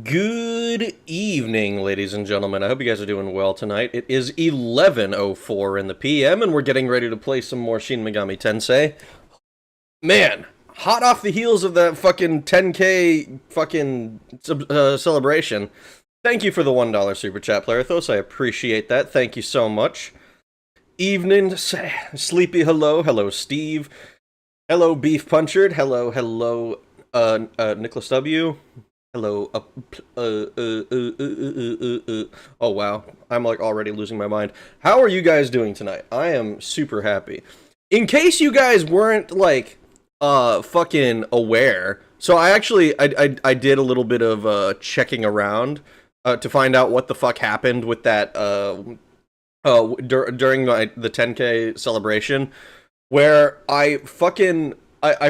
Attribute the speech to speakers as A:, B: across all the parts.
A: Good evening, ladies and gentlemen. I hope you guys are doing well tonight. It is 11:04 in the PM, and we're getting ready to play some more Shin Megami Tensei. Man, hot off the heels of that fucking 10K fucking celebration. Thank you for the $1 super chat, Playerthos. I appreciate that. Thank you so much. Evening, Sleepy, hello. Hello, Steve. Hello, Beef Punchered. Hello, Nicholas W. Hello. Oh wow, I'm like already losing my mind. How are you guys doing tonight? I am super happy. In case you guys weren't like fucking aware, so I did a little bit of checking around to find out what the fuck happened with that during the 10K celebration, where I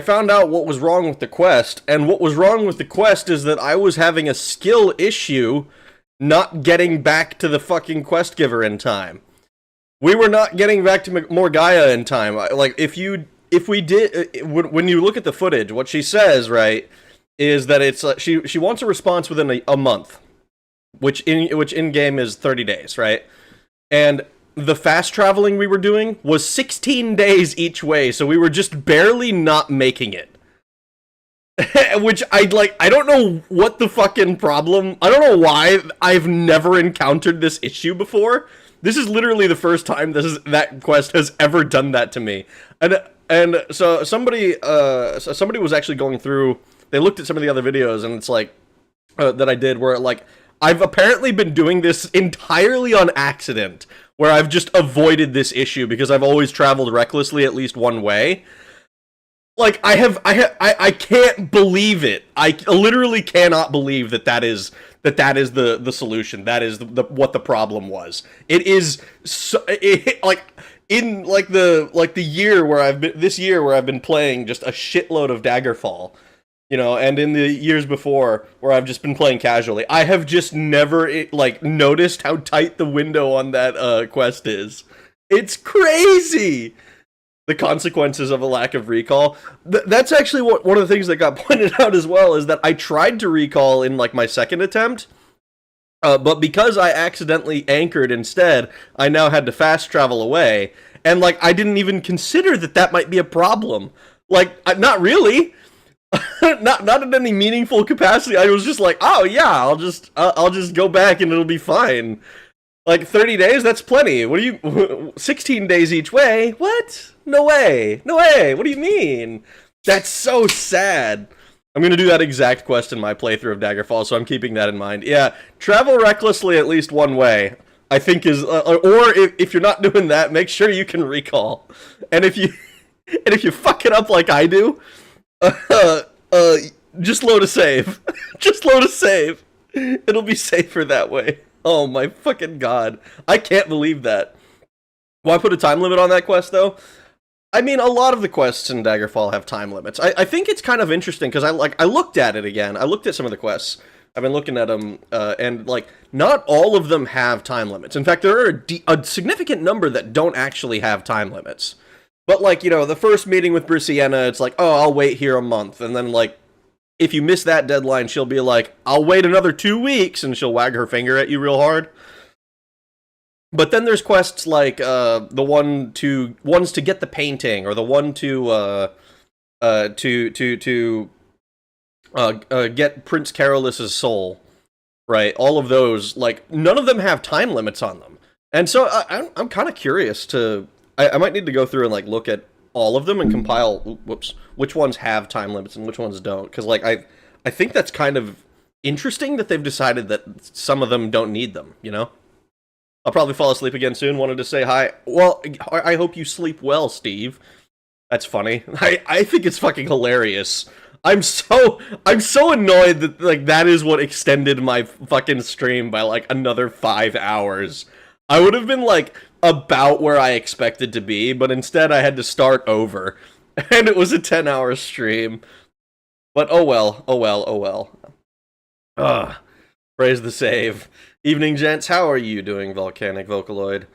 A: found out what was wrong with the quest, and what was wrong with the quest is that I was having a skill issue not getting back to the fucking quest giver in time. We were not getting back to Morgaya in time. Like, if we did, when you look at the footage, what she says, right, is that it's she wants a response within a month, which in game is 30 days, right? And the fast traveling we were doing was 16 days each way, so we were just barely not making it. Which I don't know what the fucking problem. I don't know why I've never encountered this issue before. This is literally the first time that quest has ever done that to me. And so somebody was actually going through. They looked at some of the other videos, and it's like that I did where like I've apparently been doing this entirely on accident, where I've just avoided this issue because I've always traveled recklessly at least one way. Like, I can't believe it. I literally cannot believe that is the solution. That is what the problem was. It is so, like in the year where I've been playing just a shitload of Daggerfall, you know, and in the years before where I've just been playing casually, I have just never like noticed how tight the window on that quest is. It's crazy. The consequences of a lack of recall. That's actually one of the things that got pointed out as well, is that I tried to recall in like my second attempt, but because I accidentally anchored instead, I now had to fast travel away, and like I didn't even consider that might be a problem. Like, not really. not in any meaningful capacity. I was just like, oh yeah, I'll just go back and it'll be fine. Like 30 days, that's plenty. What do you 16 days each way? What? No way. No way. What do you mean? That's so sad. I'm going to do that exact quest in my playthrough of Daggerfall, so I'm keeping that in mind. Yeah, travel recklessly at least one way, I think is or if you're not doing that, make sure you can recall. And if you fuck it up like I do, just load a save. Just load a save. It'll be safer that way. Oh my fucking god. I can't believe that. Why put a time limit on that quest, though? I mean, a lot of the quests in Daggerfall have time limits. I think it's kind of interesting, because I looked at it again. I looked at some of the quests. I've been looking at them, and, like, not all of them have time limits. In fact, there are a significant number that don't actually have time limits. But, like, you know, the first meeting with Bruciana, it's like, oh, I'll wait here a month. And then, like, if you miss that deadline, she'll be like, I'll wait another 2 weeks, and she'll wag her finger at you real hard. But then there's quests like the ones to get the painting, or the one to get Prince Carolus' soul, right? All of those, like, none of them have time limits on them, and so I'm kind of curious to. I might need to go through and like look at all of them and compile which ones have time limits and which ones don't, because like I think that's kind of interesting that they've decided that some of them don't need them, you know. I'll probably fall asleep again soon. Wanted to say hi. Well, I hope you sleep well, Steve. That's funny. I think it's fucking hilarious. I'm so annoyed that like that is what extended my fucking stream by like another 5 hours. I would have been like about where I expected to be, but instead I had to start over. And it was a 10-hour stream. But oh well, oh well, oh well. Ugh. Praise the save. Evening, gents. How are you doing, Volcanic Vocaloid?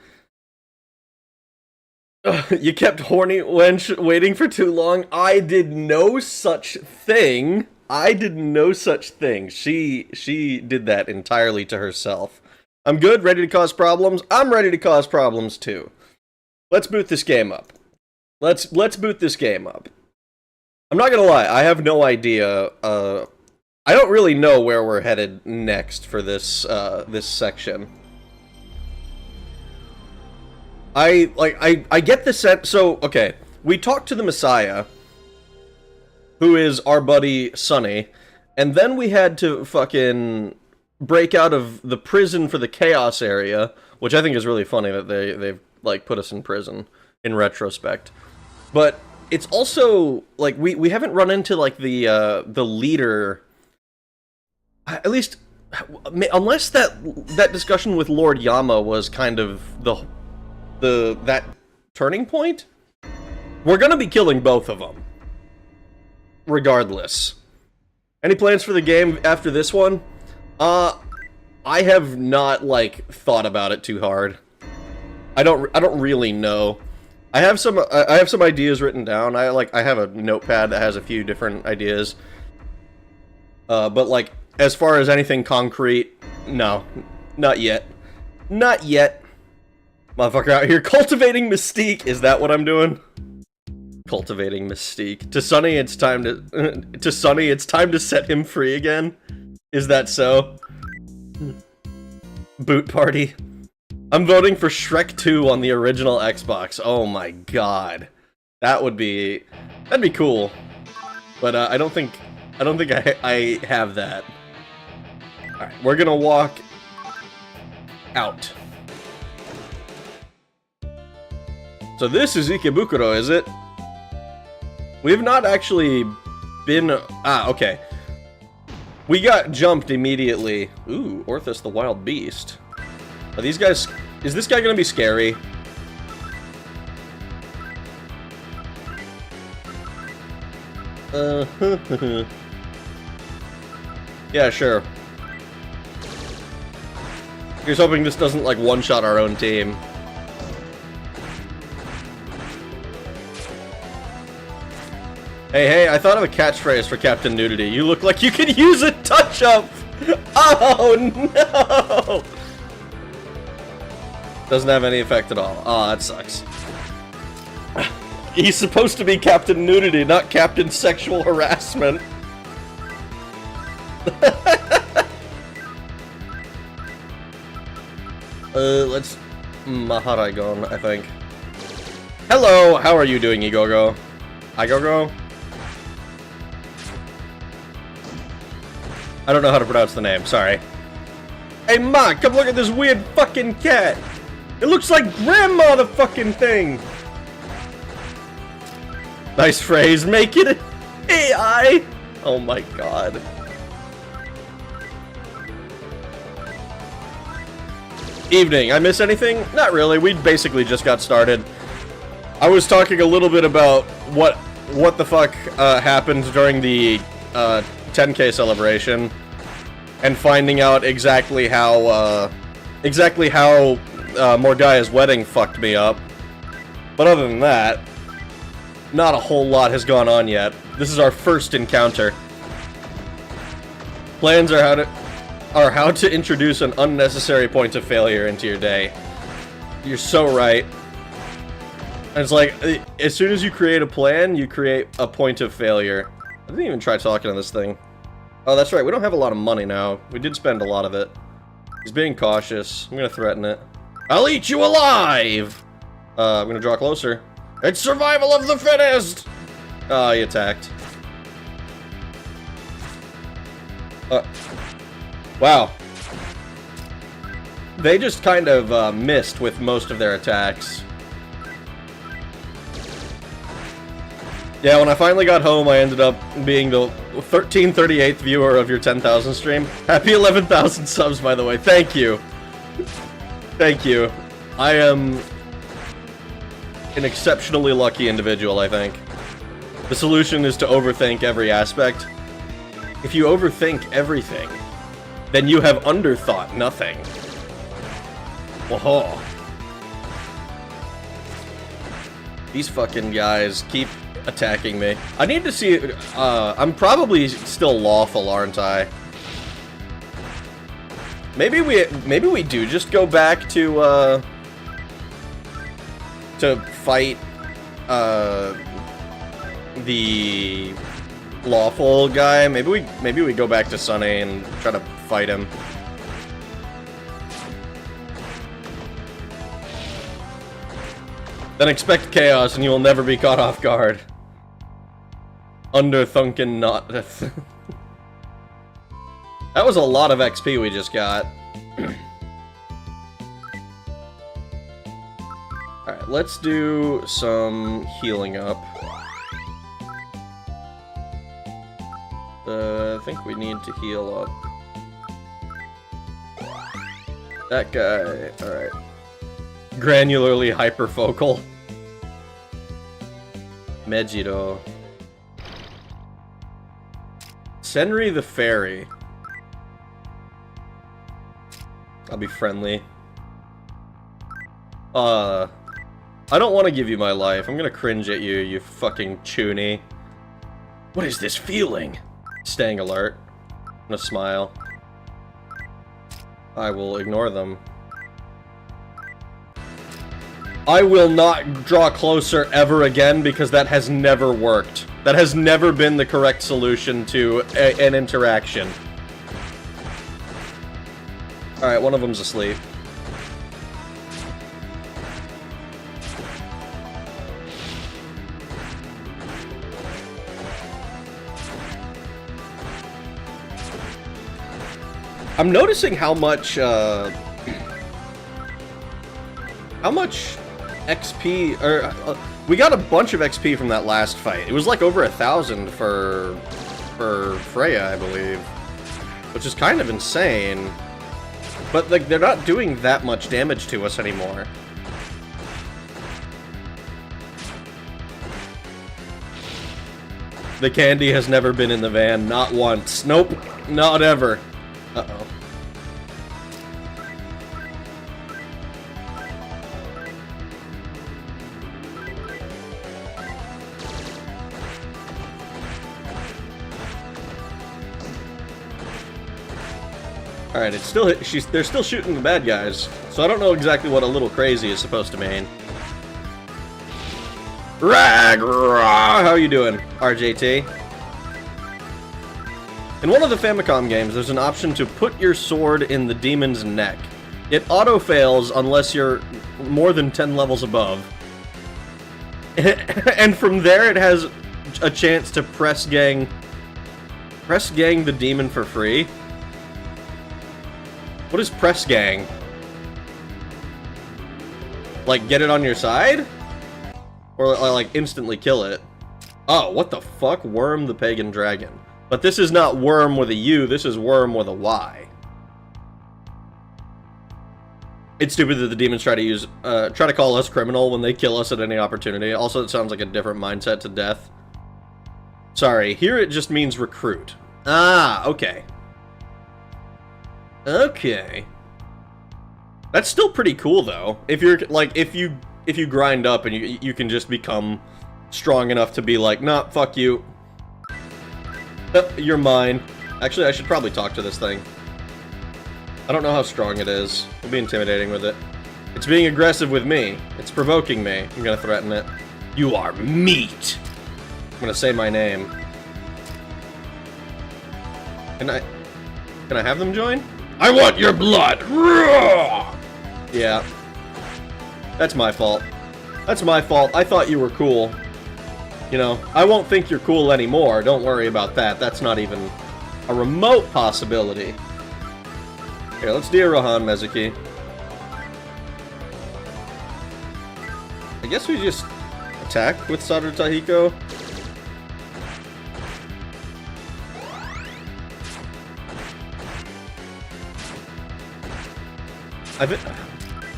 A: You kept horny wench waiting for too long. I did no such thing. I did no such thing. She did that entirely to herself. I'm good, ready to cause problems. I'm ready to cause problems too. Let's boot this game up. Let's boot this game up. I'm not gonna lie, I have no idea. I don't really know where we're headed next for this this section. I get the sense. So okay, we talked to the Messiah, who is our buddy Sonny, And then we had to fucking break out of the prison for the Chaos area, which I think is really funny that they've like put us in prison in retrospect. But it's also like we haven't run into like the leader, at least unless that discussion with Lord Yama was kind of that turning point. We're gonna be killing both of them regardless. Any plans for the game after this one? I have not like thought about it too hard. I don't really know. I have some ideas written down. I have a notepad that has a few different ideas. But like as far as anything concrete, no, not yet. Not yet. Motherfucker out here cultivating mystique. Is that what I'm doing? Cultivating mystique. To Sunny, it's time to set him free again. Is that so? Boot party. I'm voting for Shrek 2 on the original Xbox. Oh my god, that'd be cool. But I don't think I have that. All right, we're gonna walk out. So this is Ikebukuro, is it? We have not actually been... okay. We got jumped immediately. Ooh, Orthus the Wild Beast. Are these guys... Is this guy gonna be scary? Yeah, sure. Here's hoping this doesn't, like, one-shot our own team. Hey, I thought of a catchphrase for Captain Nudity. You look like you could use a touch-up! Oh, no! Doesn't have any effect at all. Oh, that sucks. He's supposed to be Captain Nudity, not Captain Sexual Harassment. Let's... Maharagon, I think. Hello, how are you doing, Igogo? Igogo? I don't know how to pronounce the name, sorry. Hey, Ma, come look at this weird fucking cat! It looks like Grandma the fucking thing! Nice phrase, make it AI! Oh my god. Evening, I miss anything? Not really, we basically just got started. I was talking a little bit about what the fuck happened during the 10K celebration, and finding out exactly how Morgaia's wedding fucked me up. But other than that, not a whole lot has gone on yet. This is our first encounter. Plans are how to introduce an unnecessary point of failure into your day. You're so right. And it's like, as soon as you create a plan, you create a point of failure. I didn't even try talking to this thing. Oh, that's right, we don't have a lot of money now. We did spend a lot of it. He's being cautious. I'm gonna threaten it. I'll eat you alive! I'm gonna draw closer. It's survival of the fittest! Oh, he attacked. Wow. They just kind of missed with most of their attacks. Yeah, when I finally got home, I ended up being the 1338th viewer of your 10,000 stream. Happy 11,000 subs, by the way. Thank you. Thank you. I am an exceptionally lucky individual, I think. The solution is to overthink every aspect. If you overthink everything, then you have underthought nothing. Whoa. These fucking guys keep attacking me. I need to see... I'm probably still lawful, aren't I? Maybe we do just go back to fight the lawful guy. Maybe we go back to Sunny and try to fight him. Then expect chaos and you will never be caught off guard. Underthunken not. That was a lot of XP we just got. Alright, let's do some healing up. I think we need to heal up. That guy, alright. Granularly hyperfocal. Mejiro. Senri the Fairy. I'll be friendly. I don't want to give you my life. I'm gonna cringe at you, you fucking chuny. What is this feeling? Staying alert. I'm gonna smile. I will ignore them. I will not draw closer ever again because that has never worked. That has never been the correct solution to an interaction. Alright, one of them's asleep. I'm noticing how much XP, or we got a bunch of XP from that last fight. It was like over 1,000 for Freya, I believe, which is kind of insane. But like they're not doing that much damage to us anymore. The candy has never been in the van, not once. Nope, not ever. Uh-oh. Alright, it's still they're still shooting the bad guys, so I don't know exactly what a little crazy is supposed to mean. How you doing, RJT? In one of the Famicom games, there's an option to put your sword in the demon's neck. It auto-fails unless you're more than 10 levels above. And from there, it has a chance to press gang the demon for free. What is press gang? Like, get it on your side? Or, like, instantly kill it? Oh, what the fuck? Worm the Pagan Dragon. But this is not worm with a U, this is worm with a Y. It's stupid that the demons try to call us criminal when they kill us at any opportunity. Also, it sounds like a different mindset to death. Sorry, here it just means recruit. Ah, okay. Okay. That's still pretty cool, though. If you're, like, if you grind up and you can just become strong enough to be like, nah, fuck you. You're mine. Actually, I should probably talk to this thing. I don't know how strong it is. I'll be intimidating with it. It's being aggressive with me. It's provoking me. I'm gonna threaten it. You are meat! I'm gonna say my name. Can I have them join? I want your blood! Yeah. That's my fault. That's my fault. I thought you were cool. You know, I won't think you're cool anymore. Don't worry about that. That's not even a remote possibility. Here, let's do a Rohan Mezuki. I guess we just attack with Sadr Tahiko.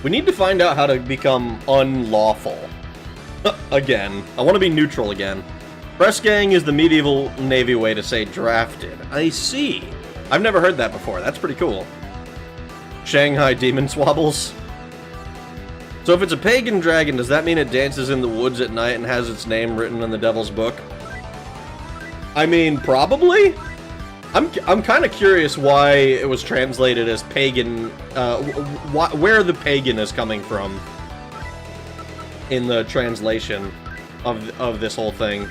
A: We need to find out how to become unlawful. Again. I want to be neutral again. Press gang is the medieval Navy way to say drafted. I see. I've never heard that before. That's pretty cool. Shanghai Demon Swabbles. So if it's a pagan dragon, does that mean it dances in the woods at night and has its name written in the Devil's Book? I mean, probably? I'm kind of curious why it was translated as pagan, where the pagan is coming from in the translation of this whole thing.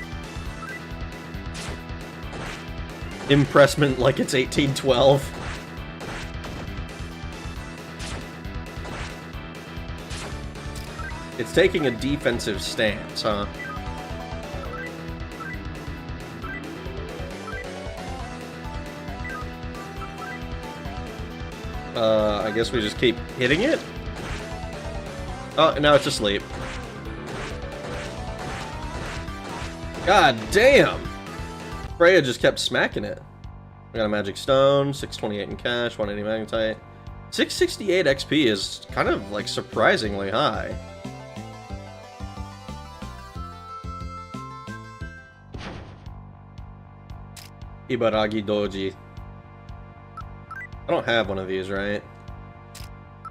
A: Impressment like it's 1812. It's taking a defensive stance, huh? I guess we just keep hitting it? Oh, now it's asleep. God damn! Freya just kept smacking it. We got a magic stone, 628 in cash, 180 magnetite. 668 XP is kind of, like, surprisingly high. Ibaragi Doji. I don't have one of these, right?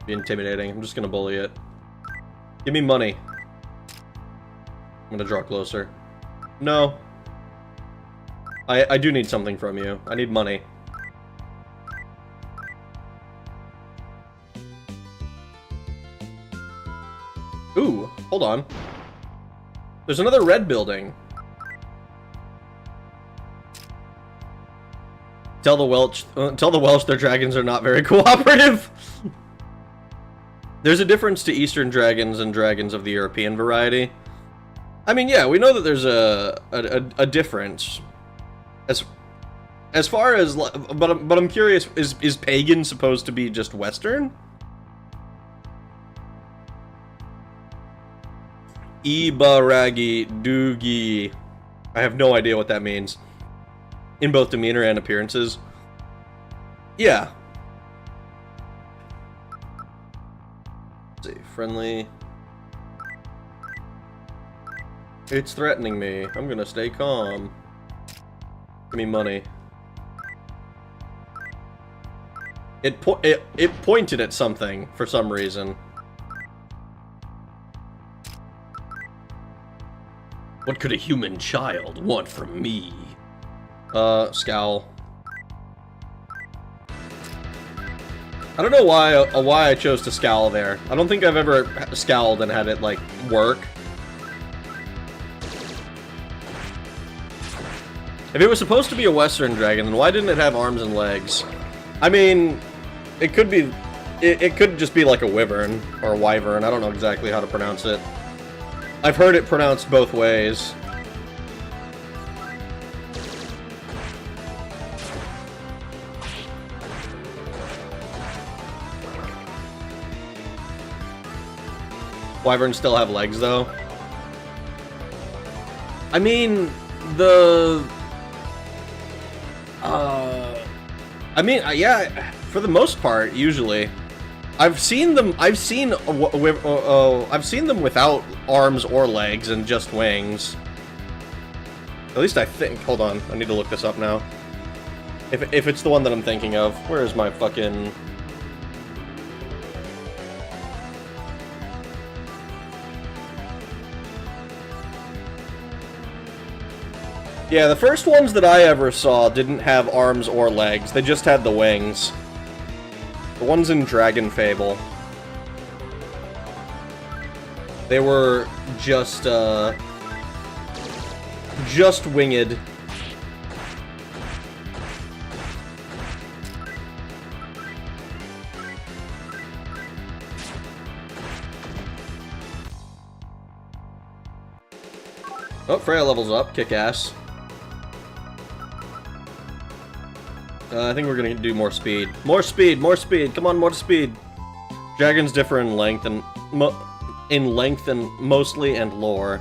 A: Be intimidating. I'm just gonna bully it. Give me money. I'm gonna draw closer. No. I do need something from you. I need money. Ooh, hold on. There's another red building. Tell the Welsh their dragons are not very cooperative. There's a difference to Eastern dragons and dragons of the European variety. I mean, yeah, we know that there's a difference. As far as, but I'm curious, is pagan supposed to be just Western? Ibaragi Doogie. I have no idea what that means. In both demeanor and appearances. Yeah. Let's see, friendly. It's threatening me. I'm gonna stay calm. Give me money. It pointed at something for some reason. What could a human child want from me? Scowl. I don't know why I chose to scowl there. I don't think I've ever scowled and had it, like, work. If it was supposed to be a Western dragon, then why didn't it have arms and legs? I mean, it could be... It could just be like a wyvern, or a wyvern. I don't know exactly how to pronounce it. I've heard it pronounced both ways. Wyverns still have legs, though. I mean, yeah, for the most part, usually. I've seen them without arms or legs and just wings. At least I think. Hold on, I need to look this up now. If it's the one that I'm thinking of. Where is my fucking... Yeah, the first ones that I ever saw didn't have arms or legs. They just had the wings. The ones in Dragon Fable. They were just winged. Oh, Freya levels up. Kick ass. I think we're gonna do more speed. More speed, more speed. Come on, more speed. Dragons differ in length and mostly and lore.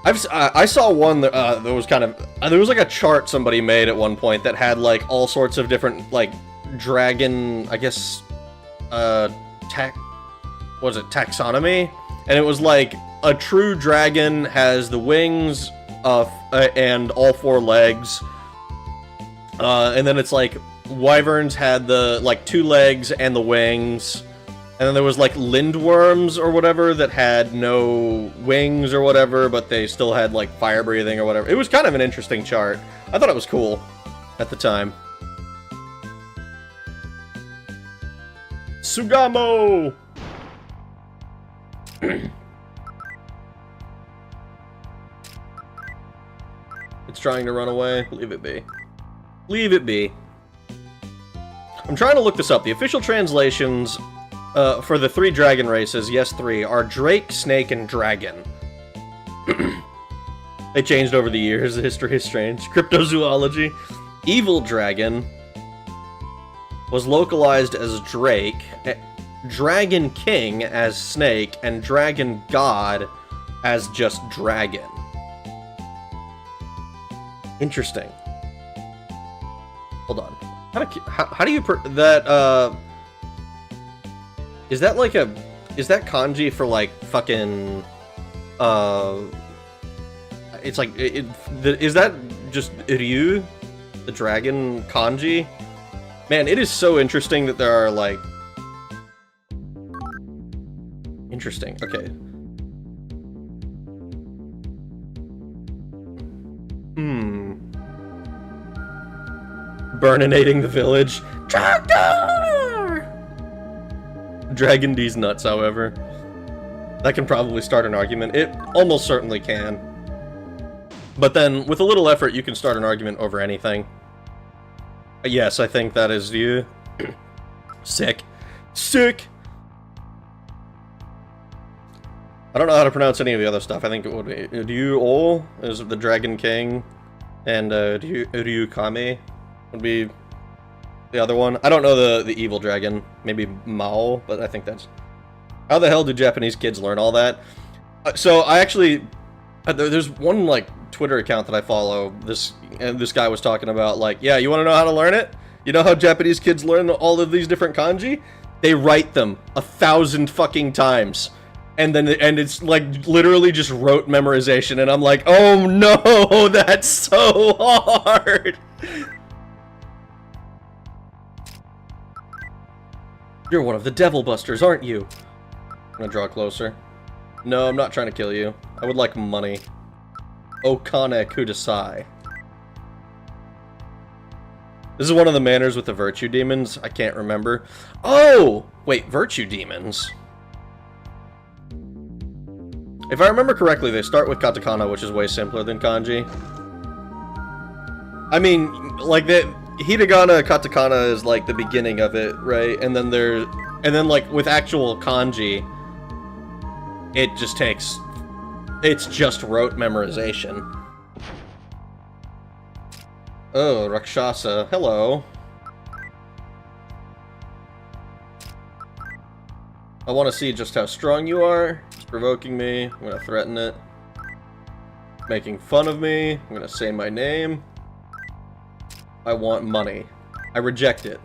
A: I saw one that was kind of there was like a chart somebody made at one point that had like all sorts of different like dragon, I guess, taxonomy, and it was like a true dragon has the wings and all four legs, and then it's like wyverns had the like 2 legs and the wings, and then there was like lindworms or whatever that had no wings or whatever, but they still had like fire breathing or whatever. It was kind of an interesting chart. I thought it was cool at the time. Sugamo! It's trying to run away. Leave it be. Leave it be. I'm trying to look this up. The official translations for the 3 dragon races, yes 3, are Drake, Snake, and Dragon. They changed over the years. The history is strange. Cryptozoology. Evil Dragon was localized as Drake, Dragon King as Snake, and Dragon God as just Dragon. Interesting. Hold on. How do you that? Is that like a? Is that kanji for like fucking? It's like is that just Ryu, the dragon kanji? Man, it is so interesting that there are like. Interesting. Okay. Burninating the village. Tractor! Dragon D's nuts, however. That can probably start an argument. It almost certainly can. But then, with a little effort, you can start an argument over anything. Yes, I think that is you. Sick. Sick! I don't know how to pronounce any of the other stuff. I think it would be Ryu-O is the Dragon King, and Ryu-Kame would be the other one. I don't know the evil dragon. Maybe Mao, but I think that's... How the hell do Japanese kids learn all that? So I actually... there's one, like, Twitter account that I follow. This guy was talking about, like, yeah, you want to know how to learn it? You know how Japanese kids learn all of these different kanji? They write them 1,000 fucking times. And it's like literally just rote memorization, and I'm like, oh no, that's so hard. You're one of the Devil Busters, aren't you? I'm gonna draw closer. No, I'm not trying to kill you. I would like money. Okane kudasai. This is one of the manners with the virtue demons. I can't remember. Oh! Wait, virtue demons. If I remember correctly, they start with katakana, which is way simpler than kanji. I mean, like, hiragana katakana is like the beginning of it, right? And then like with actual kanji, it just takes, it's just rote memorization. Oh, Rakshasa, hello. I want to see just how strong you are. It's provoking me. I'm going to threaten it. Making fun of me. I'm going to say my name. I want money. I reject it.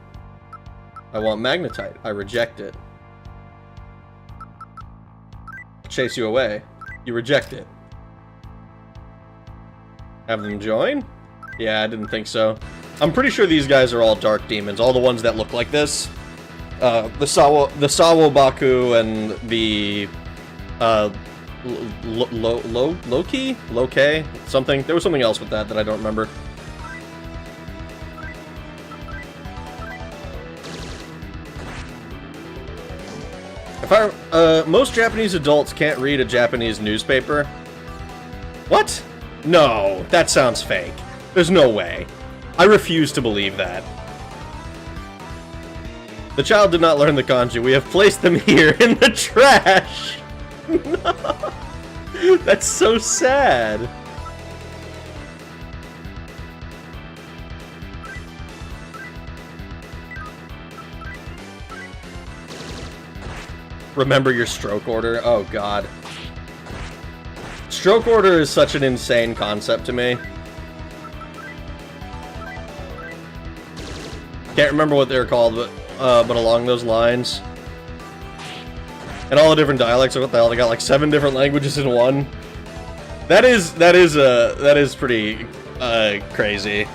A: I want magnetite. I reject it. Chase you away. You reject it. Have them join? Yeah, I didn't think so. I'm pretty sure these guys are all dark demons. All the ones that look like this. The Sawobaku and the Loki? Something. There was something else with that I don't remember. Most Japanese adults can't read a Japanese newspaper. What? No, that sounds fake. There's no way. I refuse to believe that. The child did not learn the kanji. We have placed them here in the trash. No. That's so sad. Remember your stroke order? Oh god. Stroke order is such an insane concept to me. Can't remember what they're called, but along those lines. And all the different dialects of what the hell, they got like 7 different languages in one. That is pretty crazy.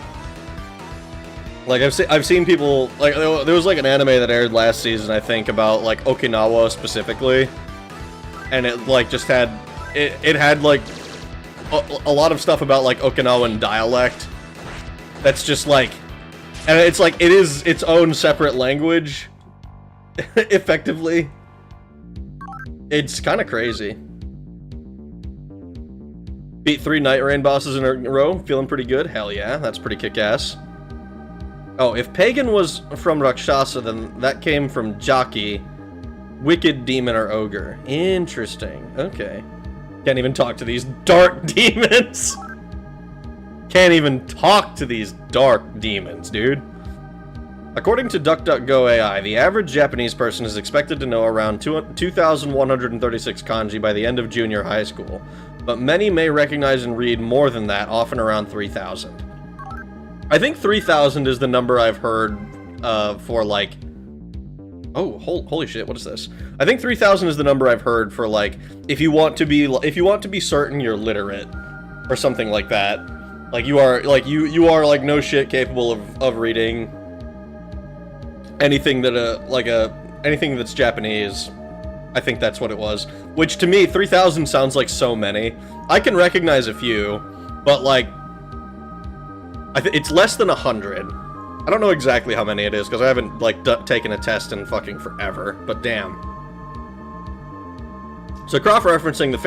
A: Like I've seen people, like there was like an anime that aired last season, I think, about like Okinawa specifically, and it like just had it had like a lot of stuff about like Okinawan dialect that's just like, and it's like it is its own separate language effectively. It's kind of crazy. Beat 3 Night Rain bosses in a row, feeling pretty good. Hell yeah, that's pretty kick-ass. Oh, if Pagan was from Rakshasa, then that came from Jaki, Wicked Demon or Ogre. Interesting. Okay. Can't even talk to these dark demons. Can't even talk to these dark demons, dude. According to DuckDuckGo AI, the average Japanese person is expected to know around 2,136 kanji by the end of junior high school, but many may recognize and read more than that, often around 3,000. I think 3,000 is the number I've heard for, like... Oh, holy shit, what is this? I think 3,000 is the number I've heard for, like, if you want to be certain you're literate, or something like that. Like, you are, like, no shit capable of reading anything that, anything that's Japanese. I think that's what it was. Which, to me, 3,000 sounds like so many. I can recognize a few, but, like, it's less than 100. I don't know exactly how many it is, because I haven't, like, taken a test in fucking forever, but damn. So cross-referencing, the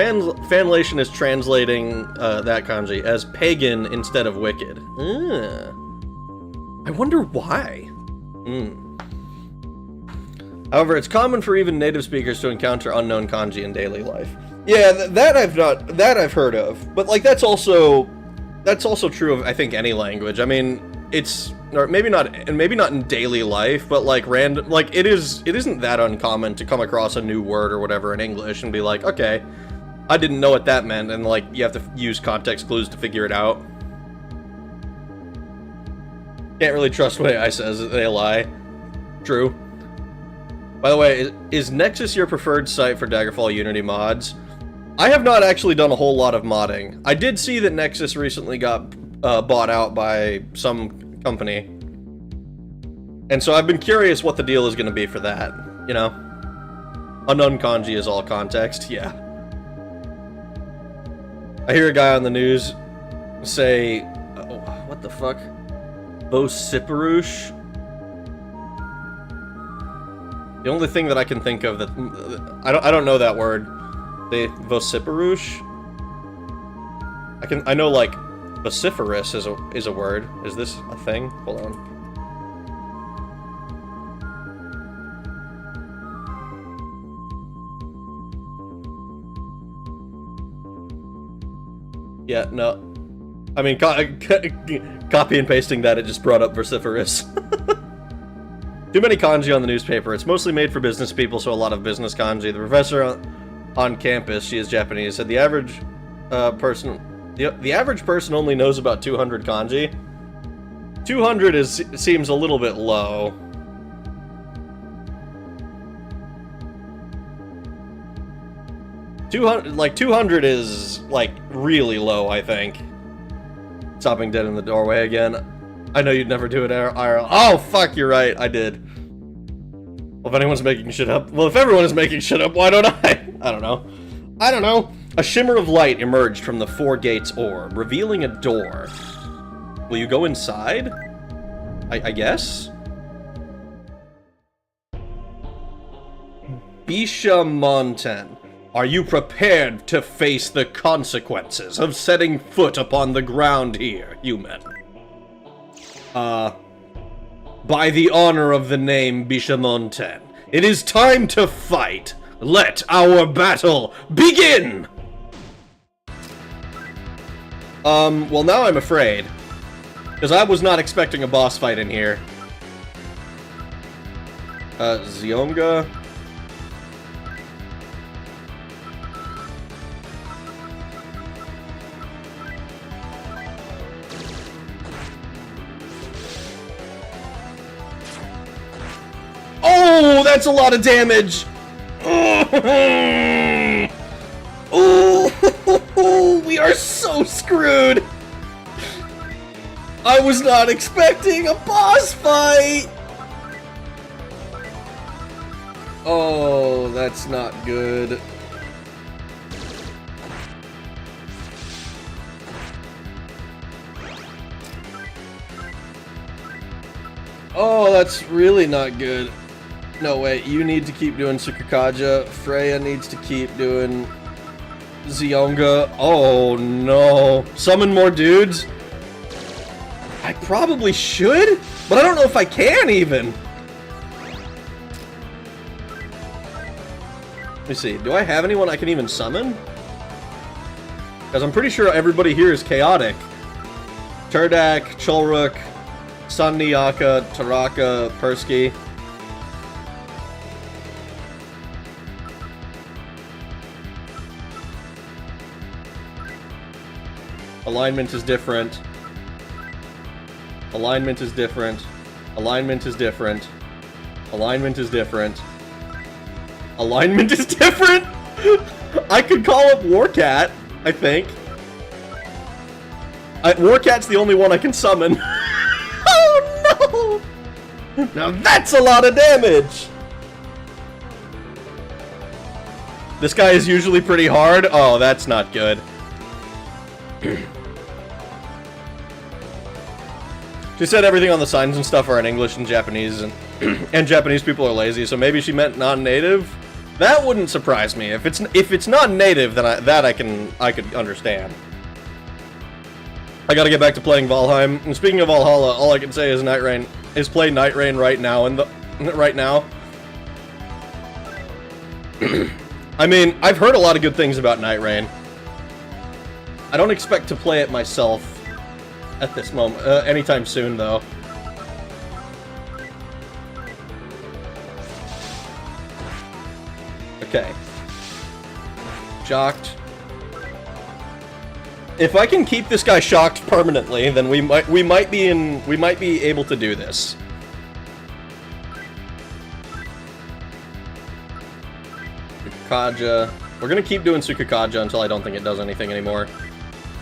A: fanlation is translating that kanji as pagan instead of wicked. I wonder why. However, it's common for even native speakers to encounter unknown kanji in daily life. Yeah, that I've heard of, but like that's also true of I think any language. I mean, or maybe not in daily life, but like it isn't that uncommon to come across a new word or whatever in English and be like, okay, I didn't know what that meant, and like you have to use context clues to figure it out. Can't really trust what AI says; they lie. True. By the way, is Nexus your preferred site for Daggerfall Unity mods? I have not actually done a whole lot of modding. I did see that Nexus recently got bought out by some company. And so I've been curious what the deal is going to be for that, you know? Unknown kanji is all context, yeah. I hear a guy on the news say, oh, what the fuck? Vociferush? The only thing that I can think of that I don't know that word. The vociferush. I know like vociferous is a word. Is this a thing? Hold on. Yeah, no. I mean, copy and pasting that, it just brought up vociferous. Too many kanji on the newspaper. It's mostly made for business people, so a lot of business kanji. The professor on campus, she is Japanese, said the average person only knows about 200 kanji. 200 seems a little bit low. Like 200 is like really low, I think. Stopping dead in the doorway again. I know you'd never do it, IRL. Oh, fuck, you're right, I did. Well, if anyone's making shit up... Well, if everyone is making shit up, why don't I? I don't know. I don't know. A shimmer of light emerged from the Four Gates orb, revealing a door. Will you go inside? I guess? Bishamonten, are you prepared to face the consequences of setting foot upon the ground here, human? By the honor of the name Bishamonten, it is time to fight. Let our battle begin! Well now I'm afraid. Because I was not expecting a boss fight in here. Zionga. Oh, that's a lot of damage! Oh, we are so screwed! I was not expecting a boss fight! Oh, that's not good. Oh, that's really not good. No, wait, you need to keep doing Tsukukaja. Freya needs to keep doing Zionga. Oh, no. Summon more dudes? I probably should, but I don't know if I can, even. Let me see. Do I have anyone I can even summon? Because I'm pretty sure everybody here is chaotic. Turdak, Cholruk, Sannyaka, Taraka, Persky. Alignment is different. Alignment is different. Alignment is different. Alignment is different. Alignment is different? I could call up Warcat, I think. Warcat's the only one I can summon. Oh no! Now that's a lot of damage! This guy is usually pretty hard. Oh, that's not good. She said everything on the signs and stuff are in English and Japanese, and Japanese people are lazy, so maybe she meant non-native. That wouldn't surprise me. If it's not native, then I could understand. I gotta get back to playing Valheim. And speaking of Valhalla, all I can say is play Night Rain right now. Right now. I mean, I've heard a lot of good things about Night Rain. I don't expect to play it myself at this moment, anytime soon, though. Okay. Shocked. If I can keep this guy shocked permanently, then we might be able to do this. Kaja. We're gonna keep doing Sukakaja until I don't think it does anything anymore.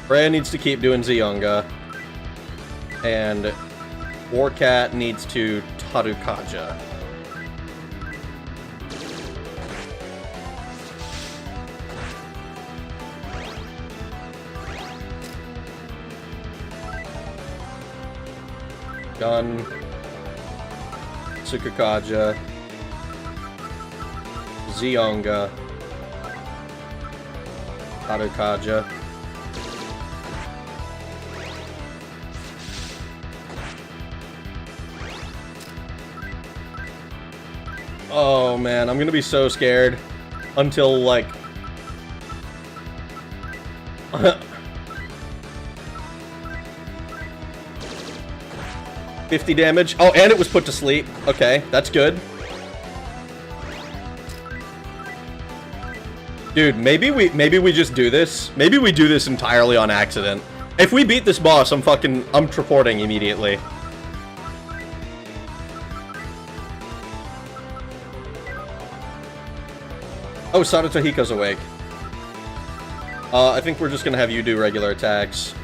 A: Freya needs to keep doing Zeonga. And Warcat needs to Tarukaja. Gun. Sukakaja. Zeonga. Tarukaja. Oh man, I'm gonna be so scared until like 50 damage. Oh, and it was put to sleep. Okay, that's good. Dude, maybe we just do this. Maybe we do this entirely on accident. If we beat this boss, I'm triporting immediately. Oh, Sarata Hiko's awake. I think we're just gonna have you do regular attacks.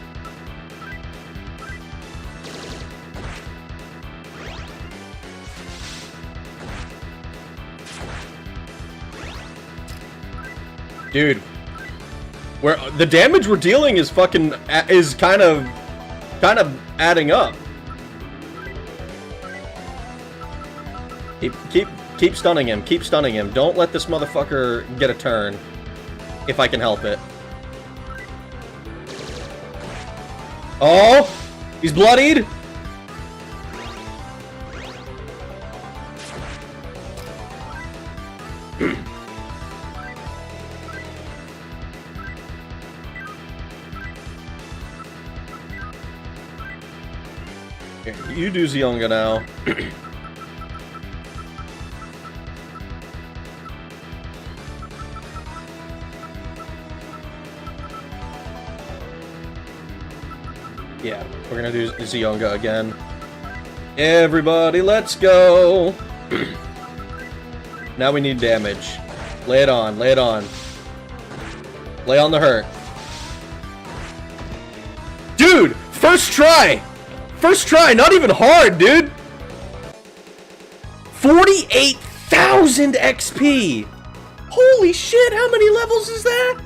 A: Dude, the damage we're dealing is kind of adding up. Keep stunning him. Keep stunning him. Don't let this motherfucker get a turn. If I can help it. Oh! He's bloodied! Here, you do Zeonga now. Yeah, we're gonna do Zeonga again. Everybody, let's go! Now we need damage. Lay it on, lay it on. Lay on the hurt. Dude! First try! First try, not even hard, dude! 48,000 XP! Holy shit, how many levels is that?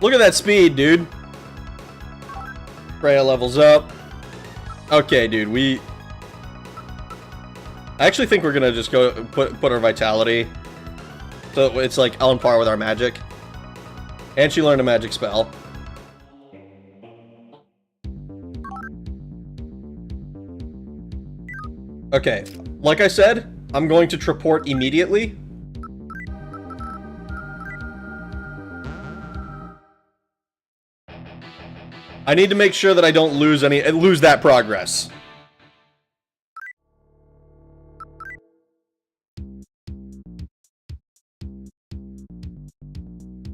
A: Look at that speed, dude. Freya levels up. Okay, dude, I actually think we're gonna just go put our vitality so it's like on par with our magic. And she learned a magic spell. Okay, like I said, I'm going to triport immediately. I need to make sure that I don't lose that progress.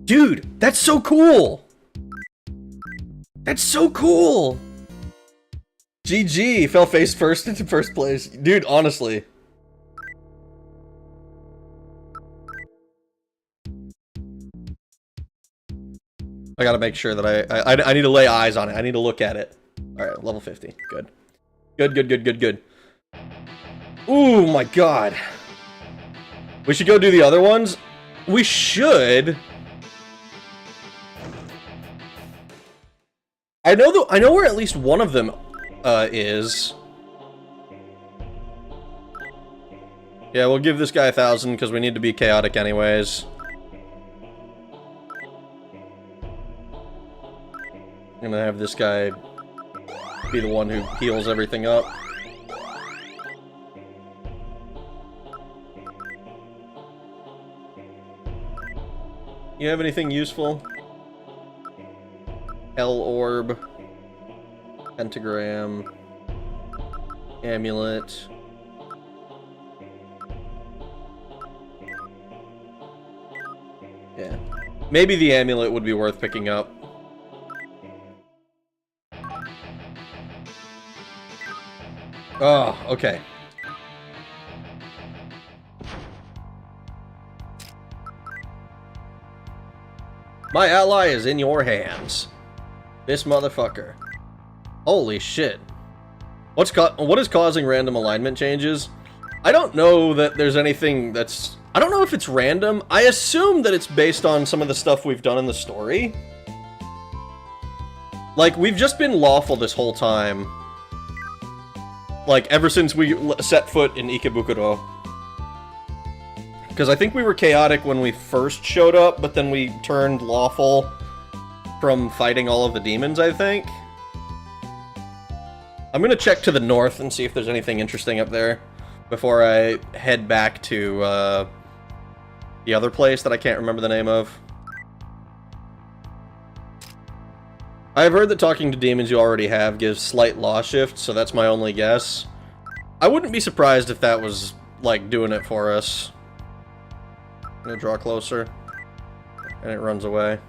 A: Dude, that's so cool! That's so cool! GG, fell face first into first place. Dude, honestly. I gotta make sure that I need to lay eyes on it. I need to look at it. Alright, level 50. Good. Good. Ooh, my god. We should go do the other ones? We should. I know where at least one of them is. Yeah, we'll give this guy 1,000 because we need to be chaotic anyways. I'm gonna have this guy be the one who heals everything up. You have anything useful? Hell Orb, Pentagram, Amulet. Yeah. Maybe the amulet would be worth picking up. Oh, okay. My ally is in your hands. This motherfucker. Holy shit. What is causing random alignment changes? I don't know that there's anything that's... I don't know if it's random. I assume that it's based on some of the stuff we've done in the story. Like, we've just been lawful this whole time. Like, ever since we set foot in Ikebukuro. Because I think we were chaotic when we first showed up, but then we turned lawful from fighting all of the demons, I think. I'm gonna check to the north and see if there's anything interesting up there before I head back to the other place that I can't remember the name of. I've heard that talking to demons you already have gives slight law shift, so that's my only guess. I wouldn't be surprised if that was, like, doing it for us. I'm gonna draw closer. And it runs away.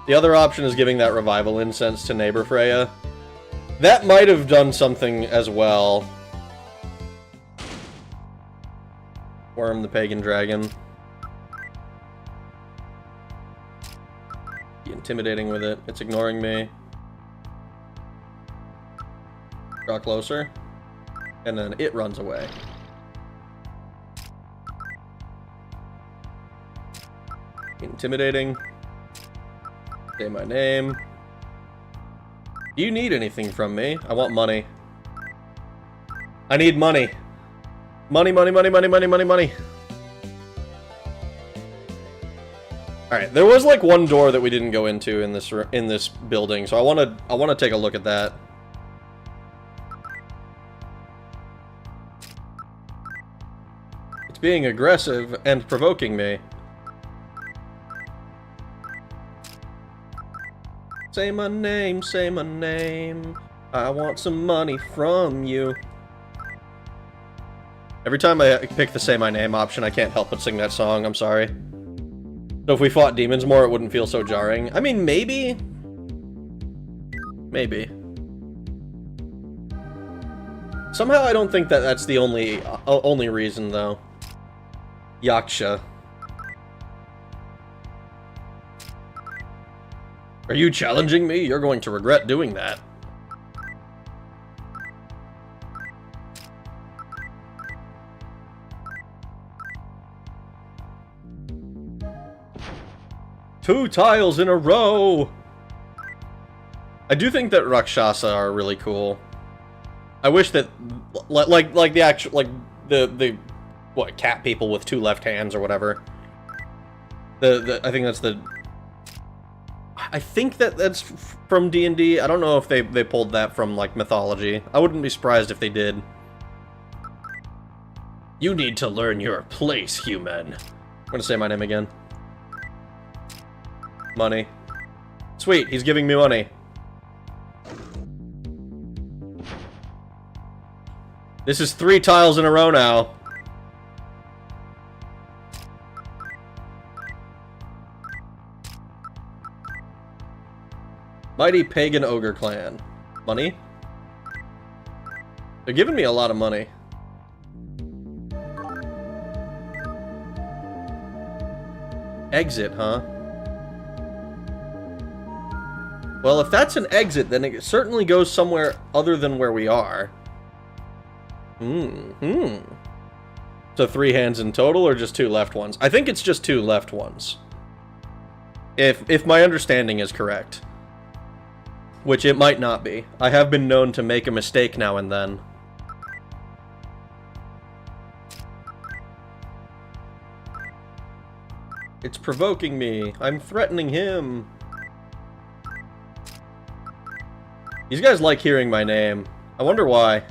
A: The other option is giving that revival incense to neighbor Freya. That might have done something as well. Worm the pagan dragon. Be intimidating with it. It's ignoring me. Draw closer. And then it runs away. Intimidating. Say my name. Do you need anything from me? I want money. I need money. Money. Alright, there was like one door that we didn't go into in this building, so I wanna take a look at that. It's being aggressive and provoking me. Say my name, I want some money from you. Every time I pick the say my name option, I can't help but sing that song, I'm sorry. So if we fought demons more, it wouldn't feel so jarring. I mean, maybe. Maybe. Somehow I don't think that that's the only reason, though. Yaksha. Are you challenging me? You're going to regret doing that. Two tiles in a row! I do think that Rakshasa are really cool. I wish that, like the actual, like, the what, cat people with two left hands or whatever. I think that's the... I think that's from D&D. I don't know if they pulled that from, like, mythology. I wouldn't be surprised if they did. You need to learn your place, human. I'm gonna say my name again. Money. Sweet, he's giving me money. This is 3 tiles in a row now. Mighty Pagan Ogre Clan. Money? They're giving me a lot of money. Exit, huh? Well, if that's an exit, then it certainly goes somewhere other than where we are. So 3 hands in total, or just 2 left ones? I think it's just 2 left ones. If my understanding is correct. Which it might not be. I have been known to make a mistake now and then. It's provoking me. I'm threatening him. These guys like hearing my name. I wonder why.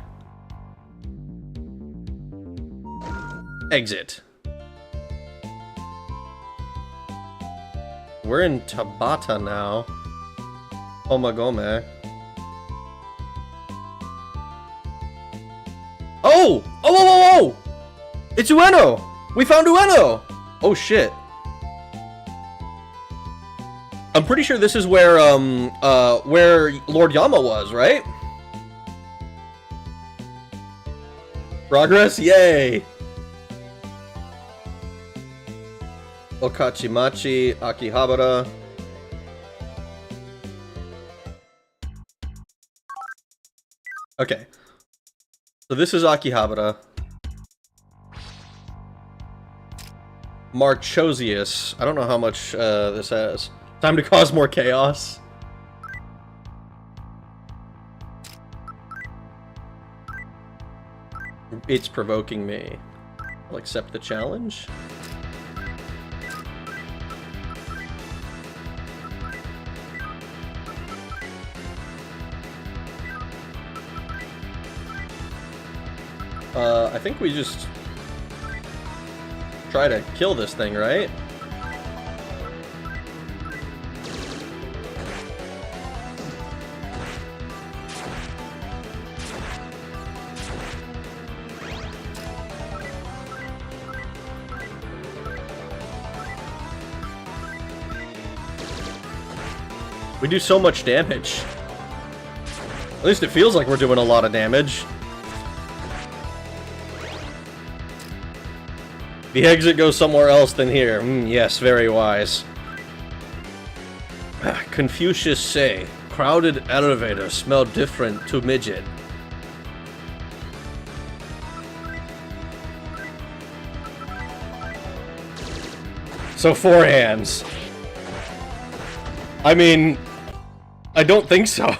A: Exit. We're in Tabata now. Omagome. Oh! Oh! It's Ueno! We found Ueno! Oh shit. I'm pretty sure this is where Lord Yama was, right? Progress? Yay! Okachimachi, Akihabara. Okay. So this is Akihabara. Marchosius. I don't know how much this has. Time to cause more chaos. It's provoking me. I'll accept the challenge. I think we just try to kill this thing, right? We do so much damage. At least it feels like we're doing a lot of damage. The exit goes somewhere else than here. Yes, very wise. Confucius say, crowded elevators smell different to midget. So 4 hands. I mean, I don't think so.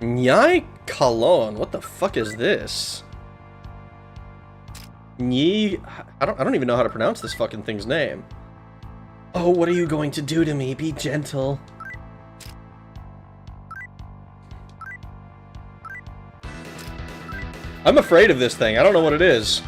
A: Nyai Kalon, what the fuck is this? I don't even know how to pronounce this fucking thing's name. Oh, what are you going to do to me? Be gentle. I'm afraid of this thing. I don't know what it is.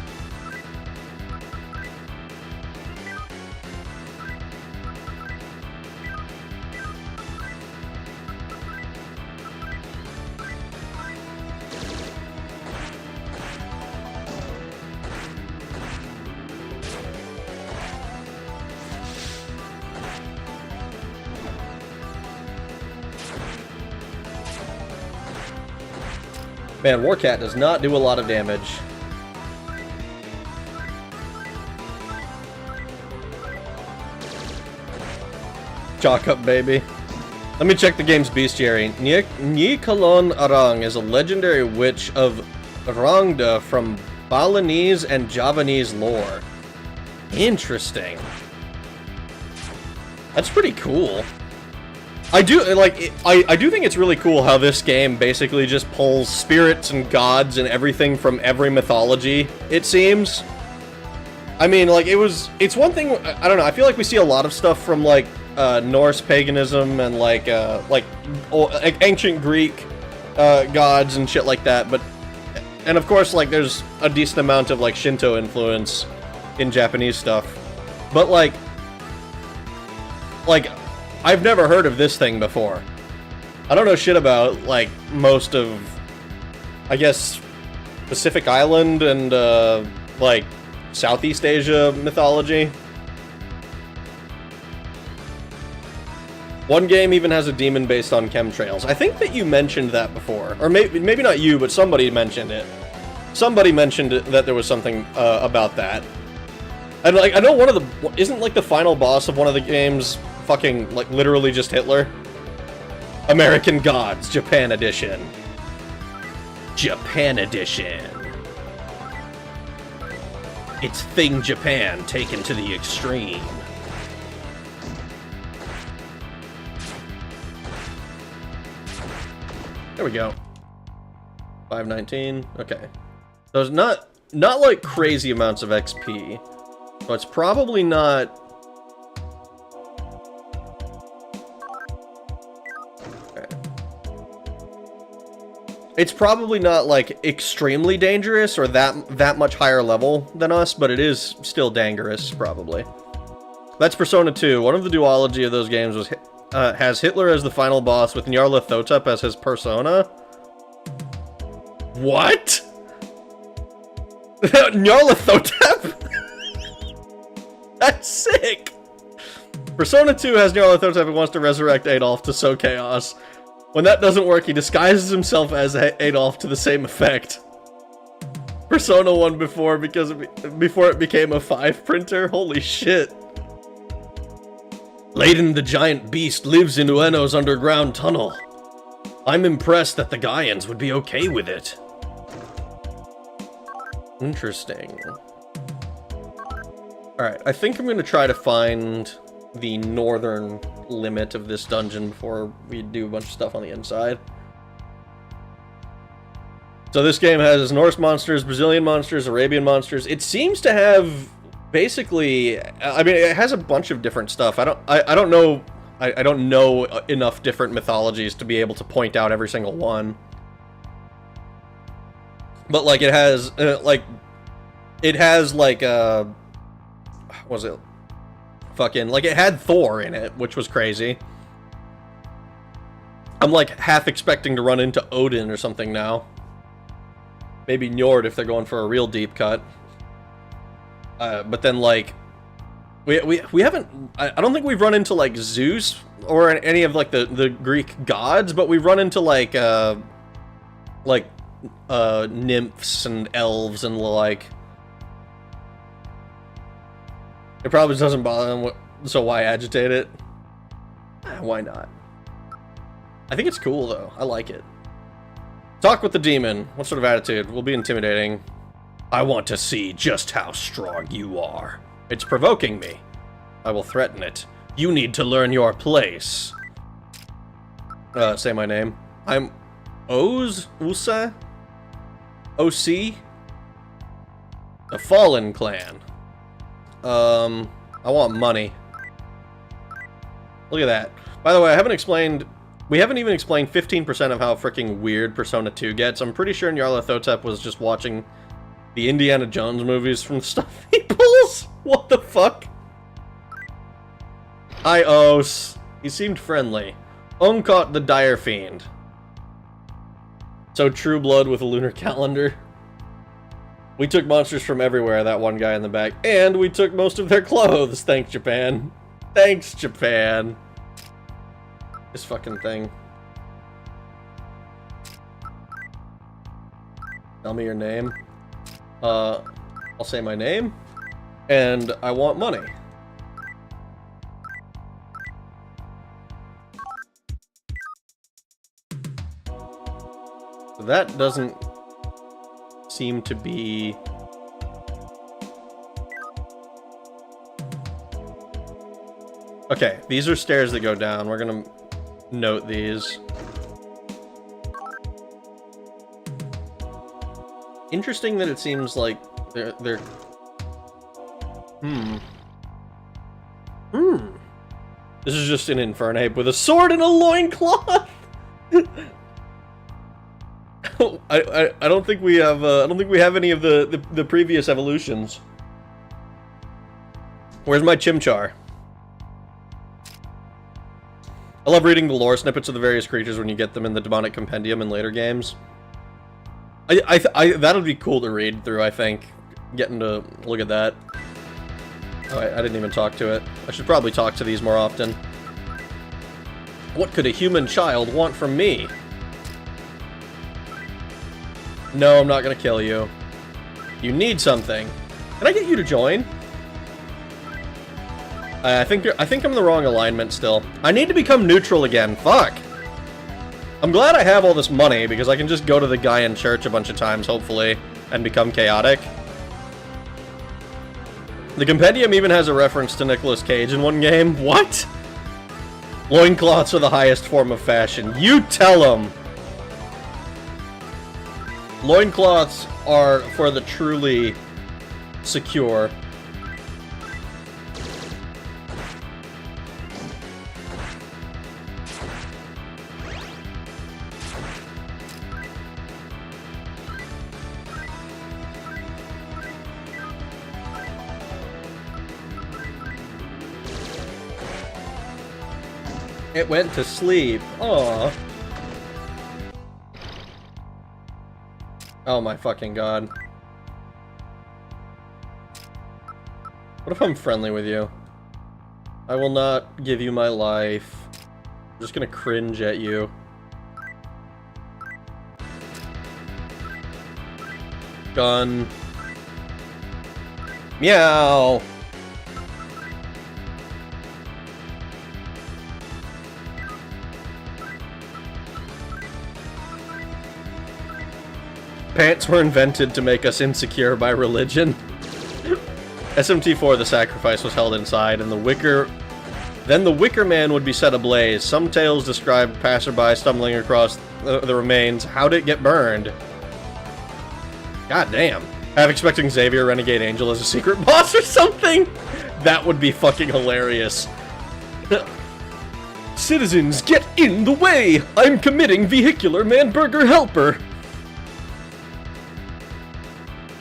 A: Man, Warcat does not do a lot of damage. Chalk up, baby. Let me check the game's bestiary. Nikalon Arang is a legendary witch of Rangda from Balinese and Javanese lore. Interesting. That's pretty cool. I do think it's really cool how this game basically just pulls spirits and gods and everything from every mythology, it seems. I mean, like, it's one thing, I don't know, I feel like we see a lot of stuff from, like, Norse paganism and, like ancient Greek gods and shit like that, but, and of course, like, there's a decent amount of, like, Shinto influence in Japanese stuff, but, like, I've never heard of this thing before. I don't know shit about, like, most of, I guess, Pacific Island and, like, Southeast Asia mythology. One game even has a demon based on chemtrails. I think that you mentioned that before. Or maybe not you, but somebody mentioned it. Somebody mentioned that there was something about that. And, like, I know one of the... Isn't, like, the final boss of one of the games fucking, like, literally just Hitler? American Gods, Japan Edition. Japan Edition. It's Thing Japan taken to the extreme. There we go. 519. Okay. So it's not like crazy amounts of XP. So it's probably not... Okay. It's probably not like extremely dangerous or that much higher level than us, but it is still dangerous, probably. That's Persona 2. One of the duology of those games was has Hitler as the final boss with Nyarlathotep as his persona. What? Nyarlathotep? That's sick! Persona 2 has Nyarlathotep and wants to resurrect Adolf to sow chaos. When that doesn't work, he disguises himself as Adolf to the same effect. Persona 1 before it became a 5 printer? Holy shit. Leiden the giant beast lives in Ueno's underground tunnel. I'm impressed that the Gaians would be okay with it. Interesting. Alright, I think I'm going to try to find the northern limit of this dungeon before we do a bunch of stuff on the inside. So this game has Norse monsters, Brazilian monsters, Arabian monsters. It seems to have basically, I mean, it has a bunch of different stuff. I don't know enough different mythologies to be able to point out every single one. But like it has like was it fucking, like, it had Thor in it, which was crazy. I'm like half expecting to run into Odin or something now. Maybe Njord if they're going for a real deep cut. But then, like, we haven't... I don't think we've run into, like, Zeus or any of, like, the Greek gods, but we've run into, like, nymphs and elves and the like. It probably doesn't bother them, so why agitate it? Why not? I think it's cool, though. I like it. Talk with the demon. What sort of attitude? Will be intimidating. I want to see just how strong you are. It's provoking me. I will threaten it. You need to learn your place. Say my name. I'm Usa? OC? The Fallen Clan. I want money. Look at that. By the way, we haven't even explained 15% of how freaking weird Persona 2 gets. I'm pretty sure Nyarlathotep was just watching the Indiana Jones movies from the stuff he pulls. What the fuck? Hi, Os. He seemed friendly. Uncaught the Dire Fiend. So True Blood with a lunar calendar. We took monsters from everywhere, that one guy in the back. And we took most of their clothes. Thanks, Japan. Thanks, Japan. This fucking thing. Tell me your name. I'll say my name. And I want money. So that doesn't seem to be... Okay, these are stairs that go down. We're gonna note these. Interesting that it seems like they're... This is just an Infernape with a sword and a loincloth! I don't think we have any of the previous evolutions. Where's my Chimchar? I love reading the lore snippets of the various creatures when you get them in the Demonic Compendium in later games. That'll be cool to read through, I think. Getting to look at that. Oh, I didn't even talk to it. I should probably talk to these more often. What could a human child want from me? No, I'm not gonna kill you. You need something. Can I get you to join? I think I'm in the wrong alignment still. I need to become neutral again. Fuck. I'm glad I have all this money because I can just go to the guy in church a bunch of times, hopefully, and become chaotic. The compendium even has a reference to Nicolas Cage in one game. What? Loincloths are the highest form of fashion. You tell him! Loincloths are for the truly secure. It went to sleep. Aww. Oh my fucking god. What if I'm friendly with you? I will not give you my life. I'm just gonna cringe at you. Gun. Meow. Pants were invented to make us insecure by religion. SMT4, the sacrifice was held inside, and the Wicker Man would be set ablaze. Some tales describe passerby stumbling across the remains. How'd it get burned? God damn. I'm expecting Xavier Renegade Angel as a secret boss or something? That would be fucking hilarious. Citizens, get in the way! I'm committing vehicular man-burger helper!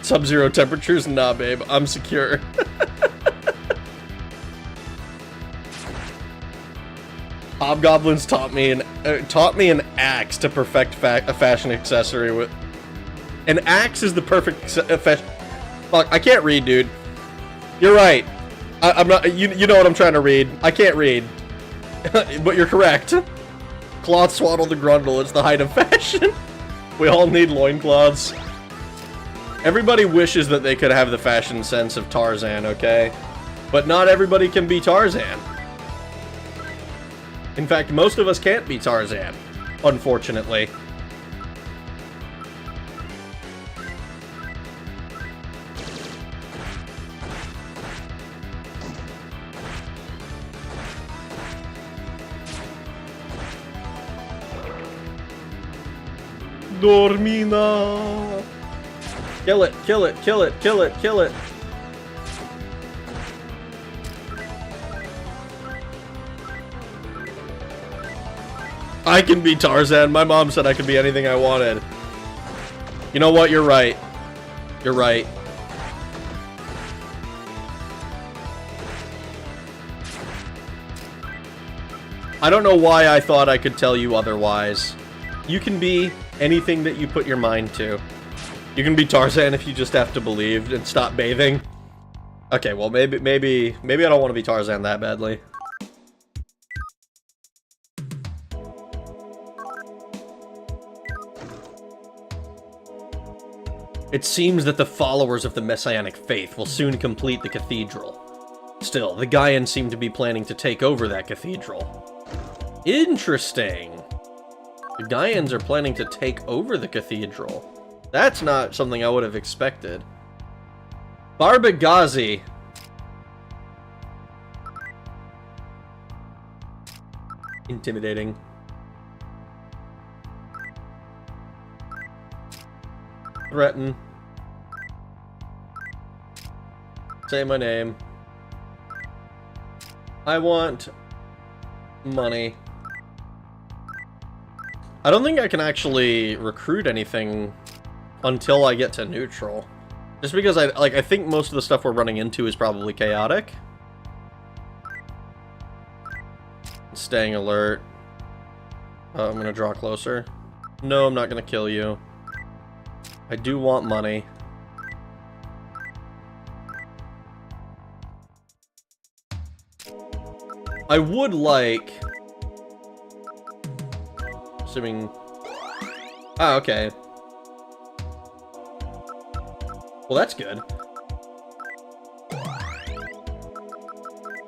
A: Sub-zero temperatures? Nah, babe. I'm secure. Hobgoblins taught me an axe to perfect a fashion accessory with. An axe is the perfect fashion. Fuck, I can't read, dude. You're right. I'm not. You know what I'm trying to read. I can't read. But you're correct. Cloth swaddle the grundle. It's the height of fashion. We all need loincloths. Everybody wishes that they could have the fashion sense of Tarzan, okay? But not everybody can be Tarzan. In fact, most of us can't be Tarzan, unfortunately. Dormina! Kill it, kill it, kill it, kill it, kill it. I can be Tarzan. My mom said I could be anything I wanted. You know what? You're right. You're right. I don't know why I thought I could tell you otherwise. You can be anything that you put your mind to. You can be Tarzan if you just have to believe and stop bathing. Okay, well maybe I don't want to be Tarzan that badly. It seems that the followers of the Messianic faith will soon complete the cathedral. Still, the Gaians seem to be planning to take over that cathedral. Interesting. The Gaians are planning to take over the cathedral. That's not something I would have expected. Barbagazi. Intimidating. Threaten. Say my name. I want money. I don't think I can actually recruit anything until I get to neutral. Just because I think most of the stuff we're running into is probably chaotic. Staying alert. I'm gonna draw closer. No, I'm not gonna kill you. I do want money. I would like... Assuming... Ah, okay. Well, that's good.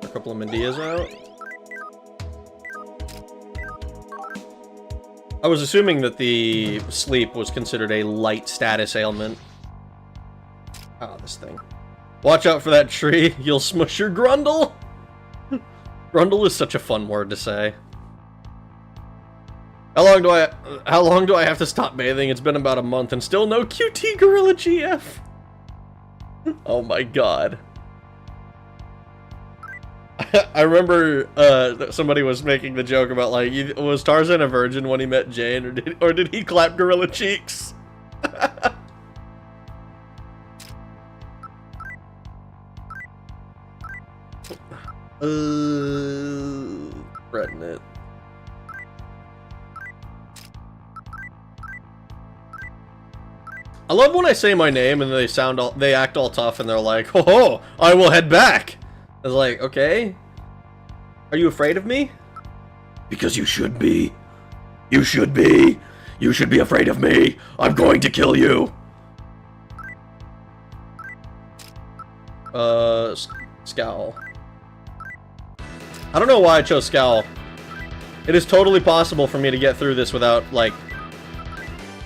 A: A couple of Medeas out. I was assuming that the sleep was considered a light status ailment. Oh, this thing. Watch out for that tree. You'll smush your Grundle. Grundle is such a fun word to say. How long do I have to stop bathing? It's been about a month and still no QT Gorilla GF. Oh my god. I remember somebody was making the joke about, like, was Tarzan a virgin when he met Jane, or did he clap gorilla cheeks? Threaten it. I love when I say my name and they act all tough and they're like, "Ho ho, I will head back." I was like, okay. Are you afraid of me? Because you should be. You should be. You should be afraid of me. I'm going to kill you. Scowl. I don't know why I chose Scowl. It is totally possible for me to get through this without, like,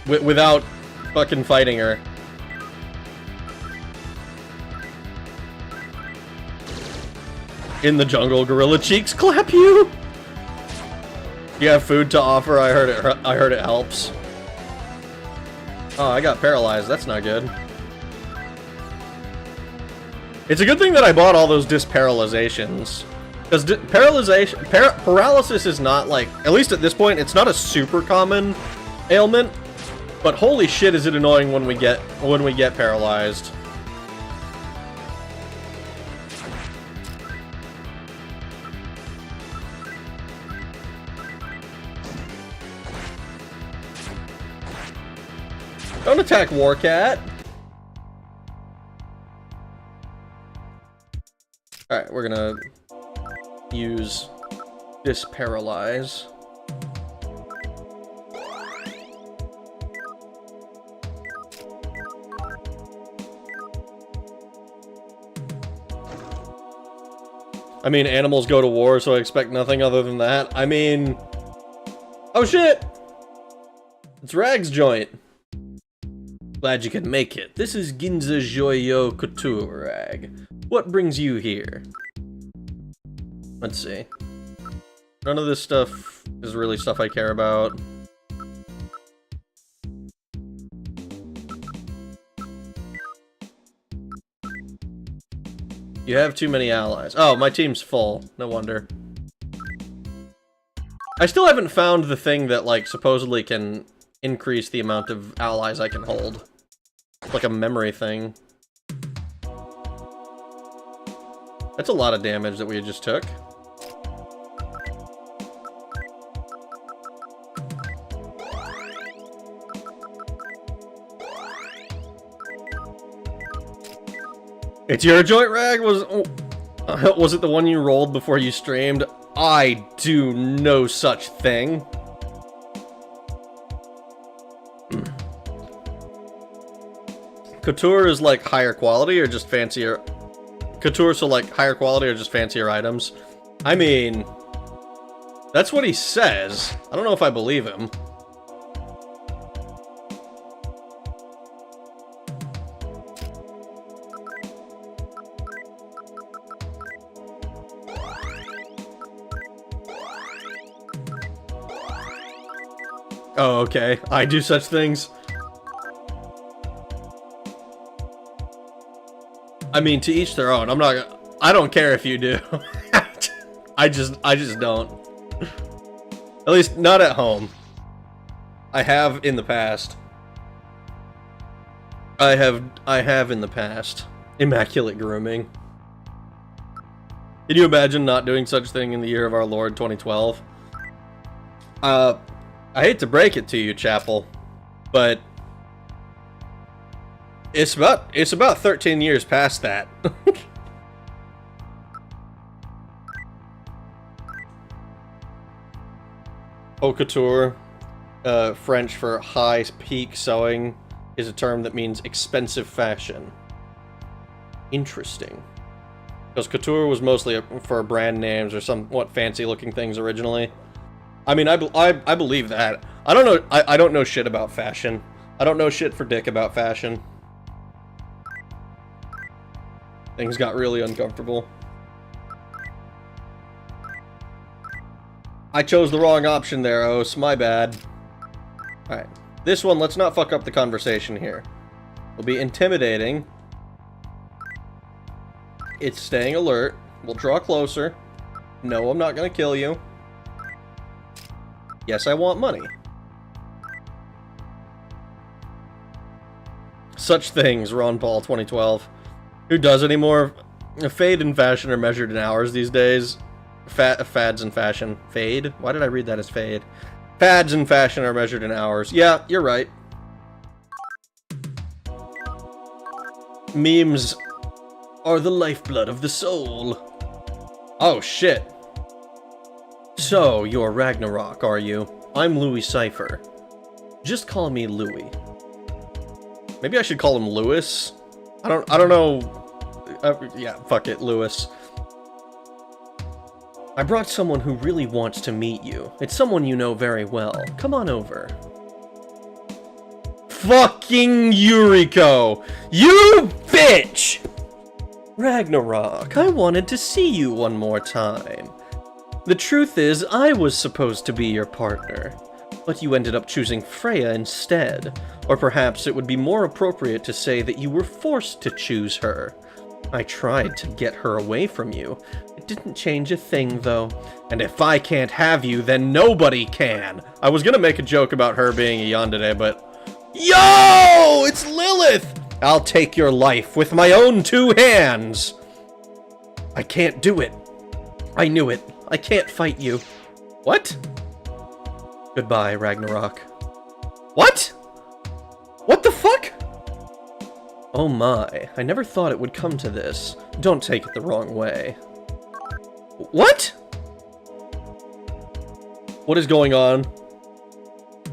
A: without fucking fighting her. In the jungle, gorilla cheeks clap you. You have food to offer. I heard it helps. Oh, I got paralyzed. That's not good. It's a good thing that I bought all those disparalyzations, because paralysis is not, like, at least at this point, it's not a super common ailment. But holy shit, is it annoying when we get paralyzed. Don't attack Warcat. Alright, we're gonna use Disparalyze. I mean, animals go to war, so I expect nothing other than that. I mean... Oh shit! It's Rag's joint. Glad you could make it. This is Ginza Joyo Couture, Rag. What brings you here? Let's see. None of this stuff is really stuff I care about. You have too many allies. Oh, my team's full. No wonder. I still haven't found the thing that, like, supposedly can increase the amount of allies I can hold. It's like a memory thing. That's a lot of damage that we just took. It's your joint, Rag? Was it the one you rolled before you streamed? I do no such thing. Couture is like higher quality or just fancier? Couture, so like higher quality or just fancier items? I mean, that's what he says. I don't know if I believe him. Oh, okay. I do such things. I mean, to each their own. I don't care if you do. I just don't. At least not at home. I have in the past. I have in the past. Immaculate grooming. Can you imagine not doing such thing in the year of our Lord 2012? I hate to break it to you, Chapel, but it's about 13 years past that. Haute couture, French for high peak sewing, is a term that means expensive fashion. Interesting. Because couture was mostly for brand names or somewhat fancy-looking things originally. I mean, I believe that. I don't know. I don't know shit about fashion. I don't know shit for dick about fashion. Things got really uncomfortable. I chose the wrong option there, Os. My bad. Alright. This one, let's not fuck up the conversation here. We'll be intimidating. It's staying alert. We'll draw closer. No, I'm not gonna kill you. Yes, I want money. Such things, Ron Paul 2012. Who does anymore? Fade and fashion are measured in hours these days. Fads and fashion. Fade? Why did I read that as fade? Fads and fashion are measured in hours. Yeah, you're right. Memes are the lifeblood of the soul. Oh, shit. So, you're Ragnarok, are you? I'm Louis Cypher. Just call me Louis. Maybe I should call him Louis? I don't know. Yeah, fuck it, Louis. I brought someone who really wants to meet you. It's someone you know very well. Come on over. Fucking Yuriko! You bitch! Ragnarok, I wanted to see you one more time. The truth is, I was supposed to be your partner, but you ended up choosing Freya instead. Or perhaps it would be more appropriate to say that you were forced to choose her. I tried to get her away from you. It didn't change a thing, though. And if I can't have you, then nobody can! I was gonna make a joke about her being a yandere, but... Yo! It's Lilith! I'll take your life with my own 2 hands! I can't do it. I knew it. I can't fight you. What? Goodbye, Ragnarok. What? What the fuck? Oh my, I never thought it would come to this. Don't take it the wrong way. What? What is going on?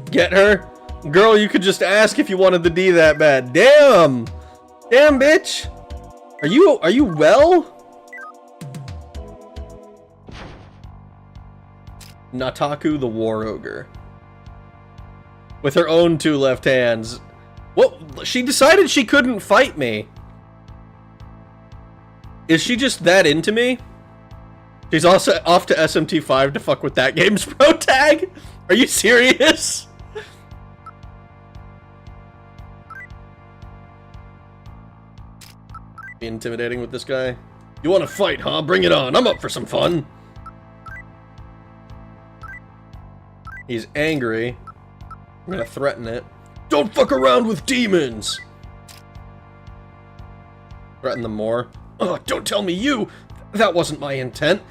A: Get her? Girl, you could just ask if you wanted the D that bad. Damn! Damn, bitch! Are you well? Nataku the War Ogre. With her own 2 left hands. What? She decided she couldn't fight me. Is she just that into me? She's also off to SMT5 to fuck with that game's pro tag? Are you serious? Be intimidating with this guy. You want to fight, huh? Bring it on. I'm up for some fun. He's angry. I'm gonna threaten it. Don't fuck around with demons! Threaten them more. Oh, don't tell me you! That wasn't my intent.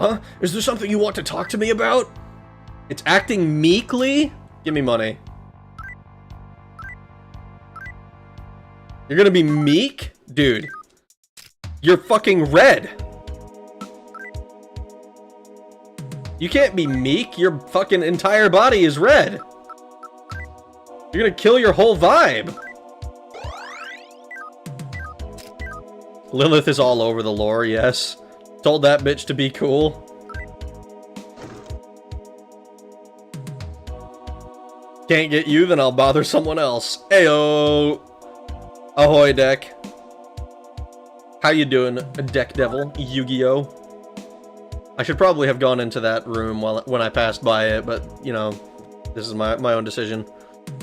A: Huh? Is there something you want to talk to me about? It's acting meekly? Give me money. You're gonna be meek? Dude. You're fucking red! You can't be meek, your fucking entire body is red! You're gonna kill your whole vibe! Lilith is all over the lore, yes. Told that bitch to be cool. Can't get you, then I'll bother someone else. Ayo! Ahoy, deck. How you doing, Deck Devil? Yu-Gi-Oh! I should probably have gone into that room when I passed by it, but, you know, this is my own decision.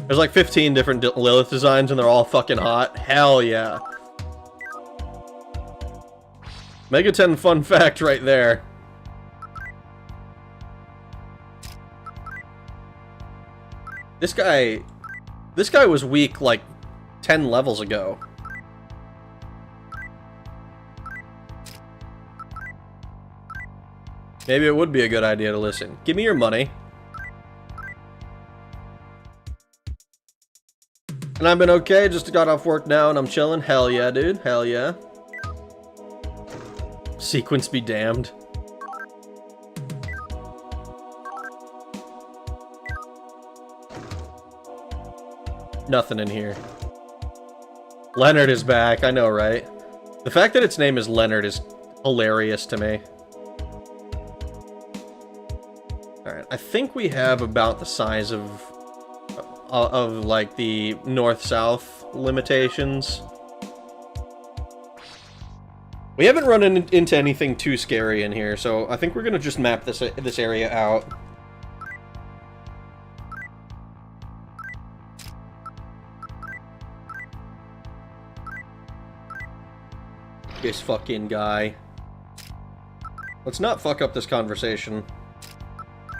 A: There's like 15 different Lilith designs and they're all fucking hot. Hell yeah. Mega 10 fun fact right there. This guy was weak like 10 levels ago. Maybe it would be a good idea to listen. Give me your money. And I've been okay, just got off work now and I'm chilling. Hell yeah, dude. Hell yeah. Sequence be damned. Nothing in here. Leonard is back, I know, right? The fact that its name is Leonard is hilarious to me. Alright, I think we have about the size of like, the north-south limitations. We haven't run into anything too scary in here, so I think we're gonna just map this area out. This fucking guy. Let's not fuck up this conversation.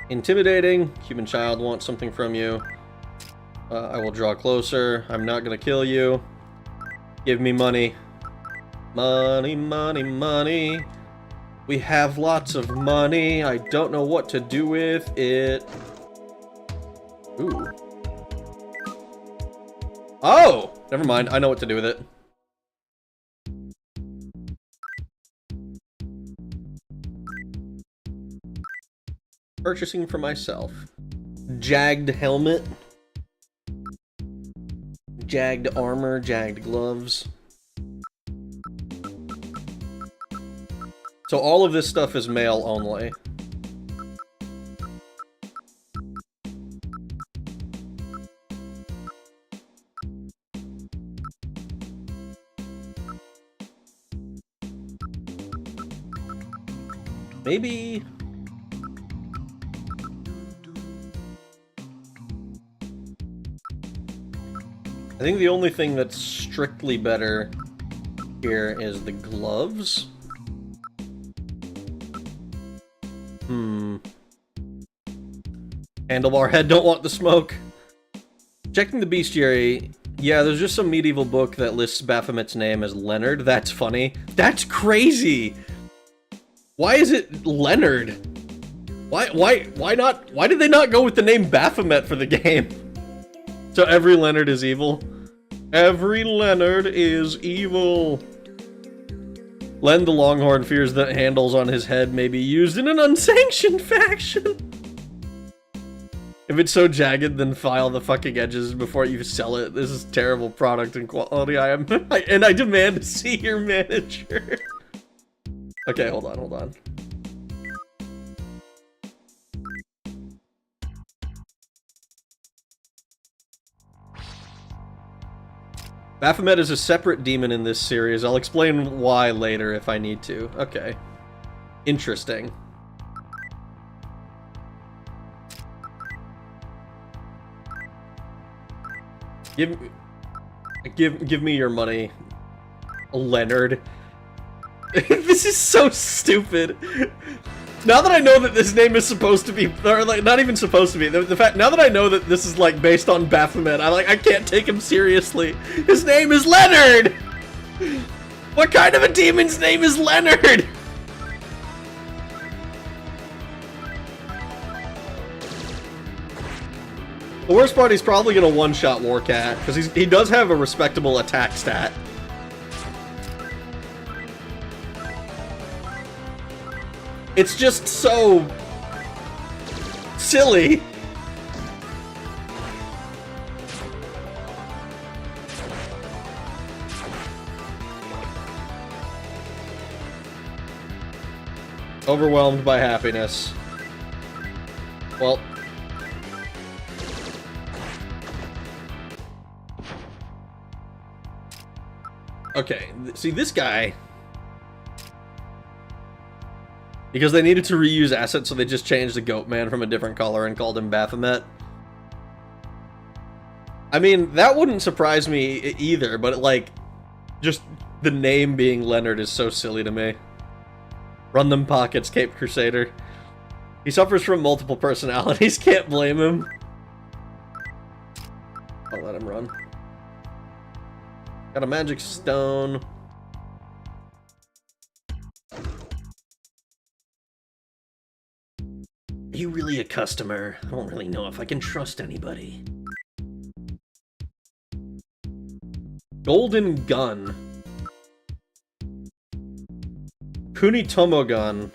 A: Intimidating. Human child wants something from you. I will draw closer. I'm not gonna kill you. Give me money. Money, money, money. We have lots of money. I don't know what to do with it. Ooh. Oh! Never mind. I know what to do with it. Purchasing for myself. Jagged helmet. Jagged armor, jagged gloves. So all of this stuff is male only. Maybe... I think the only thing that's strictly better here is the gloves. Handlebar head, don't want the smoke. Checking the bestiary. Yeah, there's just some medieval book that lists Baphomet's name as Leonard. That's funny. That's crazy! Why is it Leonard? Why not? Why did they not go with the name Baphomet for the game? So every Leonard is evil? Every Leonard is evil. Len the Longhorn fears that handles on his head may be used in an unsanctioned faction. If it's so jagged, then file the fucking edges before you sell it. This is terrible product and quality. And I demand to see your manager. Okay, hold on. Baphomet is a separate demon in this series. I'll explain why later if I need to. Okay. Interesting. Give me your money, Leonard. This is so stupid. Now that I know that this name is supposed to be, or like not even supposed to be, the fact now that I know that this is like based on Baphomet, I can't take him seriously. His name is Leonard. What kind of a demon's name is Leonard? The worst part, he's probably gonna one-shot Warcat because he does have a respectable attack stat. It's just so silly. Overwhelmed by happiness. Well. Okay, see this guy. Because they needed to reuse assets, so they just changed the goat man from a different color and called him Baphomet. I mean, that wouldn't surprise me either, but like, just the name being Leonard is so silly to me. Run them pockets, Cape Crusader. He suffers from multiple personalities, can't blame him. I'll let him run. Got a magic stone. Are you really a customer? I don't really know if I can trust anybody. Golden gun. Kunitomo gun.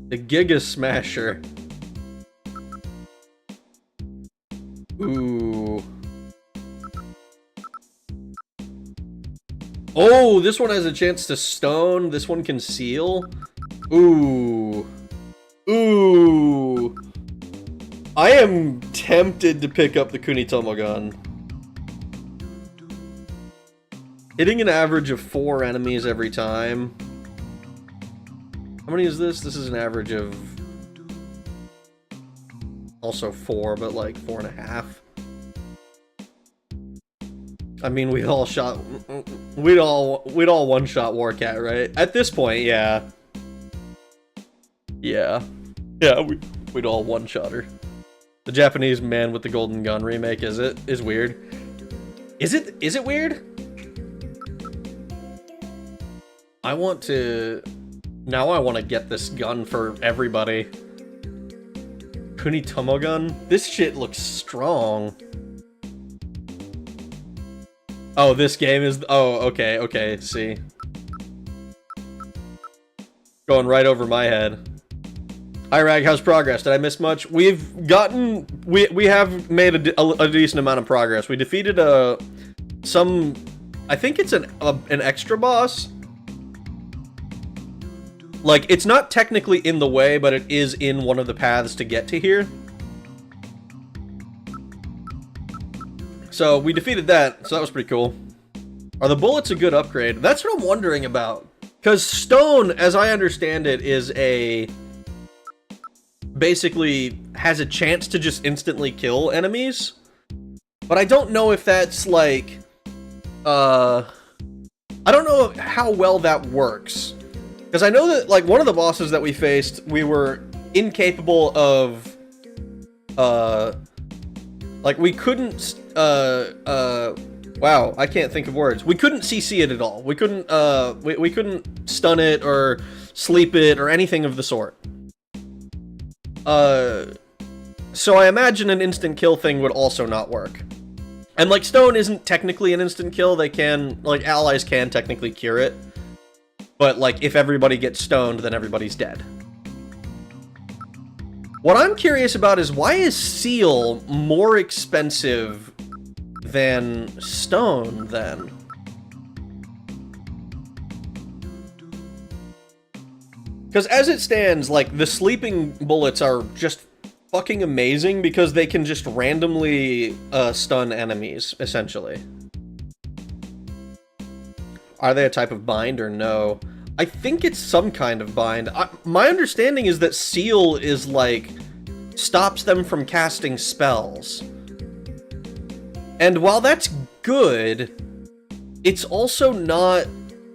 A: The Giga Smasher. Ooh. Oh, this one has a chance to stone. This one can seal. Ooh. Ooh. I am tempted to pick up the Kunitomo gun. Hitting an average of 4 enemies every time. How many is this? This is an average of... also 4, but like 4.5. I mean, we'd all one-shot Warcat, right? At this point, yeah. Yeah. Yeah, we'd all one-shot her. The Japanese Man with the Golden Gun remake, is weird. Is it weird? Now I want to get this gun for everybody. Kunitomo gun? This shit looks strong. Oh, this game is... oh, okay, see. Going right over my head. Hi, Rag, how's progress? Did I miss much? We've gotten... We have made a decent amount of progress. We defeated some... I think it's an extra boss. Like, it's not technically in the way, but it is in one of the paths to get to here. So, we defeated that, so that was pretty cool. Are the bullets a good upgrade? That's what I'm wondering about. Because stone, as I understand it, is a... basically has a chance to just instantly kill enemies. But I don't know if that's, like... I don't know how well that works. Because I know that, like, one of the bosses that we faced, we were incapable of... like, we couldn't, wow, I can't think of words. We couldn't CC it at all. We couldn't, we couldn't stun it or sleep it or anything of the sort. So I imagine an instant kill thing would also not work. And, like, stone isn't technically an instant kill. They can, like, allies can technically cure it. But, like, if everybody gets stoned, then everybody's dead. What I'm curious about is, why is seal more expensive than stone, then? Because as it stands, like, the sleeping bullets are just fucking amazing because they can just randomly stun enemies, essentially. Are they a type of bind or no? I think it's some kind of bind. My understanding is that seal is, like, stops them from casting spells. And while that's good, it's also not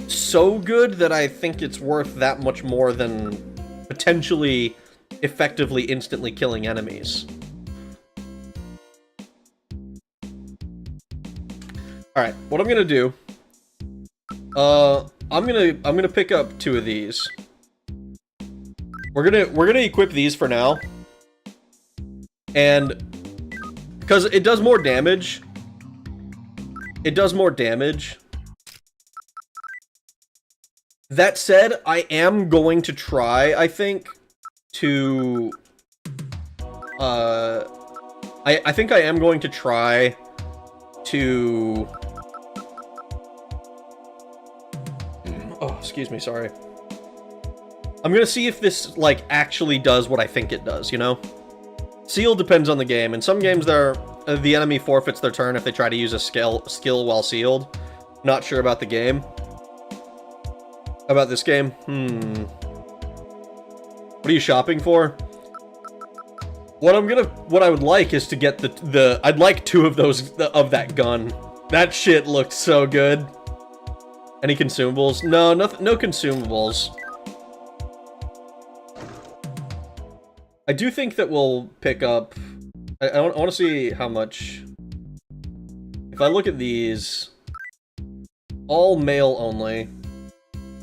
A: so good that I think it's worth that much more than potentially effectively instantly killing enemies. Alright, what I'm gonna do... I'm gonna pick up 2 of these. We're gonna equip these for now. And because it does more damage. It does more damage. That said, I am going to try, I think, to I think I am going to try to... Oh, excuse me, sorry. I'm gonna see if this, like, actually does what I think it does, you know? Seal depends on the game. In some games, the enemy forfeits their turn if they try to use a skill while sealed. Not sure about the game. About this game? What are you shopping for? What I would like is to get I'd like 2 of those, of that gun. That shit looks so good. Any consumables? No, no consumables. I do think that we'll pick up... I want to see how much... If I look at these... All male only.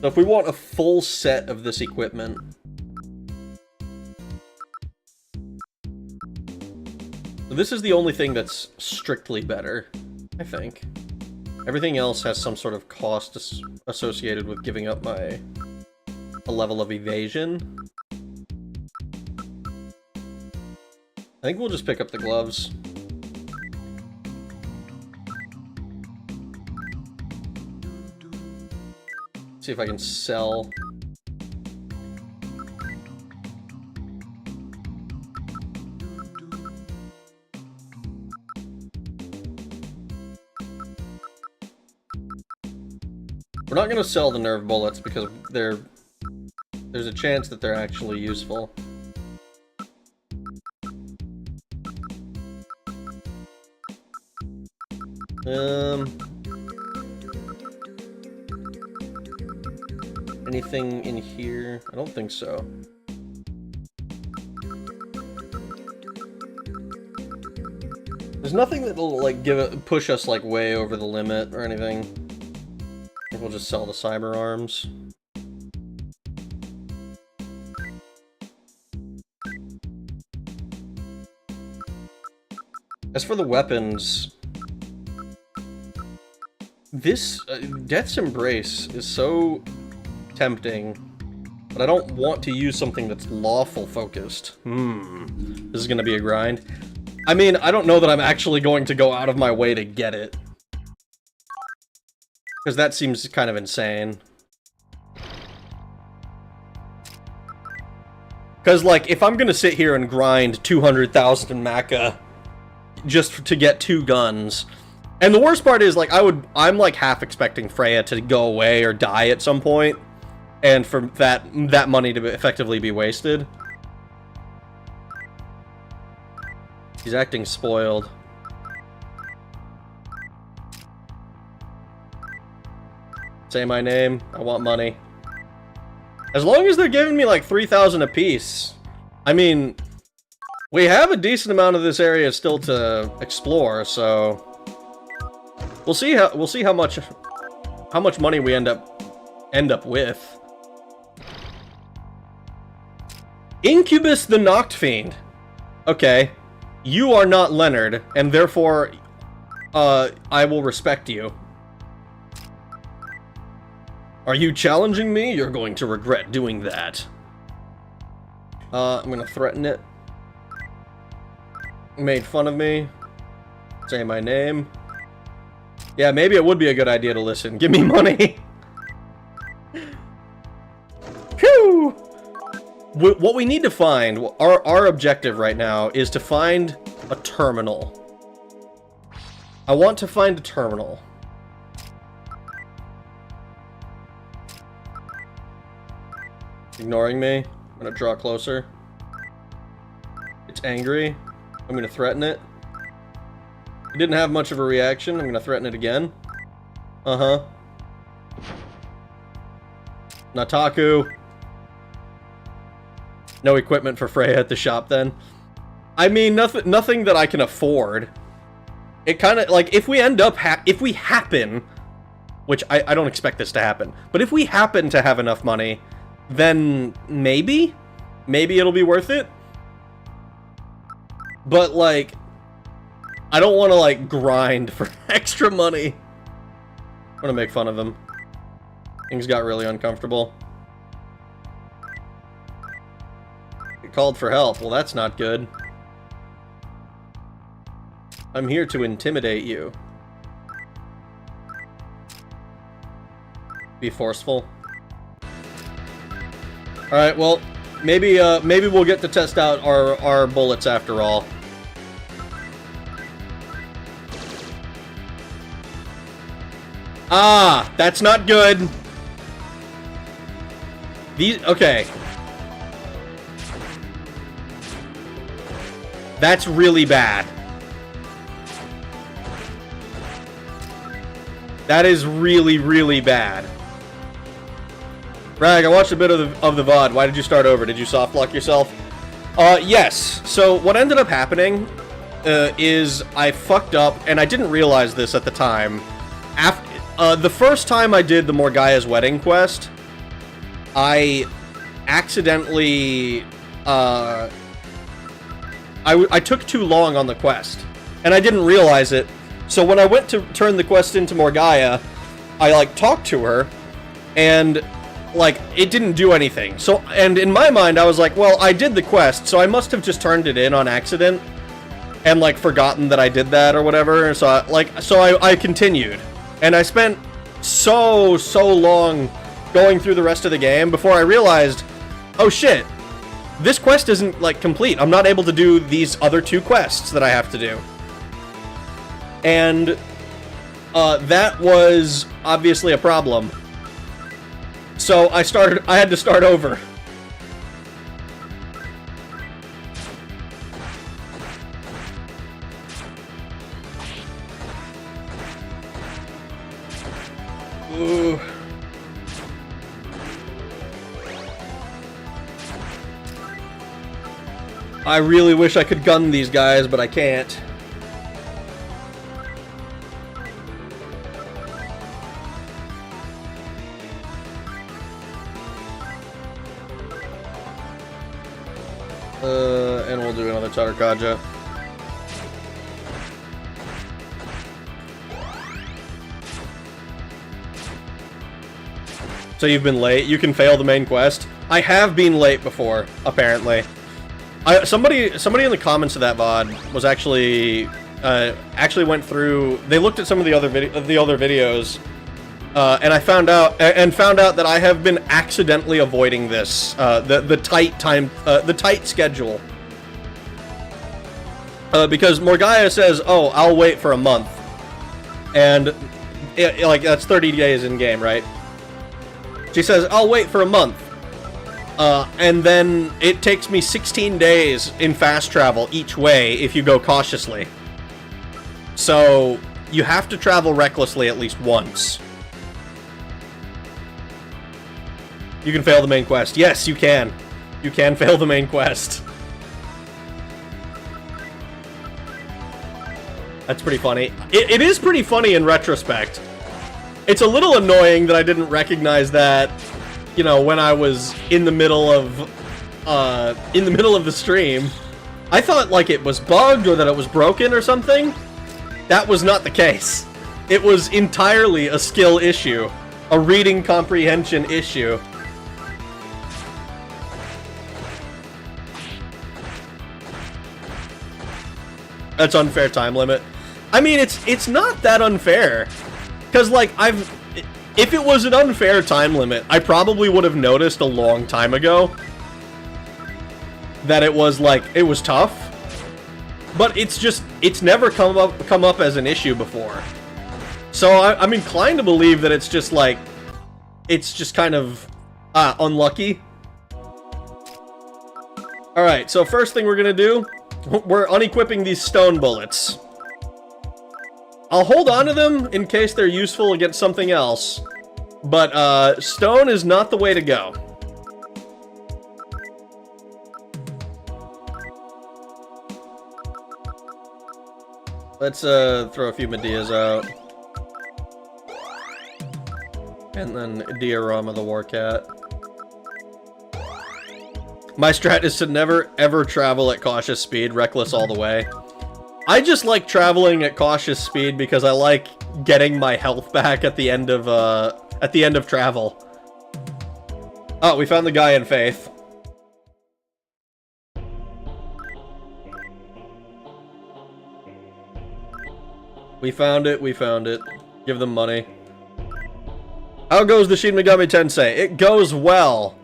A: So if we want a full set of this equipment... So this is the only thing that's strictly better, I think. Everything else has some sort of cost associated with giving up a level of evasion. I think we'll just pick up the gloves. See if I can sell. We're not going to sell the nerve bullets because there's a chance that they're actually useful. Anything in here? I don't think so. There's nothing that'll like push us like way over the limit or anything. I think we'll just sell the cyber arms. As for the weapons, this Death's Embrace is so tempting, but I don't want to use something that's lawful focused. This is gonna be a grind. I mean, I don't know that I'm actually going to go out of my way to get it, because that seems kind of insane. Because, like, if I'm gonna sit here and grind 200,000 Maka just to get 2 guns, and the worst part is, like, I'm like half expecting Freya to go away or die at some point, and for that money to effectively be wasted. He's acting spoiled. Say my name. I want money. As long as they're giving me like 3,000 apiece. I mean, we have a decent amount of this area still to explore, so we'll see how much money we end up with. Incubus the Noct Fiend. Okay. You are not Leonard, and therefore, I will respect you. Are you challenging me? You're going to regret doing that. I'm gonna threaten it. Made fun of me. Say my name. Yeah, maybe it would be a good idea to listen. Give me money. Phew! What we need to find, our objective right now, is to find a terminal. I want to find a terminal. Ignoring me. I'm gonna draw closer. It's angry. I'm gonna threaten it. It didn't have much of a reaction. I'm gonna threaten it again. Uh-huh. Nataku. No equipment for Freya at the shop, then. I mean, nothing that I can afford. It kind of, like, if we happen, which I don't expect this to happen, but if we happen to have enough money, then maybe it'll be worth it. But, like, I don't want to, like, grind for extra money. I'm gonna make fun of him. Things got really uncomfortable. Called for help. Well, that's not good. I'm here to intimidate you. Be forceful. Alright, well, maybe we'll get to test out our bullets after all. Ah, that's not good. Okay. That's really bad. That is really, really bad. Rag, I watched a bit of the VOD. Why did you start over? Did you soft lock yourself? Yes. So what ended up happening is I fucked up, and I didn't realize this at the time. The first time I did the Morgaya's Wedding quest, I accidentally I took too long on the quest, and I didn't realize it So when I went to turn the quest into Morgaya, I, like, talked to her, and, like, it didn't do anything. So, and in my mind, I was like, well, I did the quest, so I must have just turned it in on accident, and, like, forgotten that I did that or whatever. So, I continued. And I spent so long going through the rest of the game before I realized, oh shit, this quest isn't, like, complete. I'm not able to do these other 2 quests that I have to do. And that was obviously a problem. So I had to start over. Ooh. I really wish I could gun these guys, but I can't. And we'll do another Tatarkaja. So you've been late? You can fail the main quest? I have been late before, apparently. Somebody in the comments of that VOD was actually went through. They looked at some of the other videos, and I found out that I have been accidentally avoiding this the tight schedule. Because Morgaya says, "Oh, I'll wait for a month," and like that's 30 days in game, right? She says, "I'll wait for a month." And then it takes me 16 days in fast travel each way if you go cautiously. So, you have to travel recklessly at least once. You can fail the main quest. Yes, you can. You can fail the main quest. That's pretty funny. It is pretty funny in retrospect. It's a little annoying that I didn't recognize that, you know, when I was in the middle of the stream. I thought, like, it was bugged or that it was broken or something. That was not the case. It was entirely a skill issue. A reading comprehension issue. That's unfair time limit. I mean, it's not that unfair. Because, like, if it was an unfair time limit, I probably would have noticed a long time ago that it was, like, it was tough. But it's never come up as an issue before. So I'm inclined to believe that it's just, like, it's just kind of unlucky. Alright, so first thing we're gonna do, we're unequipping these stone bullets. I'll hold on to them in case they're useful against something else. But, stone is not the way to go. Let's, throw a few Medeas out. And then Diorama the Warcat. My strat is to never, ever travel at cautious speed, reckless all the way. I just like traveling at cautious speed because I like getting my health back at the end of travel. Oh, we found the guy in Faith. We found it, we found it. Give them money. How goes the Shin Megami Tensei? It goes well.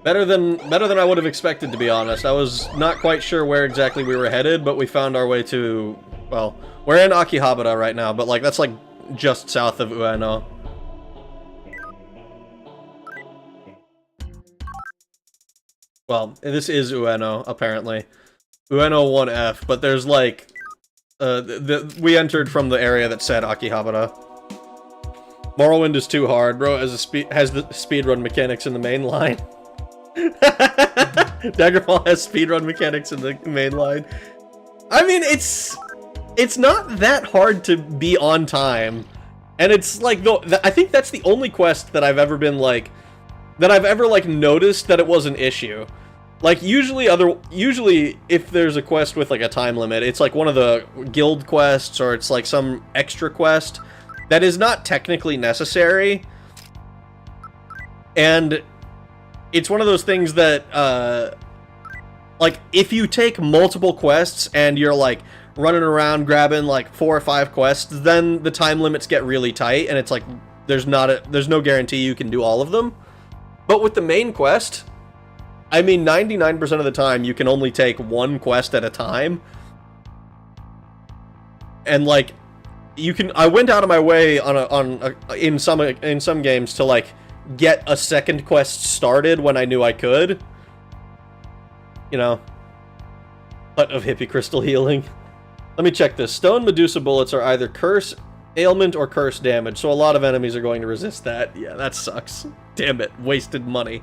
A: Better than I would have expected, to be honest. I was not quite sure where exactly we were headed, but we found our way to... Well, we're in Akihabara right now, but, like, that's, like, just south of Ueno. Well, this is Ueno, apparently. Ueno 1F, but there's, like... we entered from the area that said Akihabara. Morrowind is too hard, bro. Has the speedrun mechanics in the main line. Daggerfall has speedrun mechanics in the main line. I mean, it's not that hard to be on time, and it's like I think that's the only quest that I've ever been like, that I've ever like noticed that it was an issue. Like, usually if there's a quest with, like, a time limit, it's, like, one of the guild quests, or it's, like, some extra quest that is not technically necessary. And it's one of those things that, like, if you take multiple quests and you're, like, running around grabbing, like, 4 or 5 quests, then the time limits get really tight, and it's, like, there's no guarantee you can do all of them. But with the main quest, I mean, 99% of the time, you can only take one quest at a time. And, like, you can... I went out of my way in some games to, like, get a second quest started when I knew I could. You know. Hut of Hippie Crystal Healing. Let me check this. Stone Medusa bullets are either curse, ailment, or curse damage, so a lot of enemies are going to resist that. Yeah, that sucks. Damn it. Wasted money.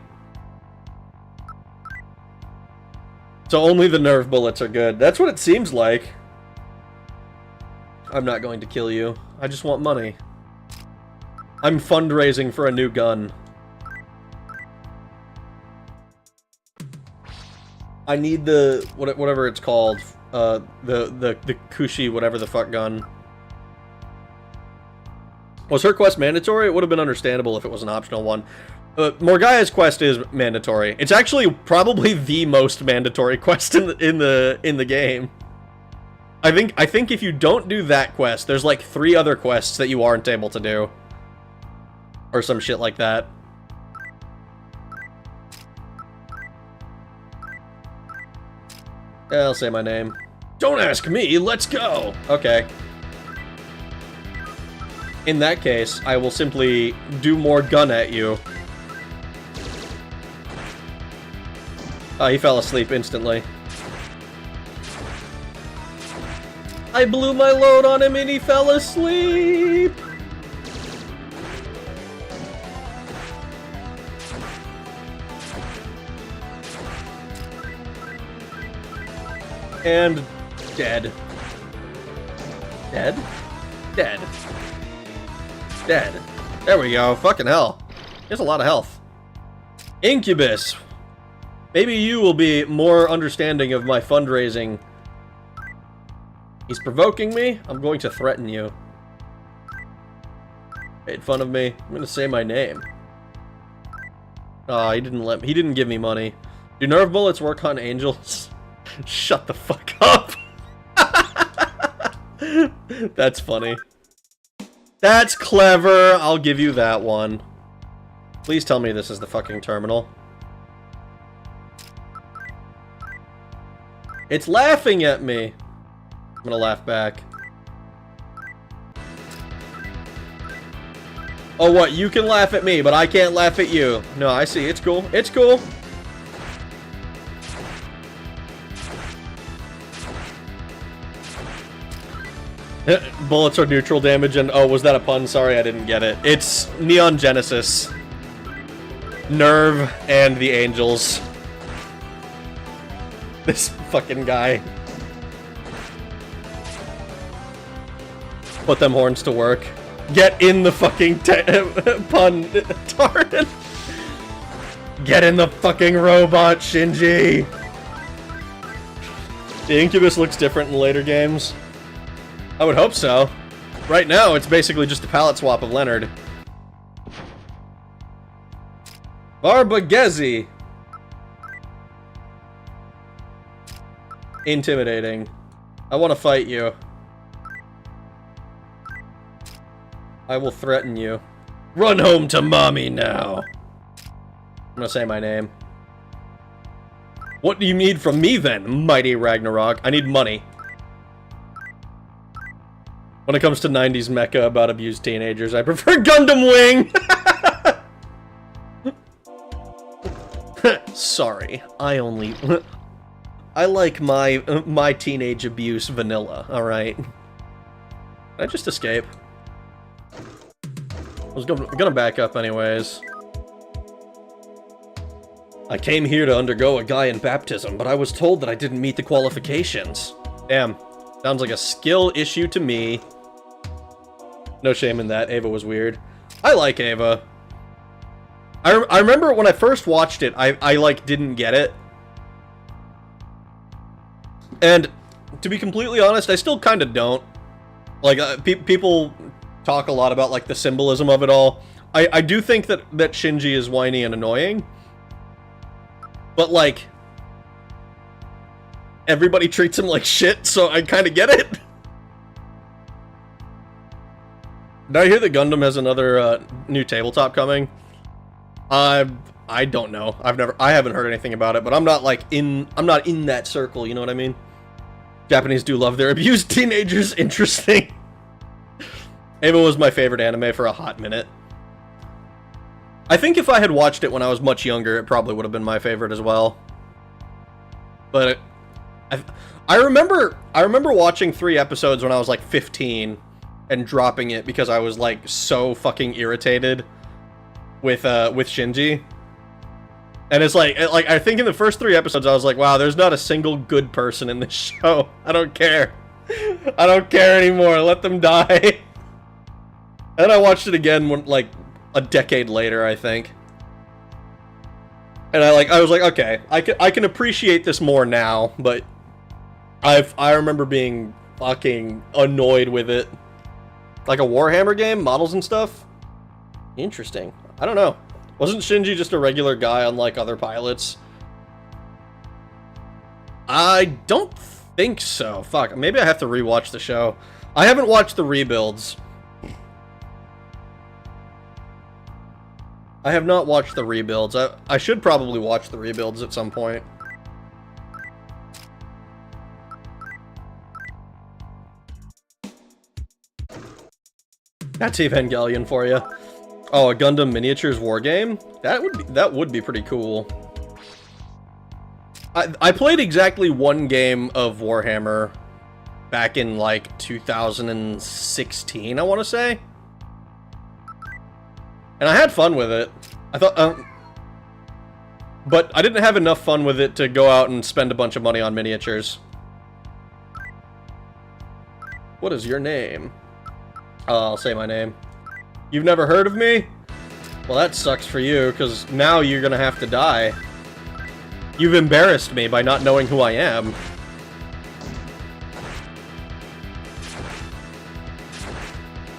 A: So only the nerve bullets are good. That's what it seems like. I'm not going to kill you. I just want money. I'm fundraising for a new gun. I need the... whatever it's called. The Kushi, whatever the fuck gun. Was her quest mandatory? It would have been understandable if it was an optional one. Morgaya's quest is mandatory. It's actually probably the most mandatory quest in the game. I think if you don't do that quest, there's like 3 other quests that you aren't able to do, or some shit like that. I'll say my name. Don't ask me. Let's go. Okay. In that case, I will simply do more gun at you. Oh, he fell asleep instantly. I blew my load on him and he fell asleep! And... dead. Dead? Dead. Dead. There we go. Fucking hell. He has a lot of health. Incubus! Maybe you will be more understanding of my fundraising. He's provoking me. I'm going to threaten you. Made fun of me. I'm gonna say my name. Oh, he didn't give me money. Do nerve bullets work on angels? Shut the fuck up. That's funny. That's clever. I'll give you that one. Please tell me this is the fucking terminal. It's laughing at me. I'm gonna laugh back. Oh, what? You can laugh at me, but I can't laugh at you. No, I see. It's cool. It's cool. Bullets are neutral damage, and oh, was that a pun? Sorry, I didn't get it. It's Neon Genesis. Nerve and the Angels. This fucking guy. Put them horns to work. Get in the fucking pun, Taran. Get in the fucking robot, Shinji. The Incubus looks different in later games. I would hope so. Right now, it's basically just a palette swap of Leonard. Barbagezi. Intimidating. I want to fight you. I will threaten you. Run home to mommy now. I'm gonna say my name. What do you need from me then, mighty Ragnarok? I need money. When it comes to 90s mecha about abused teenagers, I prefer Gundam Wing! Sorry, I like my teenage abuse vanilla, alright? Can I just escape? I was gonna back up anyways. I came here to undergo a Gaian baptism, but I was told that I didn't meet the qualifications. Damn. Sounds like a skill issue to me. No shame in that. Ava was weird. I like Ava. I remember when I first watched it, I like, didn't get it. And to be completely honest, I still kind of don't. Like, people talk a lot about, like, the symbolism of it all. I do think that Shinji is whiny and annoying. But, like, everybody treats him like shit, so I kind of get it. Did I hear that Gundam has another new tabletop coming? I don't know. I haven't heard anything about it, but I'm not in that circle, you know what I mean? Japanese do love their abused teenagers. Interesting. Ava was my favorite anime for a hot minute. I think if I had watched it when I was much younger, it probably would have been my favorite as well. But I remember watching 3 episodes when I was like 15 and dropping it because I was like so fucking irritated with Shinji. And it's like I think in the first 3 episodes I was like, wow, there's not a single good person in this show. I don't care. I don't care anymore. Let them die. And I watched it again like a decade later, I think. And I was like, okay, I can appreciate this more now, but I remember being fucking annoyed with it. Like a Warhammer game, models and stuff. Interesting. I don't know. Wasn't Shinji just a regular guy unlike other pilots? I don't think so. Fuck, maybe I have to rewatch the show. I haven't watched the rebuilds. I have not watched the rebuilds. I should probably watch the rebuilds at some point. That's Evangelion for you. Oh, a Gundam miniatures war game? That would be pretty cool. I played exactly 1 game of Warhammer back in like 2016, I want to say. And I had fun with it. I thought, but I didn't have enough fun with it to go out and spend a bunch of money on miniatures. What is your name? I'll say my name. You've never heard of me? Well, that sucks for you, because now you're gonna have to die. You've embarrassed me by not knowing who I am.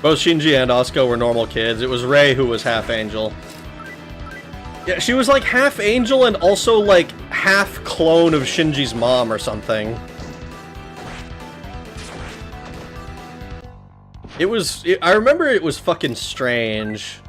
A: Both Shinji and Asuka were normal kids. It was Rei who was half angel. Yeah, she was like half angel and also like half clone of Shinji's mom or something. I remember it was fucking strange.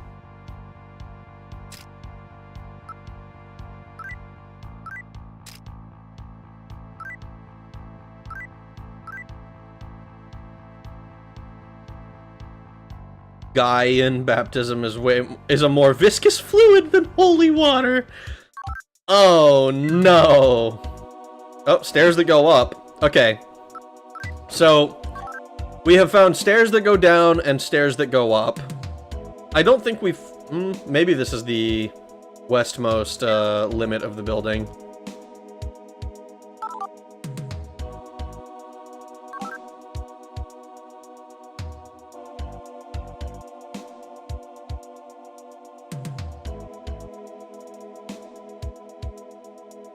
A: Gaian baptism is a more viscous fluid than holy water. Oh no. Oh, stairs that go up. Okay. So we have found stairs that go down and stairs that go up. I don't think we've... maybe this is the westmost limit of the building.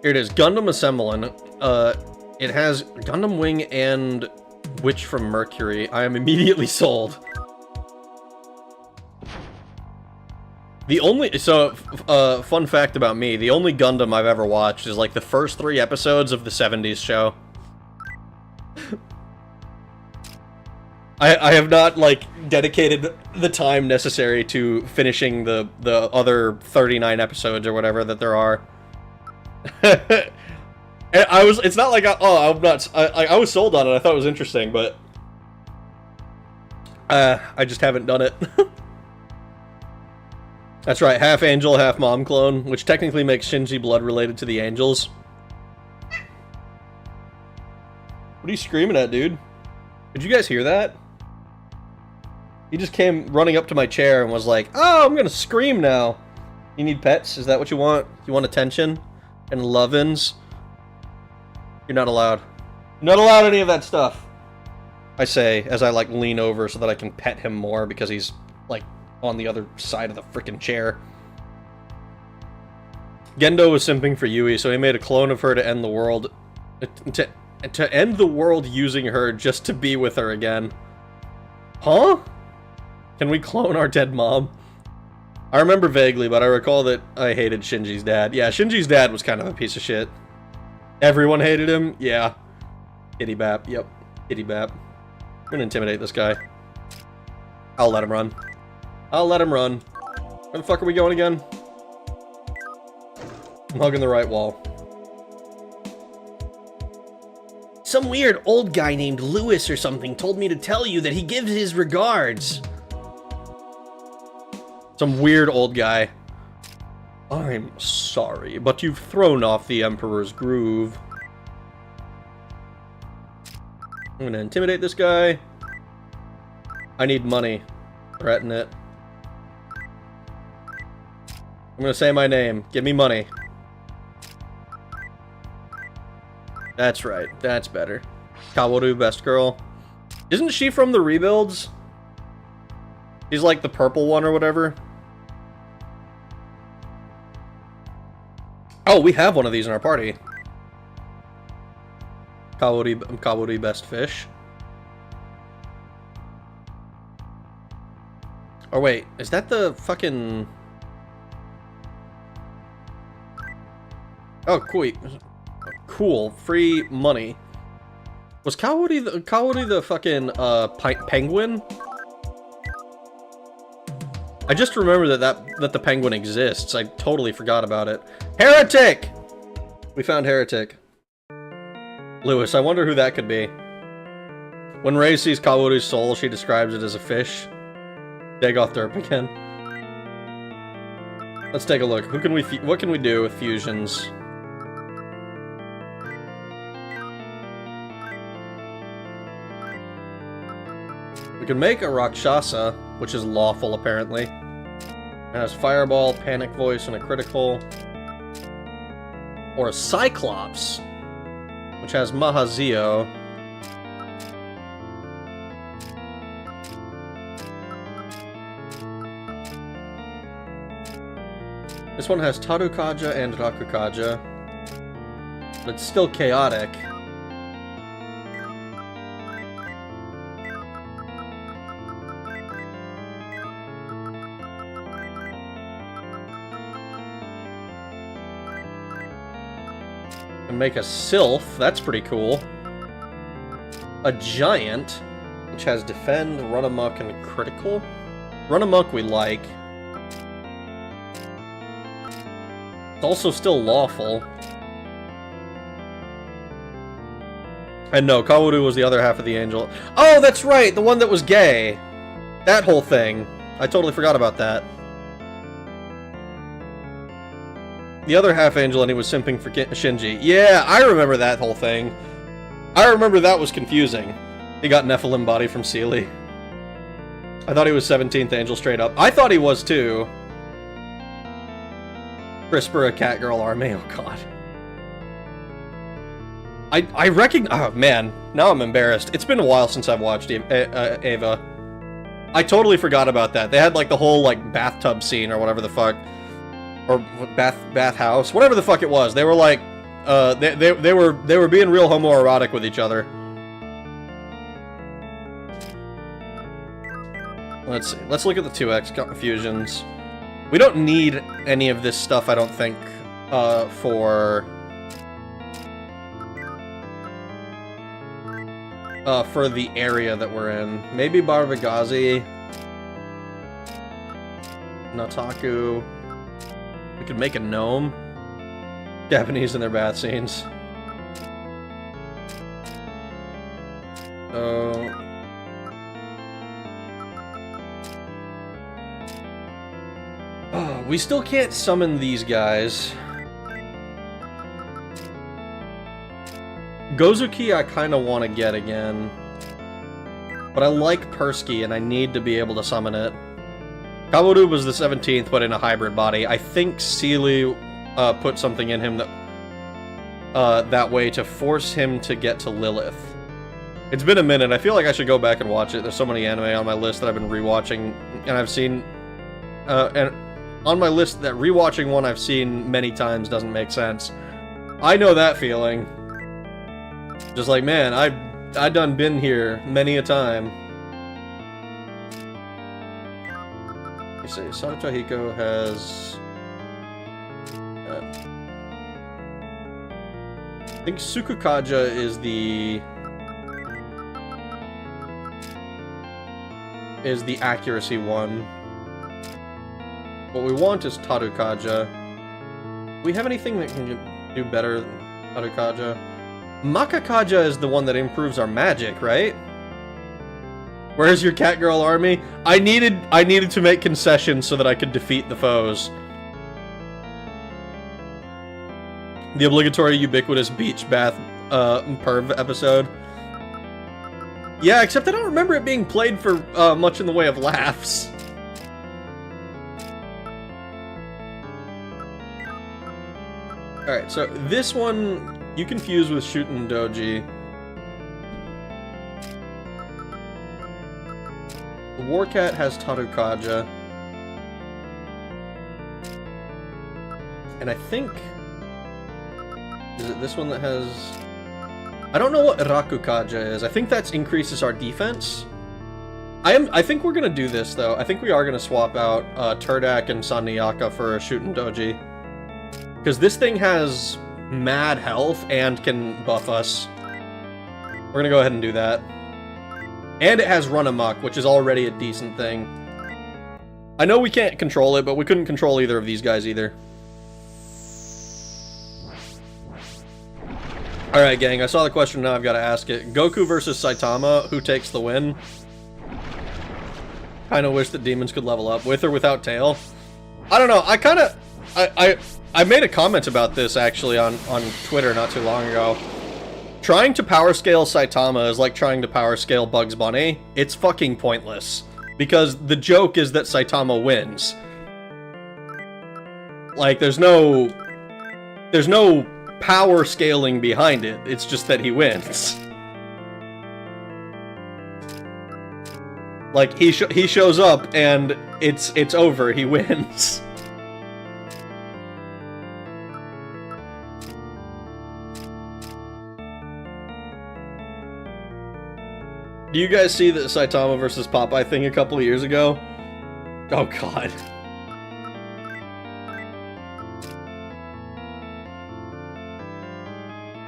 A: Here it is, Gundam Assembling. It has Gundam Wing and Witch from Mercury. I am immediately sold. The only... fun fact about me, the only Gundam I've ever watched is like the first 3 episodes of the 70s show. I have not, like, dedicated the time necessary to finishing the other 39 episodes or whatever that there are. It's not like I was sold on it. I thought it was interesting, but I just haven't done it. That's right, half angel, half mom clone, which technically makes Shinji blood related to the angels. What are you screaming at, dude? Did you guys hear that? He just came running up to my chair and was like, "Oh, I'm gonna scream now." You need pets? Is that what you want? You want attention? And love-ins? You're not allowed. You're not allowed any of that stuff. I say, as I, like, lean over so that I can pet him more because he's, like, on the other side of the frickin' chair. Gendo was simping for Yui, so he made a clone of her to end the world. to end the world using her just to be with her again. Huh? Can we clone our dead mom? I remember vaguely, but I recall that I hated Shinji's dad. Yeah, Shinji's dad was kind of a piece of shit. Everyone hated him? Yeah. Itty bap, yep. Itty bap. I'm gonna intimidate this guy. I'll let him run. I'll let him run. Where the fuck are we going again? I'm hugging the right wall. Some weird old guy named Lewis or something told me to tell you that he gives his regards. Some weird old guy. I'm sorry, but you've thrown off the Emperor's groove. I'm gonna intimidate this guy. I need money. Threaten it. I'm gonna say my name. Give me money. That's right. That's better. Kaworu, best girl. Isn't she from the rebuilds? She's like the purple one or whatever. Oh, we have one of these in our party. Kaworu, best fish. Oh wait, is that the fucking... Oh, cool. Free money. Was Kaworu the fucking penguin? I just remember that the penguin exists. I totally forgot about it. Heretic! We found Heretic. Lewis, I wonder who that could be. When Rei sees Kaworu's soul, she describes it as a fish. Dagoth Derp again. Let's take a look. What can we do with fusions? We can make a Rakshasa, which is lawful apparently. It has Fireball, Panic Voice, and a critical. Or a Cyclops, which has Mahazio. This one has Tarukaja and Rakukaja, but it's still chaotic. And make a Sylph, that's pretty cool. A Giant, which has Defend, Run Amok, and Critical. Run Amok we like. It's also still lawful. And no, Kaworu was the other half of the angel. Oh, that's right! The one that was gay! That whole thing. I totally forgot about that. The other half angel and he was simping for Shinji. Yeah, I remember that whole thing. I remember that was confusing. He got Nephilim body from Sealy. I thought he was 17th angel straight up. I thought he was too. CRISPR a Catgirl army, oh god. I reckon. Oh man, now I'm embarrassed. It's been a while since I've watched Eva. I totally forgot about that. They had like the whole like bathtub scene or whatever the fuck. Or bathhouse, whatever the fuck it was. They were like, they were being real homoerotic with each other. Let's see. Let's look at the 2X fusions. We don't need any of this stuff, I don't think, for the area that we're in. Maybe Barbagazi, Nataku. We could make a gnome. Japanese in their bath scenes. We still can't summon these guys. Gozuki I kind of want to get again. But I like Persky and I need to be able to summon it. Kaworu was the 17th, but in a hybrid body. I think Sealy put something in him that way to force him to get to Lilith. It's been a minute. I feel like I should go back and watch it. There's so many anime on my list that I've been rewatching, and I've seen... and on my list, that rewatching one I've seen many times doesn't make sense. I know that feeling. Just like, man, I done been here many a time. You see, Sato Hiko has... I think Sukukaja is the accuracy one. What we want is Tarukaja. Do we have anything that can do better than Tarukaja? Makakaja is the one that improves our magic, right? Where's your cat girl army? I needed to make concessions so that I could defeat the foes. The obligatory ubiquitous beach bath perv episode. Yeah, except I don't remember it being played for much in the way of laughs. Alright, so this one you can fuse with Shootin' Doji. The Warcat has Tarukaja. And I think... Is it this one that has... I don't know what Rakukaja is. I think that increases our defense. I think we're gonna do this, though. I think we are gonna swap out Turdak and Sanayaka for a Shootin' Doji. Because this thing has mad health and can buff us. We're gonna go ahead and do that. And it has Run Amok, which is already a decent thing. I know we can't control it, but we couldn't control either of these guys either. Alright, gang, I saw the question, now I've got to ask it. Goku versus Saitama, who takes the win? Kinda wish that demons could level up, with or without tail. I don't know, I made a comment about this, actually, on Twitter not too long ago. Trying to power scale Saitama is like trying to power scale Bugs Bunny. It's fucking pointless. Because the joke is that Saitama wins. Like, there's no power scaling behind it. It's just that he wins. Like, he shows up and it's over. He wins. Do you guys see the Saitama versus Popeye thing a couple of years ago? Oh god.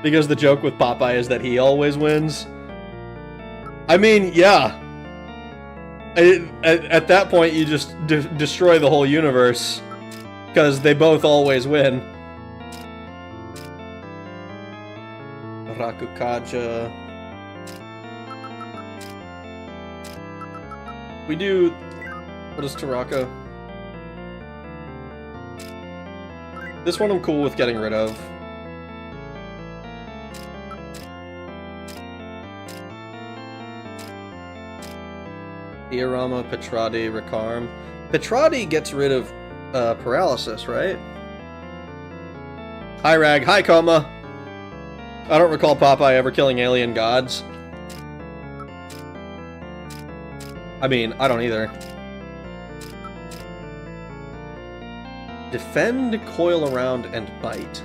A: Because the joke with Popeye is that he always wins. I mean, yeah. At that point, you just destroy the whole universe. Because they both always win. Rakukaja. We do... What is Taraka? This one I'm cool with getting rid of. Diorama, Petrati, Rikarm. Petrati gets rid of paralysis, right? Hi Rag, hi Coma. I don't recall Popeye ever killing alien gods. I mean, I don't either. Defend, coil around, and bite.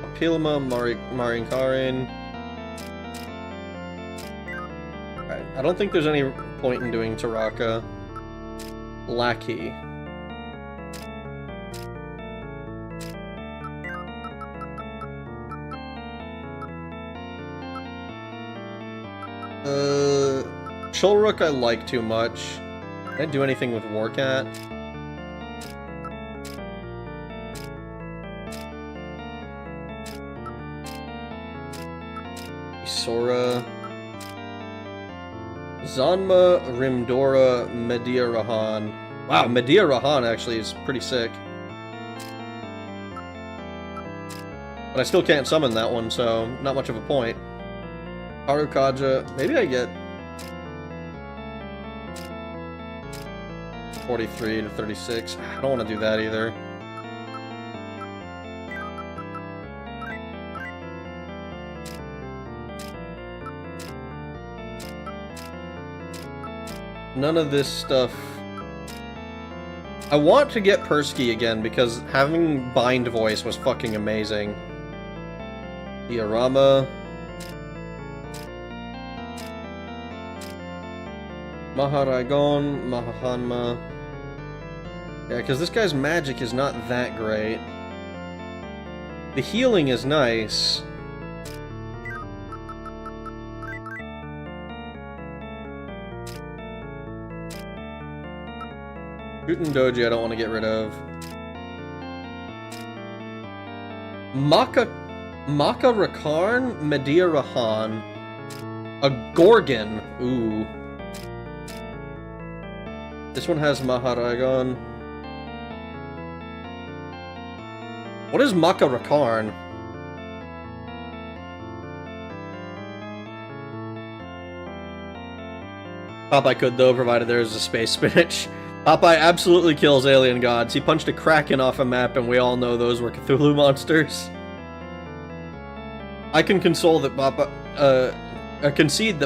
A: Apilma, Marinkarin. Alright, I don't think there's any point in doing Taraka. Lackey. Shulrook I like too much. Can I do anything with Warcat? Isora. Zanma, Rimdora, Medea Rahan. Wow, Medea Rahan actually is pretty sick. But I still can't summon that one, so not much of a point. Harukaja, maybe I get 43 to 36. I don't want to do that either. None of this stuff. I want to get Persky again because having Bind Voice was fucking amazing. Diorama. Maharagon, Mahahanma. Yeah, because this guy's magic is not that great. The healing is nice. Shootin' Doji I don't want to get rid of. Maka Rakarn, Medea Rahan. A Gorgon. Ooh. This one has Maharagon. What is Maka Rakarn? Popeye could though, provided there is a space spinach. Popeye absolutely kills alien gods. He punched a Kraken off a map, and we all know those were Cthulhu monsters. I can concede that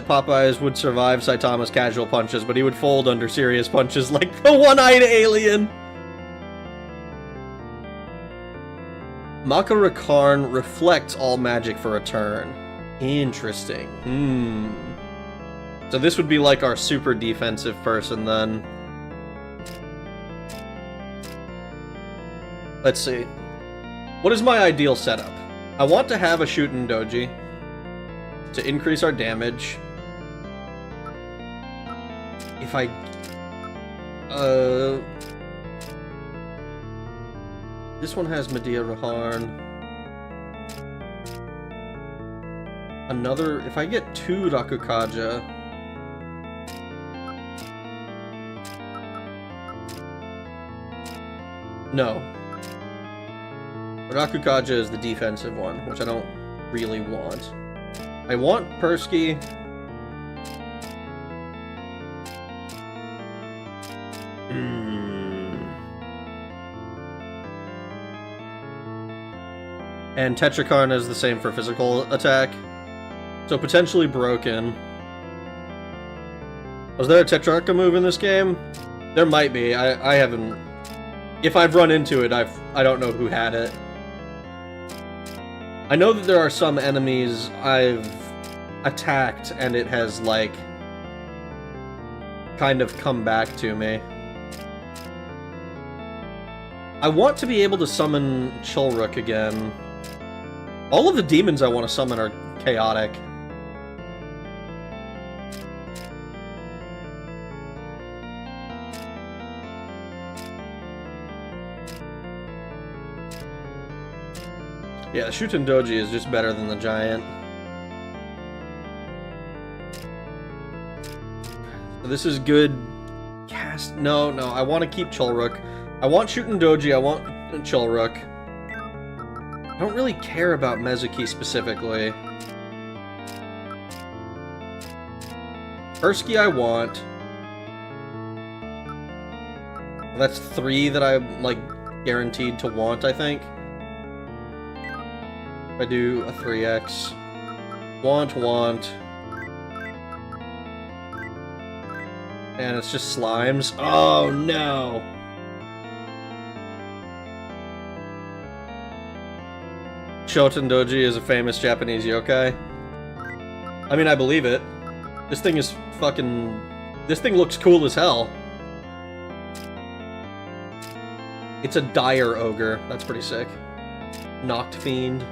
A: Popeyes would survive Saitama's casual punches, but he would fold under serious punches like the one-eyed alien. Makarakarn reflects all magic for a turn. Interesting. So this would be like our super defensive person then. Let's see. What is my ideal setup? I want to have a Shootin' Doji to increase our damage. If I... This one has Medea Raharn. Another... If I get 2 Rakukaja... No. Rakukaja is the defensive one, which I don't really want. I want Persky. And Tetrakarn is the same for physical attack. So potentially broken. Was there a Tetrarcha move in this game? There might be. I haven't... If I've run into it, I don't know who had it. I know that there are some enemies I've attacked and it has, like, kind of come back to me. I want to be able to summon Chulruk again. All of the demons I want to summon are chaotic. Yeah, Shootin' Doji is just better than the giant. So this is good. Cast. No, I want to keep Chulruk. I want Shootin' Doji, I want Chulruk. I don't really care about Mezuki specifically. Persky I want. That's 3 that I'm, like, guaranteed to want, I think. I do a 3x. Want. And it's just slimes. Oh no! Shoten Doji is a famous Japanese yokai. I mean, I believe it. This thing is fucking... This thing looks cool as hell. It's a dire ogre. That's pretty sick. Noct Fiend.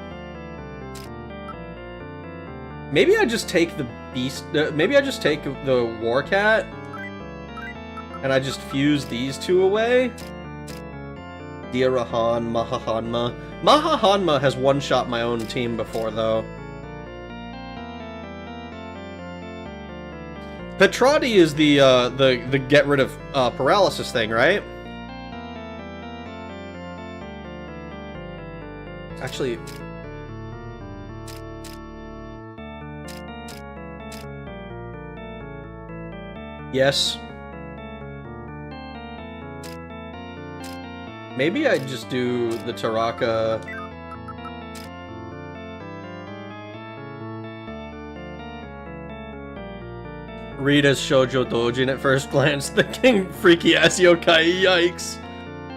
A: Maybe I just take the beast... maybe I just take the War Cat, and I just fuse these 2 away? Dirahan, Mahahanma. Mahahanma has one-shot my own team before, though. Petrati is the get rid of paralysis thing, right? Actually... Yes. Maybe I just do the Taraka. Read as Shoujo Dojin at first glance, thinking freaky ass yokai, yikes.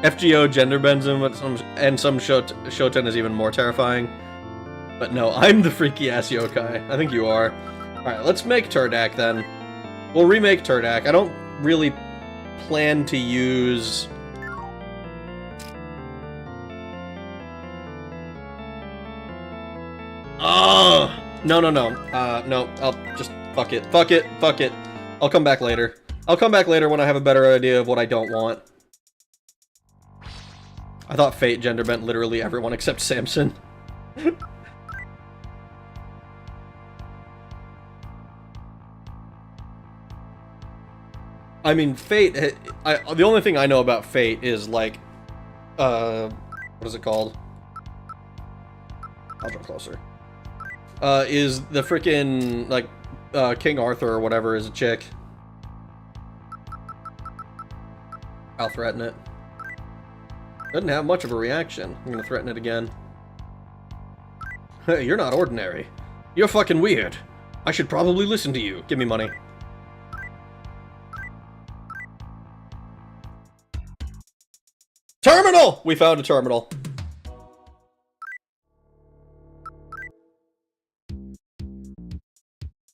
A: FGO gender bends him, and some Shoten is even more terrifying. But no, I'm the freaky-ass yokai. I think you are. Alright, let's make Turdak then. We'll remake Turdak. I don't really plan to use... Oh! No. No, I'll just... Fuck it. Fuck it. I'll come back later. I'll come back later when I have a better idea of what I don't want. I thought Fate gender bent literally everyone except Samson. I mean, Fate... the only thing I know about Fate is, like... what is it called? I'll draw closer. Is the frickin', like, King Arthur or whatever is a chick. I'll threaten it. Doesn't have much of a reaction. I'm gonna threaten it again. Hey, you're not ordinary. You're fucking weird. I should probably listen to you. Give me money. Terminal! We found a terminal.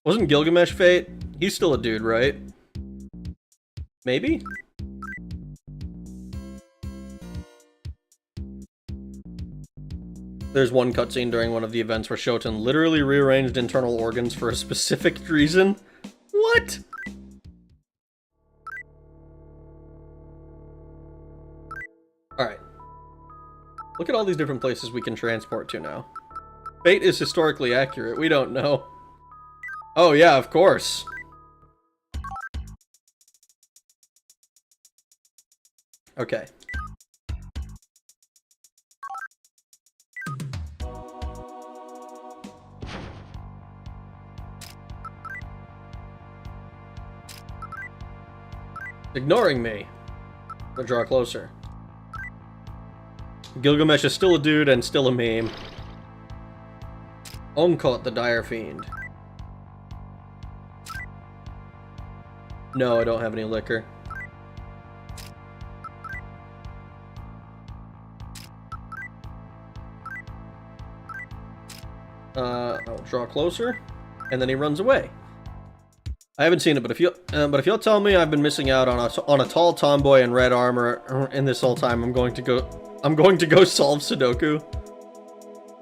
A: Wasn't Gilgamesh Fate? He's still a dude, right? Maybe? There's one cutscene during one of the events where Shoten literally rearranged internal organs for a specific reason. What? Alright. Look at all these different places we can transport to now. Fate is historically accurate. We don't know. Oh yeah, of course. Okay. Ignoring me. I'll draw closer. Gilgamesh is still a dude and still a meme. Onkot the Dire Fiend. No, I don't have any liquor. I'll draw closer, and then he runs away. I haven't seen it, but if you'll tell me I've been missing out on a tall tomboy in red armor in this whole time, I'm going to go solve Sudoku.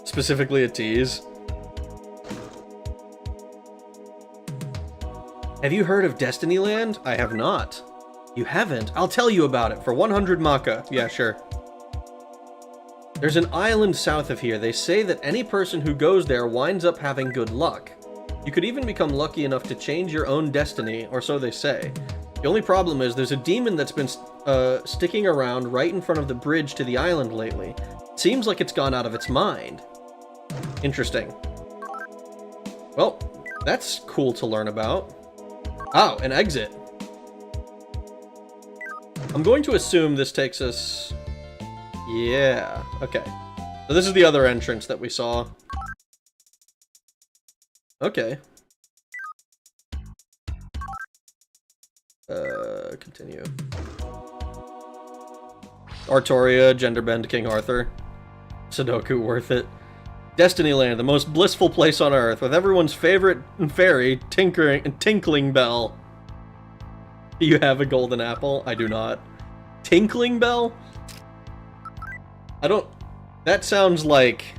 A: Specifically a tease. Have you heard of Destinyland? I have not. You haven't? I'll tell you about it for 100 Maka. Yeah, sure. There's an island south of here. They say that any person who goes there winds up having good luck. You could even become lucky enough to change your own destiny, or so they say. The only problem is there's a demon that's been sticking around right in front of the bridge to the island lately. Seems like it's gone out of its mind. Interesting. Well, that's cool to learn about. Oh, an exit. I'm going to assume this takes us... Yeah, okay. So this is the other entrance that we saw. Okay. Continue. Artoria, Genderbend, King Arthur. Sudoku, worth it. Destinyland, the most blissful place on Earth, with everyone's favorite fairy, Tinkling Bell. Do you have a golden apple? I do not. Tinkling Bell? I don't... That sounds like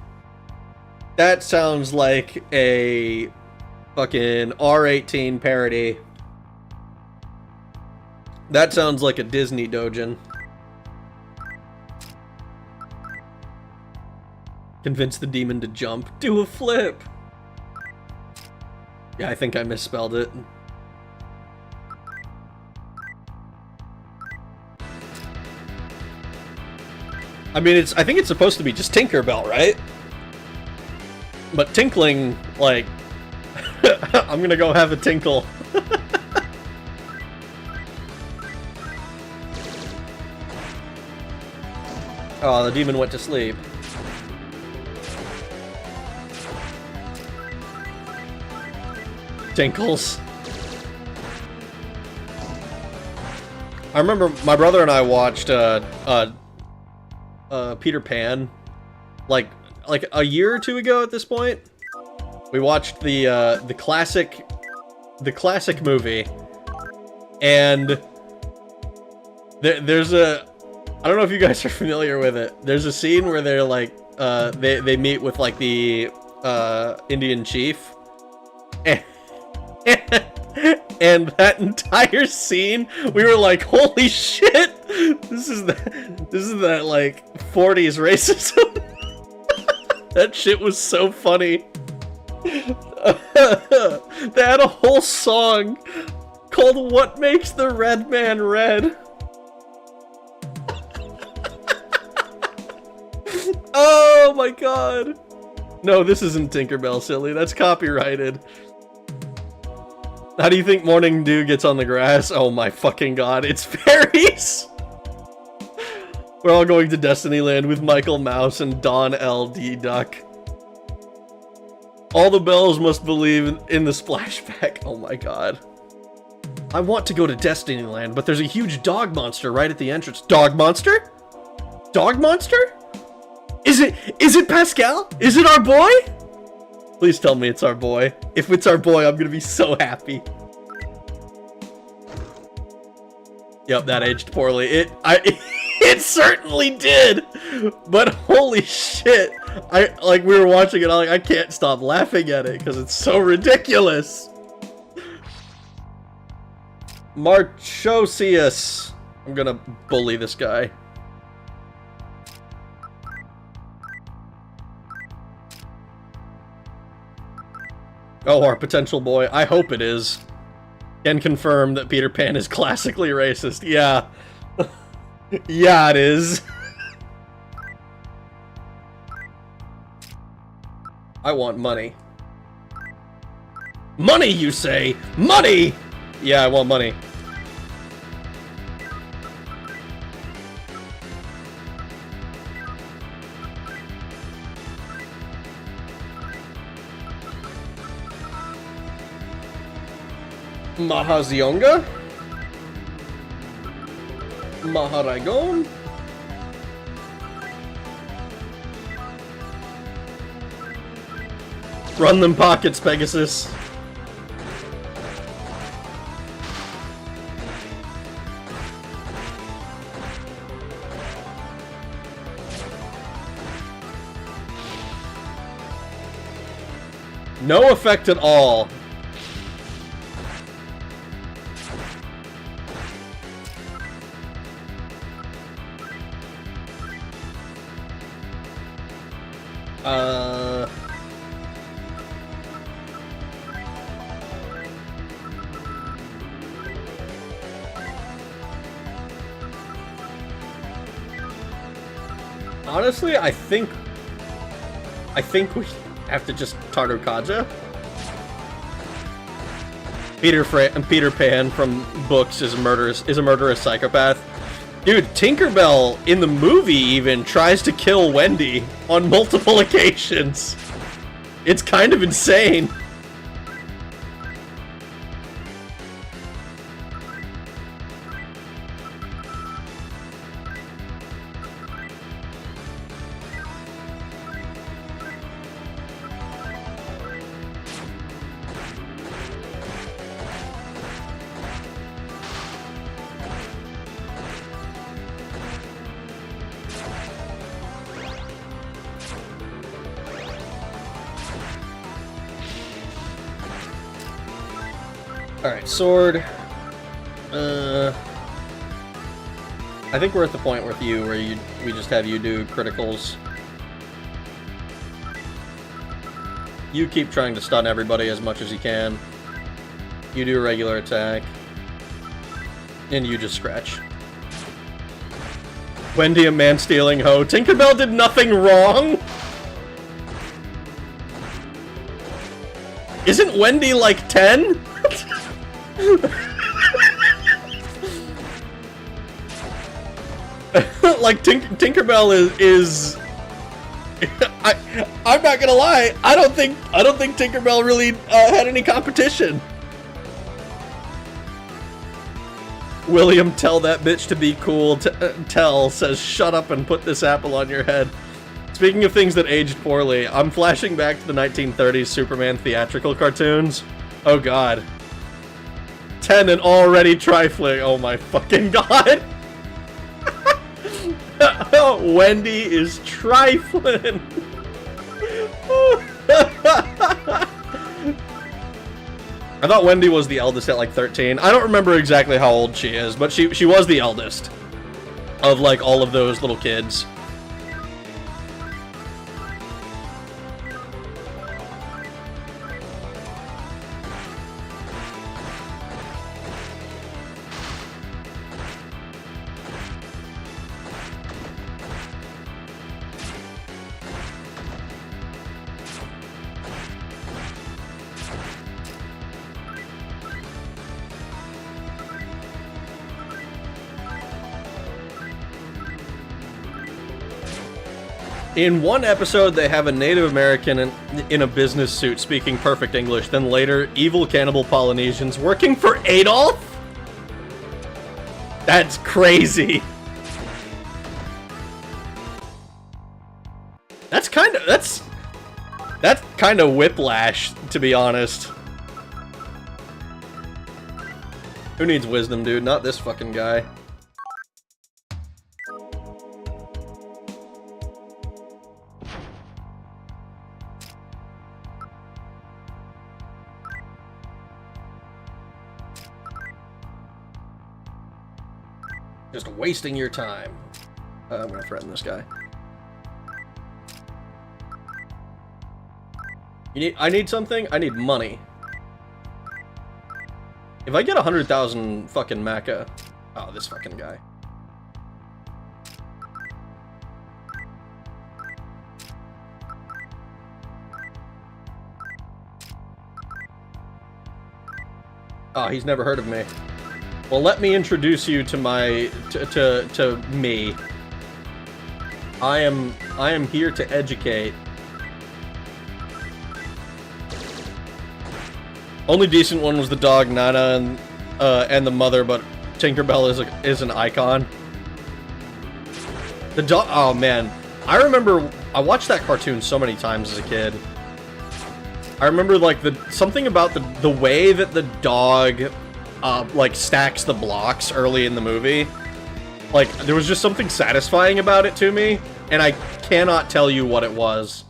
A: a fucking R18 parody. That sounds like a Disney doujin. Convince the demon to jump. Do a flip! Yeah, I think I misspelled it. I mean, I think it's supposed to be just Tinkerbell, right? But tinkling, like... I'm gonna go have a tinkle. Oh, the demon went to sleep. Tinkles. I remember my brother and I watched Peter Pan, like like a year or two ago at this point. We watched the classic movie, and there's a, I don't know if you guys are familiar with it. There's a scene where they're like, they meet with like the Indian chief, and, and that entire scene, we were like, holy shit, this is that like 40s racism. That shit was so funny. They had a whole song called "What Makes the Red Man Red." Oh my god. No, this isn't Tinkerbell, silly. That's copyrighted. How do you think Morning Dew gets on the grass? Oh my fucking god, it's fairies! We're all going to Destiny Land with Michael Mouse and Don L.D. Duck. All the bells must believe in the splashback. Oh my god. I want to go to Destiny Land, but there's a huge dog monster right at the entrance. Dog monster? Dog monster? Is it Pascal? Is it our boy? Please tell me it's our boy. If it's our boy, I'm gonna be so happy. Yep, that aged poorly. It certainly did. But holy shit. We were watching it, I can't stop laughing at it because it's so ridiculous. Marchosius. I'm gonna bully this guy. Oh, our potential boy. I hope it is. Can confirm that Peter Pan is classically racist. Yeah. Yeah, it is. I want money. Money, you say? Money! Yeah, I want money. Mahazionga? Maharagon? Run them pockets, Pegasus. No effect at all. Honestly, I think we have to just Tardokaja. Peter Pan from books is a murderous psychopath. Dude, Tinkerbell in the movie even tries to kill Wendy on multiple occasions. It's kind of insane. Alright, sword. I think we're at the point with you where we just have you do criticals. You keep trying to stun everybody as much as you can. You do a regular attack. And you just scratch. Wendy, a man-stealing hoe. Tinkerbell did nothing wrong! Isn't Wendy like 10? Like Tinkerbell is I'm not gonna lie, I don't think Tinkerbell really had any competition. William, tell that bitch to be cool. Tell says shut up and put this apple on your head. Speaking of things that aged poorly, I'm flashing back to the 1930s Superman theatrical cartoons. Oh god. 10 and already trifling. Oh my fucking god. Wendy is trifling. I thought Wendy was the eldest at like 13. I don't remember exactly how old she is, but she was the eldest of like all of those little kids. In one episode, they have a Native American in a business suit speaking perfect English, then later, evil cannibal Polynesians working for Adolf? That's crazy. That's kind of whiplash, to be honest. Who needs wisdom, dude? Not this fucking guy. Just wasting your time. I'm gonna threaten this guy. I need something? I need money. If I get 100,000 fucking Maca... Oh, this fucking guy. Oh, he's never heard of me. Well, let me introduce you to my... to me. I am here to educate. Only decent one was the dog Nana and the mother, but Tinkerbell is an icon. The dog. Oh man, I remember I watched that cartoon so many times as a kid. I remember like something about the way that the dog like stacks the blocks early in the movie. Like there was just something satisfying about it to me, and I cannot tell you what it was.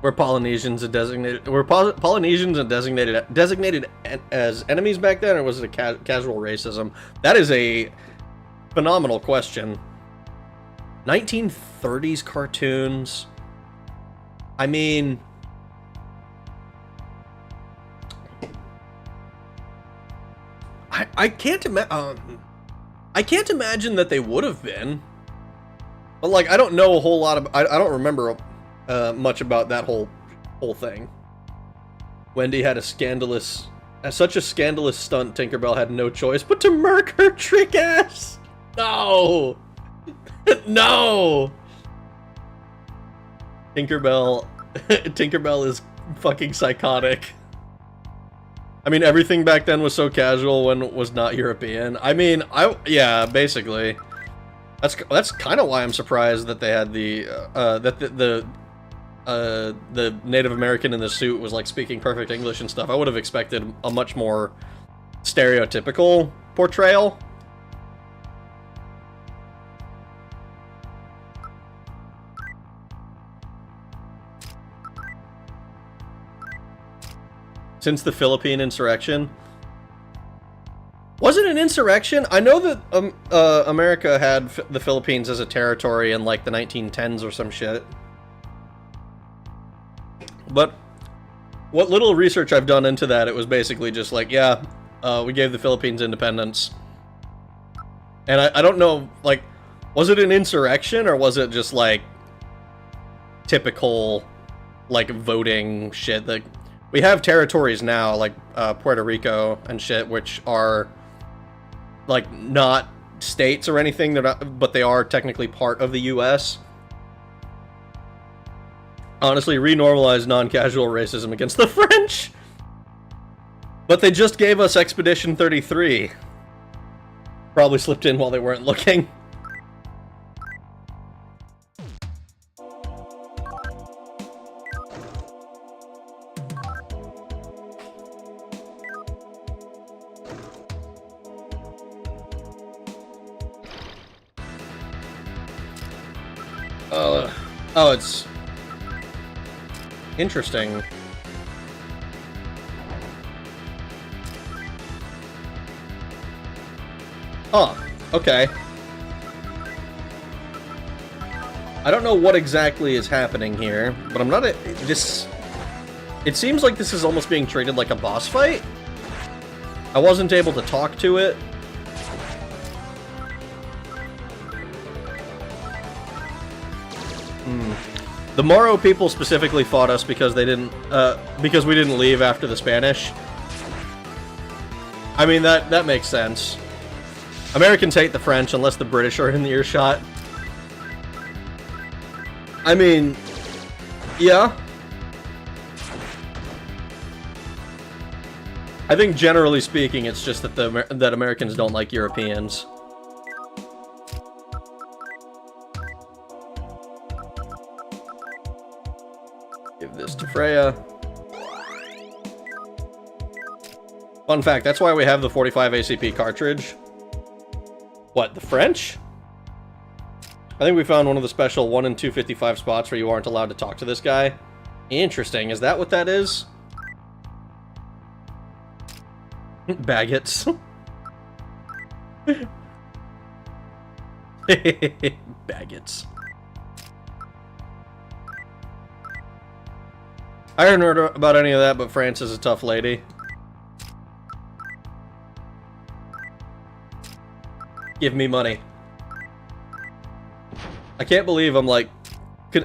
A: Were Polynesians designated as enemies back then, or was it a casual racism? That is a phenomenal question. 1930s cartoons. I mean, I can't imagine that they would have been. But like, I don't know a whole lot of. I don't remember much about that whole thing. Wendy had such a scandalous stunt, Tinkerbell had no choice but to murk her trick ass. No, no. Tinkerbell is fucking psychotic. I mean, everything back then was so casual when it was not European. I mean, yeah, basically. That's kind of why I'm surprised that they had the Native American in the suit was like speaking perfect English and stuff. I would have expected a much more stereotypical portrayal. Since the Philippine insurrection. Was it an insurrection? I know that America had the Philippines as a territory in like the 1910s or some shit. But what little research I've done into that, it was basically just like, yeah, we gave the Philippines independence. And I don't know, like, was it an insurrection or was it just like typical like voting shit? Like, we have territories now, like Puerto Rico and shit, which are like not states or anything, they're not, but they are technically part of the US. Honestly, renormalize non-casual racism against the French. But they just gave us Expedition 33. Probably slipped in while they weren't looking. Oh, it's interesting. Oh, okay. I don't know what exactly is happening here, but I'm not this... It seems like this is almost being treated like a boss fight. I wasn't able to talk to it. The Moro people specifically fought us because they didn't, because we didn't leave after the Spanish. I mean, that makes sense. Americans hate the French unless the British are in the earshot. I mean, yeah. I think generally speaking, it's just that that Americans don't like Europeans. Give this to Freya. Fun fact, that's why we have the 45 ACP cartridge. What, the French? I think we found one of the special 1 in 255 spots where you aren't allowed to talk to this guy. Interesting, is that what that is? Baguettes. Baguettes. I haven't heard about any of that, but France is a tough lady. Give me money. I can't believe I'm, like,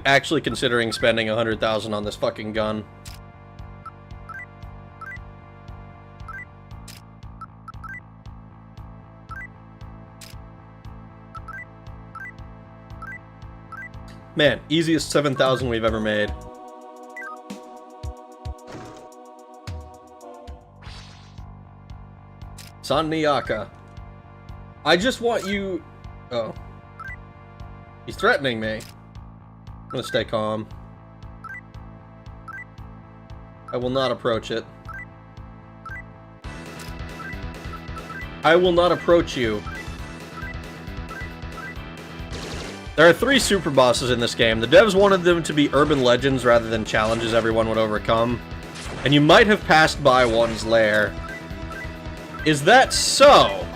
A: actually considering spending 100,000 on this fucking gun. Man, easiest 7,000 we've ever made. San Niyaka. I just want you... Oh. He's threatening me. I'm gonna stay calm. I will not approach it. I will not approach you. There are 3 super bosses in this game. The devs wanted them to be urban legends rather than challenges everyone would overcome. And you might have passed by one's lair. Is that so?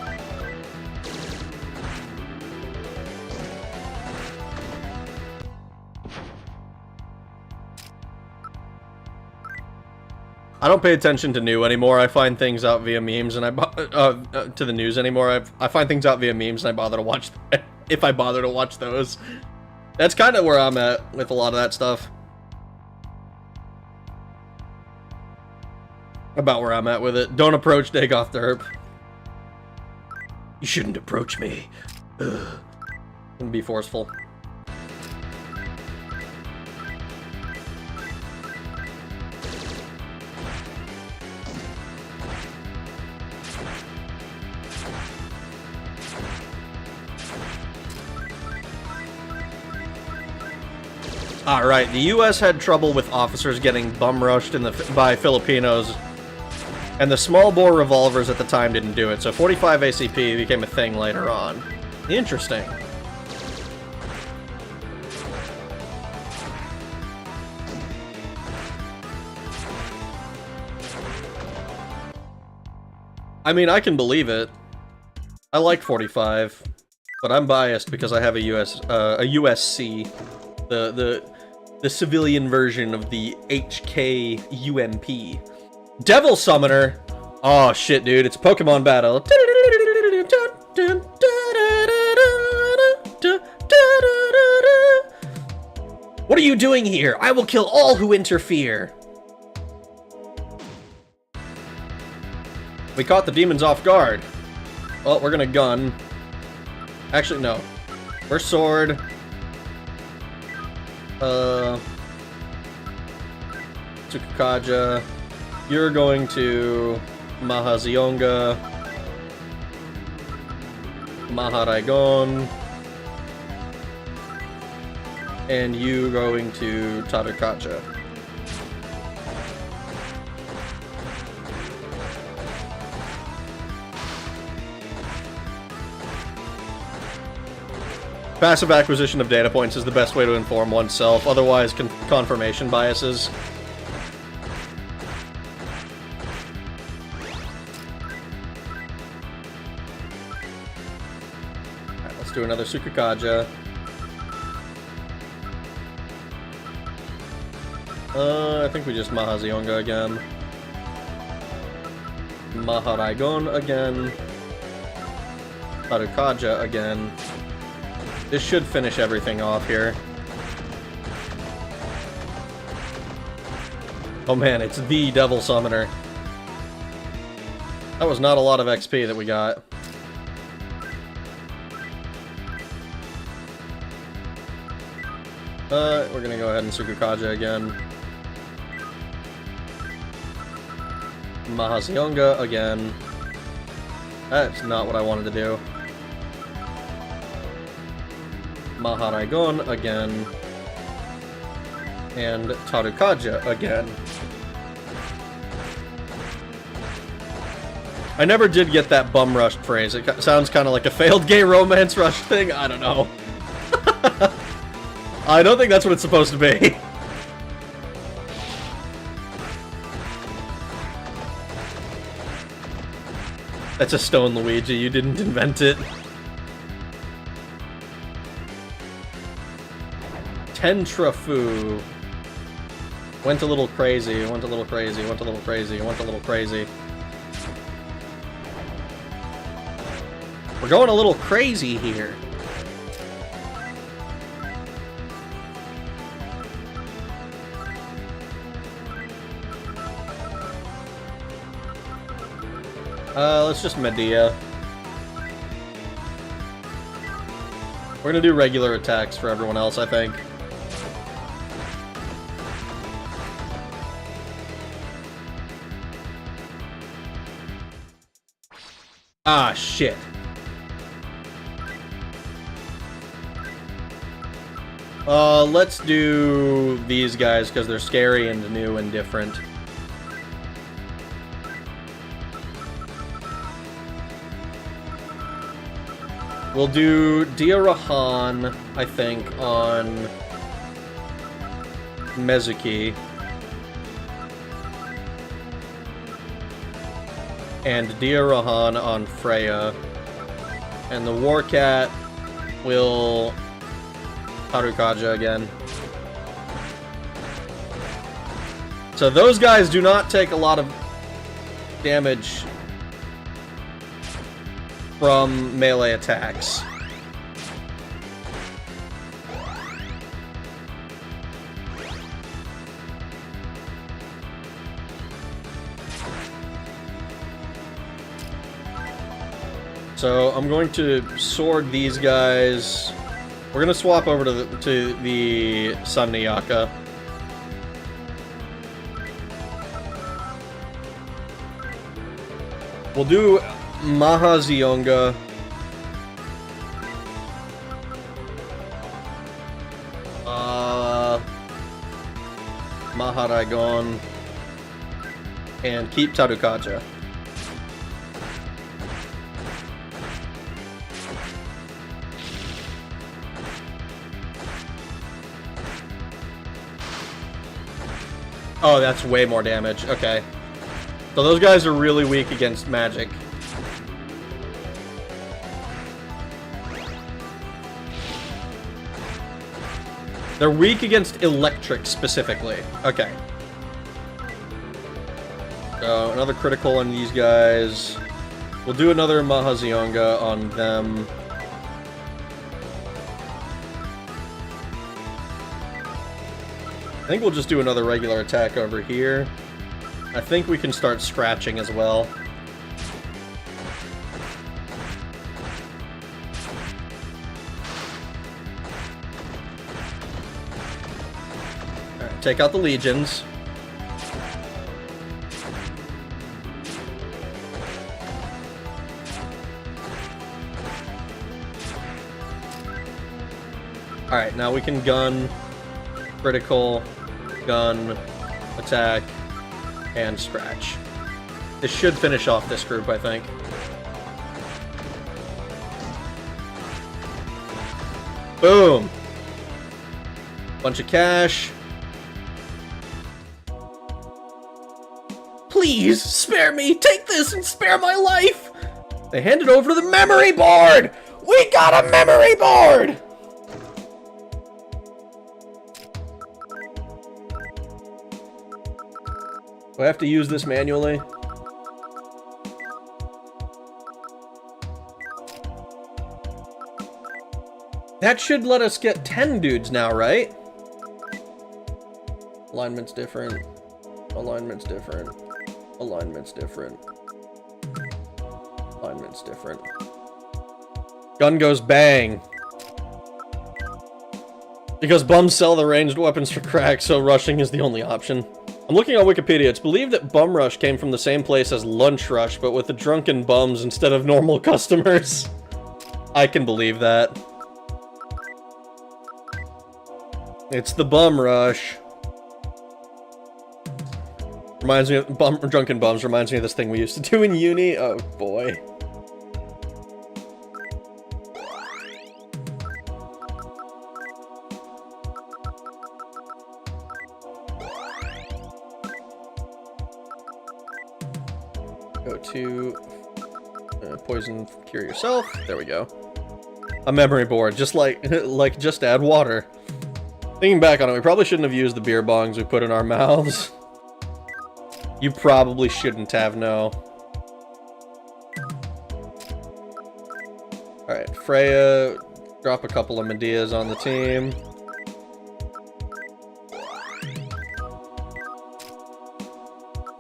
A: I don't pay attention to new anymore. I find things out via memes, and to the news anymore. I find things out via memes, and I bother to watch if I bother to watch those. That's kind of where I'm at with a lot of that stuff. About where I'm at with it. Don't approach Dagoth Derp. You shouldn't approach me. Ugh. And be forceful. Alright, the US had trouble with officers getting bum-rushed by Filipinos, and the small-bore revolvers at the time didn't do it, so 45 ACP became a thing later on. Interesting. I mean, I can believe it. I like 45, but I'm biased because I have a USC. The civilian version of the HK UMP. Devil Summoner! Oh shit, dude, it's a Pokemon battle. What are you doing here? I will kill all who interfere! We caught the demons off guard. Well, we're gonna gun. Actually, no. We're sword. Tsukakaja, you're going to Mahazionga, Maharaigon, and you going to Tarukaja. Passive acquisition of data points is the best way to inform oneself, otherwise confirmation biases. Alright, let's do another Sukukaja. I think we just Mahazionga again. Maharaigon again. Tarukaja again. This should finish everything off here. Oh man, it's the Devil Summoner. That was not a lot of XP that we got. We're gonna go ahead and Sukukaja again. Mahazionga again. That's not what I wanted to do. Maharaigon again. And Tarukaja again. I never did get that bum rushed phrase. It sounds kind of like a failed gay romance rush thing. I don't know. I don't think that's what it's supposed to be. That's a stone, Luigi. You didn't invent it. Tentrafu. Went a little crazy, went a little crazy, went a little crazy, went a little crazy. We're going a little crazy here. Let's just Medea. We're gonna do regular attacks for everyone else, I think. Ah, shit. Let's do these guys, because they're scary and new and different. We'll do Diarahan, I think, on Mezuki. And Diarahan on Freya. And the Warcat will Tarukaja again. So those guys do not take a lot of damage from melee attacks. So I'm going to sword these guys. We're gonna swap over to the Sun Niyaka. We'll do Mahazionga. Maharaigon. And keep Tarukaja. Oh, that's way more damage. Okay. So those guys are really weak against magic. They're weak against electric, specifically. Okay. So, another critical on these guys. We'll do another Mahazionga on them. I think we'll just do another regular attack over here. I think we can start scratching as well. Alright, take out the legions. Alright, now we can gun, critical, gun, attack, and scratch. This should finish off this group, I think. Boom! Bunch of cash. Please, spare me! Take this and spare my life! They handed over the memory board! We got a memory board! Do I have to use this manually? That should let us get 10 dudes now, right? Alignment's different. Alignment's different. Alignment's different. Alignment's different. Gun goes bang. Because bums sell the ranged weapons for crack, so rushing is the only option. I'm looking on Wikipedia. It's believed that bum rush came from the same place as lunch rush, but with the drunken bums instead of normal customers. I can believe that. It's the bum rush. Reminds me of drunken bums. Reminds me of this thing we used to do in uni. Oh boy. Go to poison, cure yourself. There we go. A memory board, just like just add water. Thinking back on it, we probably shouldn't have used the beer bongs we put in our mouths. You probably shouldn't have, no. Alright, Freya, drop a couple of Medeas on the team.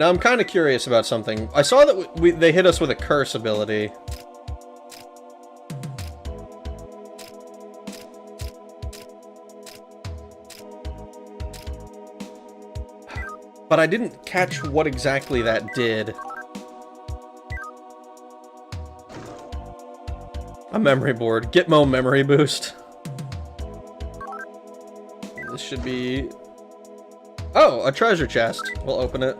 A: Now I'm kind of curious about something. I saw that they hit us with a curse ability. But I didn't catch what exactly that did. A memory board. Gitmo memory boost. This should be... Oh, a treasure chest. We'll open it.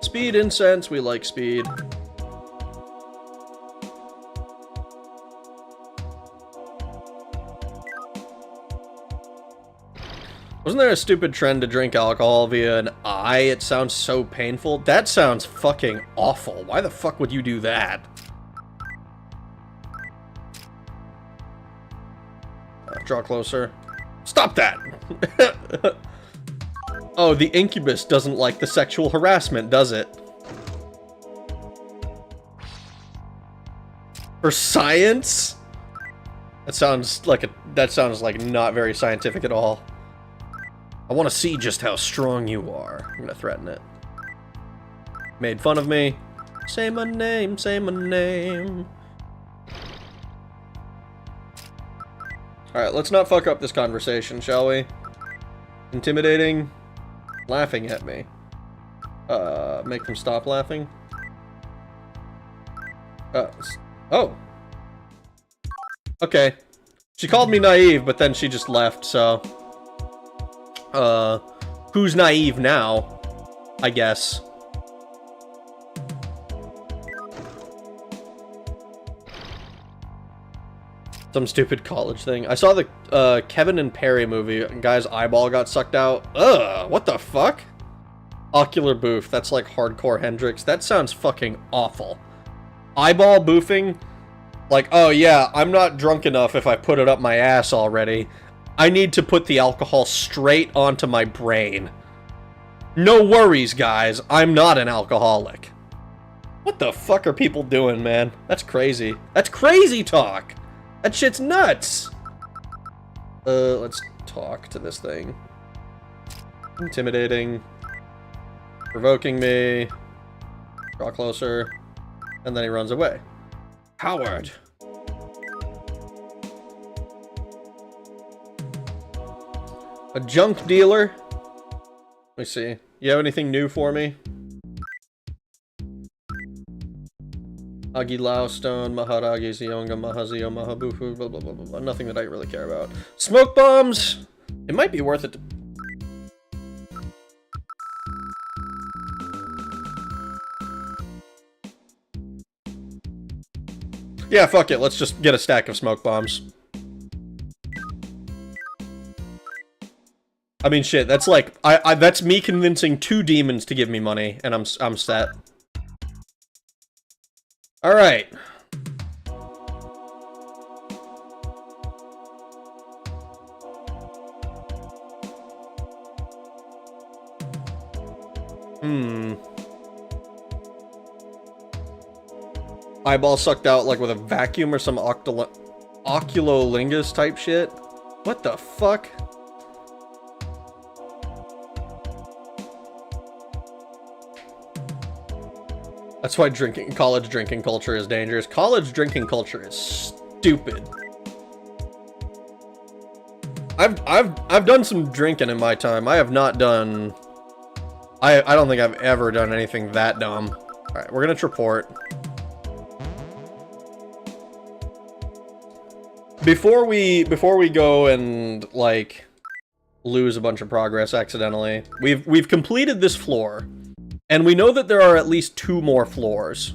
A: Speed incense. We like speed. Wasn't there a stupid trend to drink alcohol via an eye? It sounds so painful. That sounds fucking awful. Why the fuck would you do that? Draw closer. Stop that! Oh, the incubus doesn't like the sexual harassment, does it? For science? That sounds like not very scientific at all. I want to see just how strong you are. I'm gonna threaten it. Made fun of me. Say my name, say my name. Alright, let's not fuck up this conversation, shall we? Intimidating. Laughing at me. Make them stop laughing. Oh. Okay. She called me naive, but then she just left, so... who's naive now? I guess. Some stupid college thing. I saw the Kevin and Perry movie. A guy's eyeball got sucked out. Ugh, what the fuck? Ocular boof. That's like hardcore Hendrix. That sounds fucking awful. Eyeball boofing? Like, oh yeah, I'm not drunk enough if I put it up my ass already. I need to put the alcohol straight onto my brain. No worries, guys. I'm not an alcoholic. What the fuck are people doing, man? That's crazy. That's crazy talk! That shit's nuts! Let's talk to this thing. Intimidating. Provoking me. Draw closer. And then he runs away. Howard! A junk dealer? Let me see. You have anything new for me? Agilao Stone, Maharagi, Zionga, Mahazio, Mahabufu, blah blah blah blah blah. Nothing that I really care about. Smoke bombs! It might be worth it to... Yeah, fuck it, let's just get a stack of smoke bombs. I mean, shit, that's like, that's me convincing 2 demons to give me money, and I'm set. Alright. Eyeball sucked out, like, with a vacuum or some oculolingus type shit? What the fuck? That's why college drinking culture is dangerous. College drinking culture is stupid. I've done some drinking in my time. I have not done... I don't think I've ever done anything that dumb. Alright, we're gonna report. Before we go and, like, lose a bunch of progress accidentally, we've completed this floor. And we know that there are at least 2 more floors.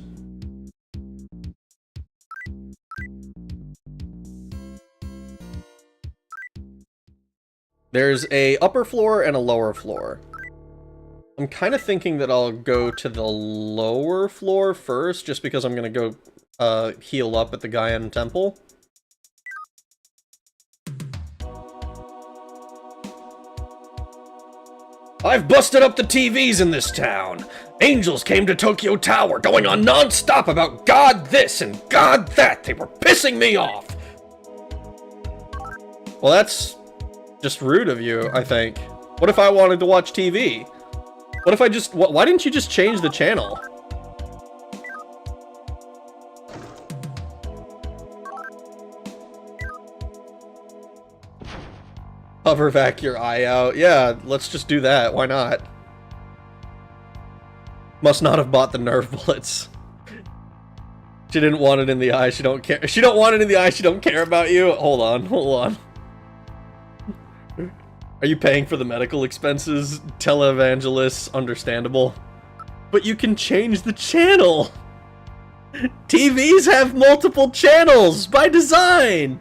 A: There's a upper floor and a lower floor. I'm kind of thinking that I'll go to the lower floor first, just because I'm gonna go heal up at the Gaian Temple. I've busted up the TVs in this town. Angels came to Tokyo Tower, going on non-stop about God this and God that. They were pissing me off. Well, that's just rude of you, I think. What if I wanted to watch TV? What if I just... Why didn't you just change the channel? Hover vac your eye out. Yeah, let's just do that. Why not? Must not have bought the nerve bullets. She didn't want it in the eye. She don't care. She don't want it in the eye. She don't care about you. Hold on. Hold on. Are you paying for the medical expenses? Televangelists, understandable. But you can change the channel. TVs have multiple channels by design.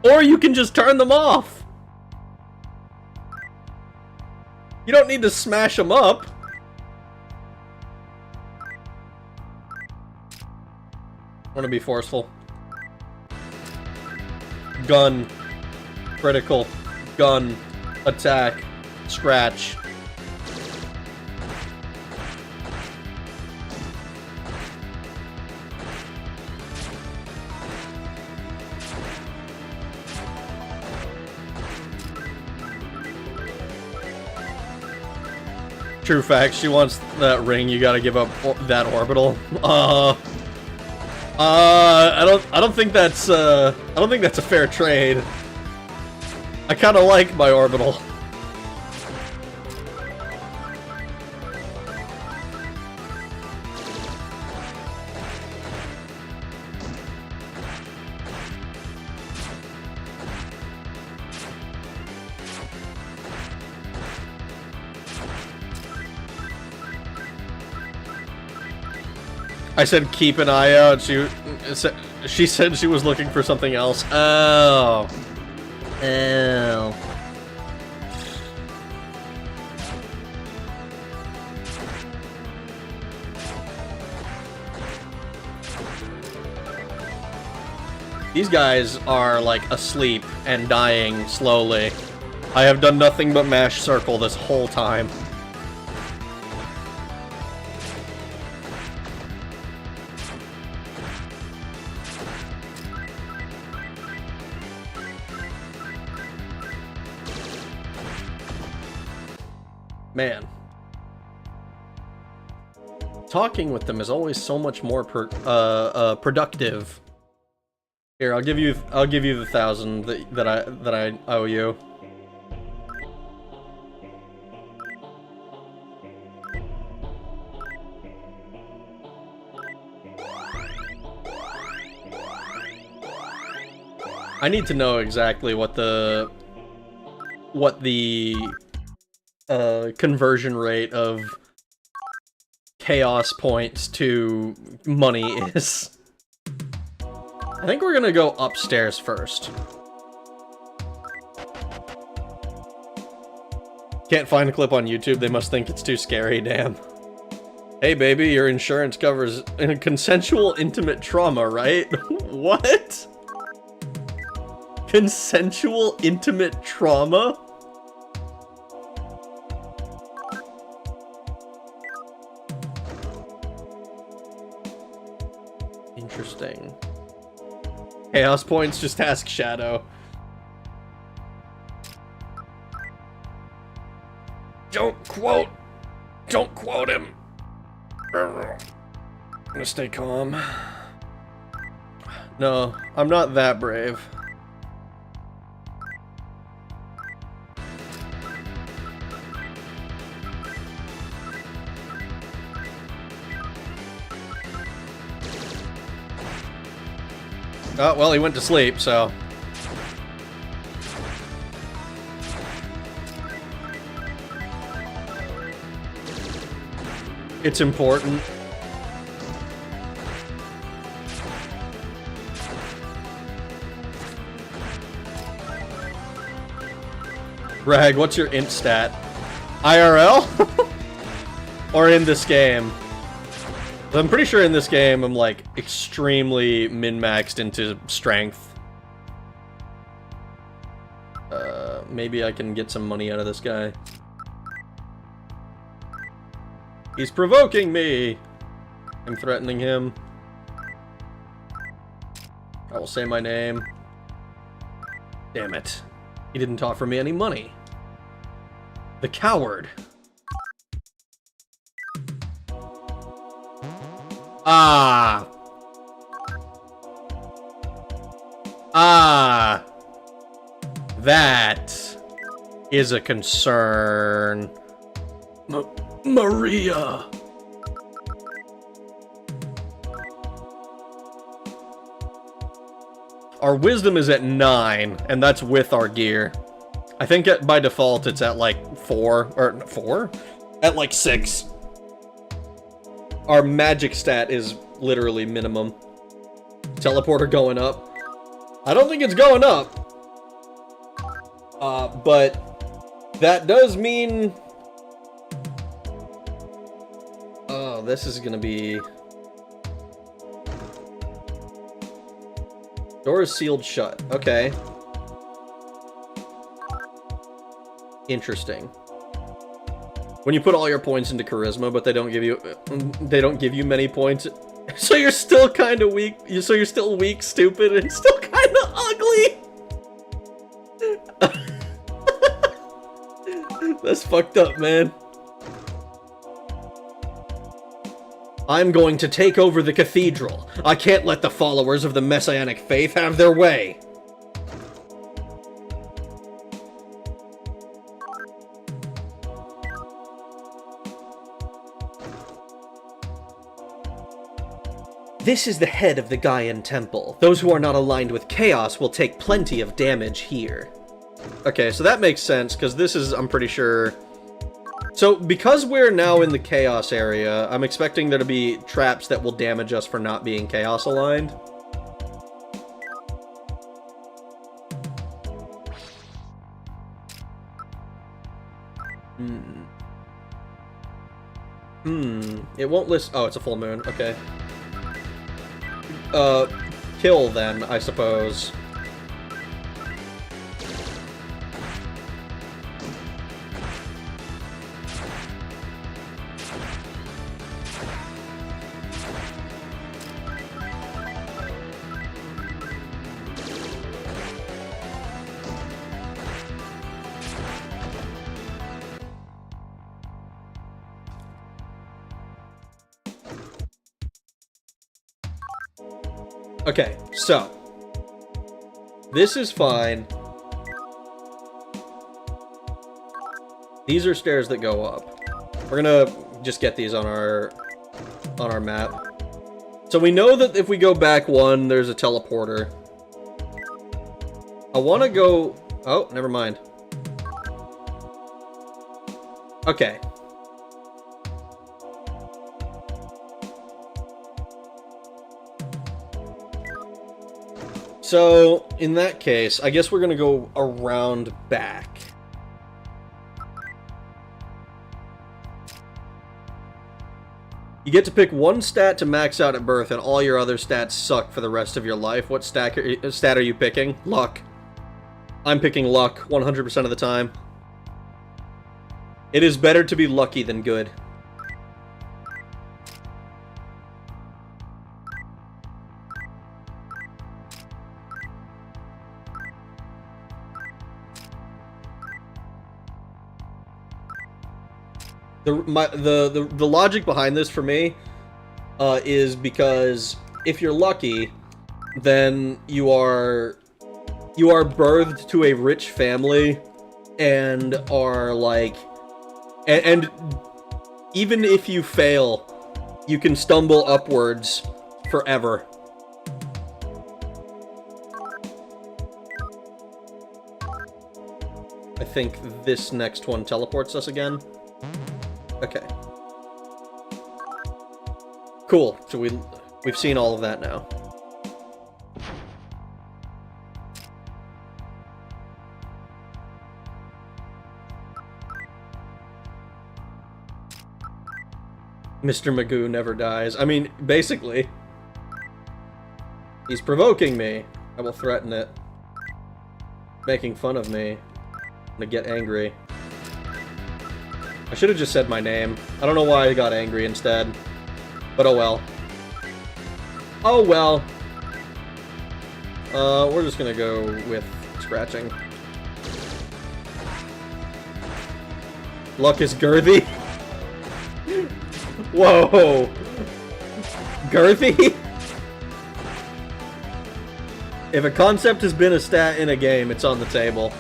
A: Or you can just turn them off. You don't need to smash them up. I want to be forceful. Gun. Critical. Gun. Attack. Scratch. True fact, she wants that ring, you gotta give up that orbital. I don't think that's a fair trade. I kinda like my orbital. I said keep an eye out. She said she was looking for something else. Oh. Oh. These guys are like asleep and dying slowly. I have done nothing but mash circle this whole time. Man. Talking with them is always so much more productive. Here, I'll give you the 1,000 that I owe you. I need to know exactly what the conversion rate of chaos points to money is. I think we're gonna go upstairs first. Can't find a clip on YouTube, they must think it's too scary, damn. Hey baby, your insurance covers consensual intimate trauma, right? What? Consensual intimate trauma? Interesting. Chaos points, just ask Shadow. Don't quote him. I'm gonna stay calm. No, I'm not that brave. Oh, well, he went to sleep, so... It's important. Rag, what's your int stat? IRL? Or in this game? I'm pretty sure in this game I'm like extremely min-maxed into strength. Maybe I can get some money out of this guy. He's provoking me! I'm threatening him. I will say my name. Damn it. He didn't offer me any money. The coward. Ah. Ah. That is a concern. Maria. Our wisdom is at 9, and that's with our gear. I think by default it's at like 4, or 4? At like 6. Our magic stat is literally minimum. Teleporter going up. I don't think it's going up. But that does mean... Oh, this is gonna be... Door is sealed shut. Okay. Interesting. When you put all your points into charisma, but they don't give you many points, so you're still kind of weak. So you're still weak, stupid, and still kind of ugly. That's fucked up, man. I'm going to take over the cathedral. I can't let the followers of the Messianic faith have their way. This is the head of the Gaian temple. Those who are not aligned with chaos will take plenty of damage here. Okay, so that makes sense, because this is, I'm pretty sure... So, because we're now in the chaos area, I'm expecting there to be traps that will damage us for not being chaos aligned. It won't list... Oh, it's a full moon. Okay. Kill then, I suppose. Okay, so this is fine. These are stairs that go up. We're gonna just get these on our map. So we know that if we go back 1, there's a teleporter. I want to go... Oh, never mind. Okay. So, in that case, I guess we're gonna go around back. You get to pick one stat to max out at birth, and all your other stats suck for the rest of your life. What stat are you picking? Luck. I'm picking luck 100% of the time. It is better to be lucky than good. The logic behind this for me is because if you're lucky, then you are birthed to a rich family and are like, and even if you fail, you can stumble upwards forever. I think this next one teleports us again. Okay. Cool. So we've seen all of that now. Mr. Magoo never dies. I mean, basically. He's provoking me. I will threaten it. Making fun of me. I'm gonna get angry. I should have just said my name. I don't know why I got angry instead. But oh well. Oh well. We're just gonna go with scratching. Luck is girthy. Whoa. Girthy? If a concept has been a stat in a game, it's on the table.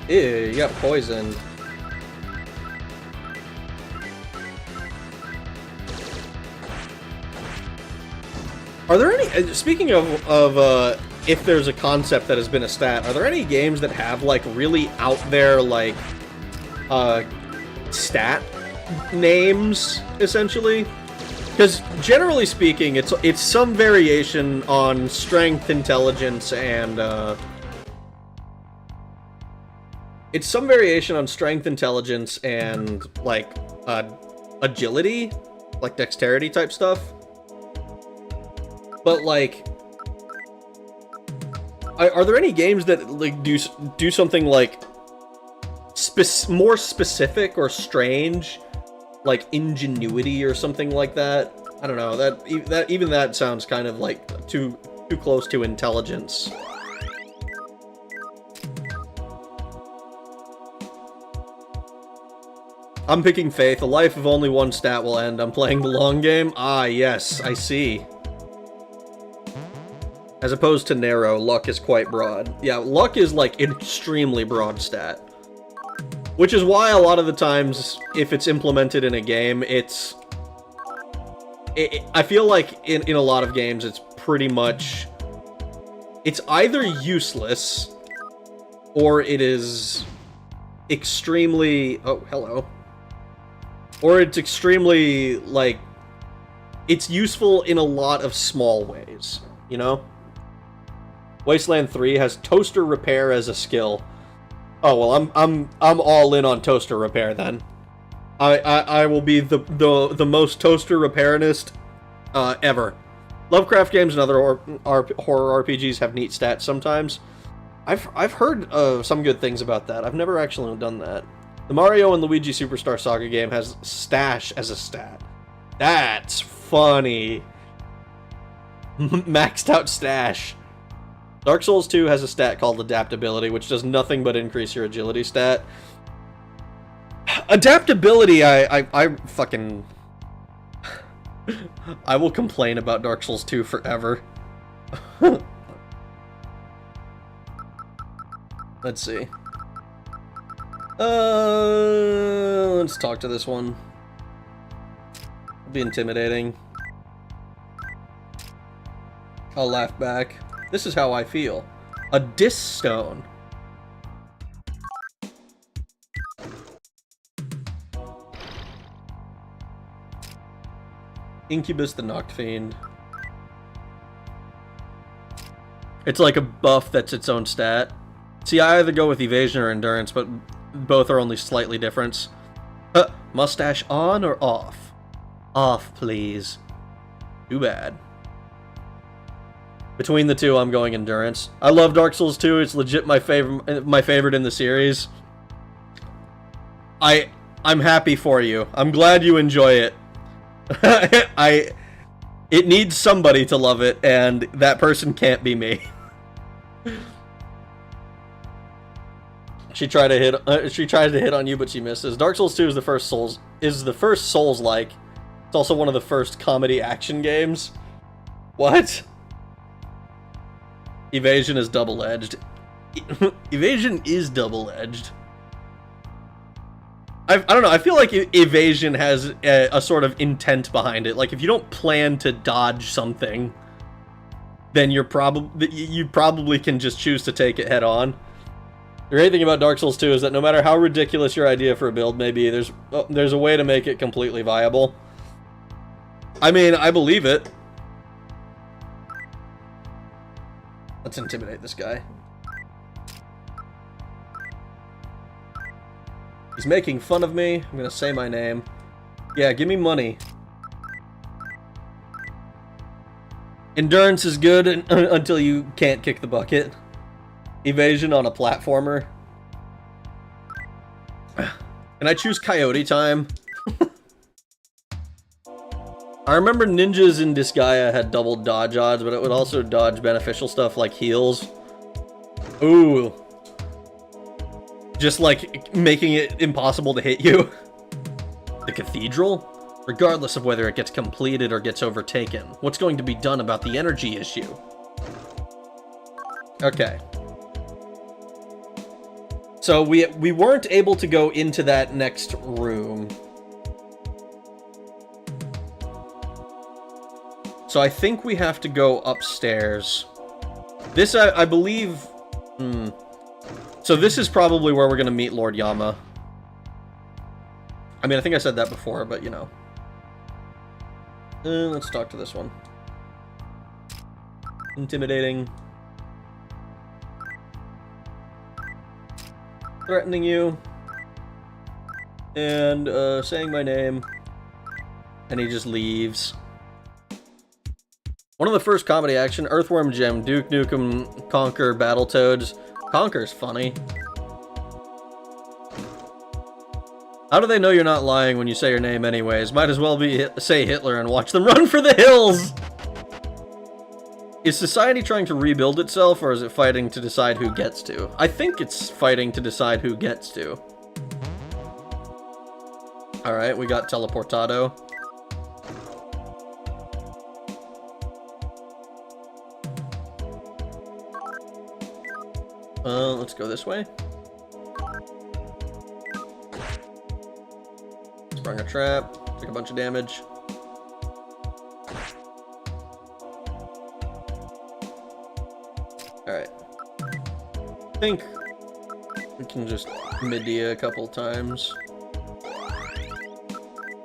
A: Ew, you got poisoned. Are there any, speaking of if there's a concept that has been a stat, are there any games that have, like, really out there, like, stat names, essentially? Because, generally speaking, it's some variation on strength, intelligence, and, it's some variation on strength, intelligence, and, like, agility? Like, dexterity type stuff? But, like, are there any games that, like, do something, like, more specific or strange? Like, ingenuity or something like that? I don't know, even that sounds kind of, like, too close to intelligence. I'm picking Faith. A life of only one stat will end. I'm playing the long game? Ah, yes, I see. As opposed to narrow, luck is quite broad. Yeah, luck is, like, an extremely broad stat. Which is why a lot of the times, if it's implemented in a game, I feel like in a lot of games, it's pretty much... It's either useless, or it is extremely... Oh, hello. Or it's extremely, like... It's useful in a lot of small ways, you know? Wasteland 3 has toaster repair as a skill. Oh well, I'm all in on toaster repair then. I will be the most toaster repairist ever. Lovecraft games and other horror RPGs have neat stats sometimes. I've heard some good things about that. I've never actually done that. The Mario and Luigi Superstar Saga game has stash as a stat. That's funny. Maxed out stash. Dark Souls 2 has a stat called Adaptability, which does nothing but increase your agility stat. Adaptability, I fucking... I will complain about Dark Souls 2 forever. Let's see. Let's talk to this one. It'll be intimidating. I'll laugh back. This is how I feel. A disc stone. Incubus the Noctfiend. It's like a buff that's its own stat. See, I either go with evasion or endurance, but both are only slightly different. Mustache on or off? Off, please. Too bad. Between the two, I'm going endurance. I love Dark Souls 2. It's legit my favorite in the series. I'm happy for you. I'm glad you enjoy it. It needs somebody to love it, and that person can't be me. She tries to hit on you, but she misses. Dark Souls 2 is the first Souls-like. It's also one of the first comedy action games. What? Evasion is double-edged. Evasion is double-edged. I don't know, I feel like evasion has a sort of intent behind it. Like, if you don't plan to dodge something, then you probably can just choose to take it head on. The great thing about Dark Souls 2 is that no matter how ridiculous your idea for a build may be, there's a way to make it completely viable. I mean, I believe it. Let's intimidate this guy. He's making fun of me. I'm gonna say my name. Yeah, give me money. Endurance is good until you can't kick the bucket. Evasion on a platformer. Can I choose Coyote time? I remember ninjas in Disgaea had double dodge odds, but it would also dodge beneficial stuff like heals. Ooh. Just like making it impossible to hit you. The Cathedral? Regardless of whether it gets completed or gets overtaken, what's going to be done about the energy issue? Okay. So we weren't able to go into that next room. So I think we have to go upstairs. This, I believe... So this is probably where we're going to meet Lord Yama. I mean, I think I said that before, but you know. Let's talk to this one. Intimidating. Threatening you. And saying my name. And he just leaves. One of the first comedy action, Earthworm Jim, Duke Nukem, Conquer, Battletoads. Conquer's funny. How do they know you're not lying when you say your name anyways? Might as well say Hitler and watch them run for the hills! Is society trying to rebuild itself, or is it fighting to decide who gets to? I think it's fighting to decide who gets to. Alright, we got Teleportado. Let's go this way. Sprung a trap, took a bunch of damage. Alright. I think we can just mid-D a couple times.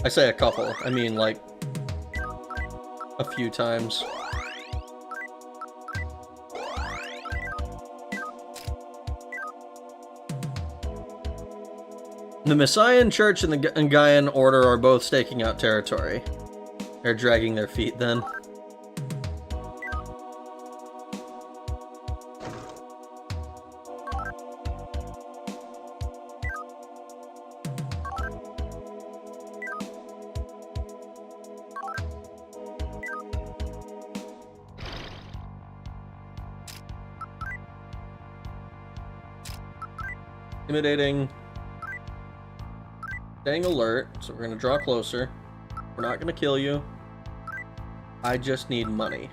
A: I say a couple, I mean like a few times. The Messian Church and the Gaian Order are both staking out territory. They're dragging their feet then. Intimidating. Staying alert, so we're gonna draw closer. We're not gonna kill you. I just need money.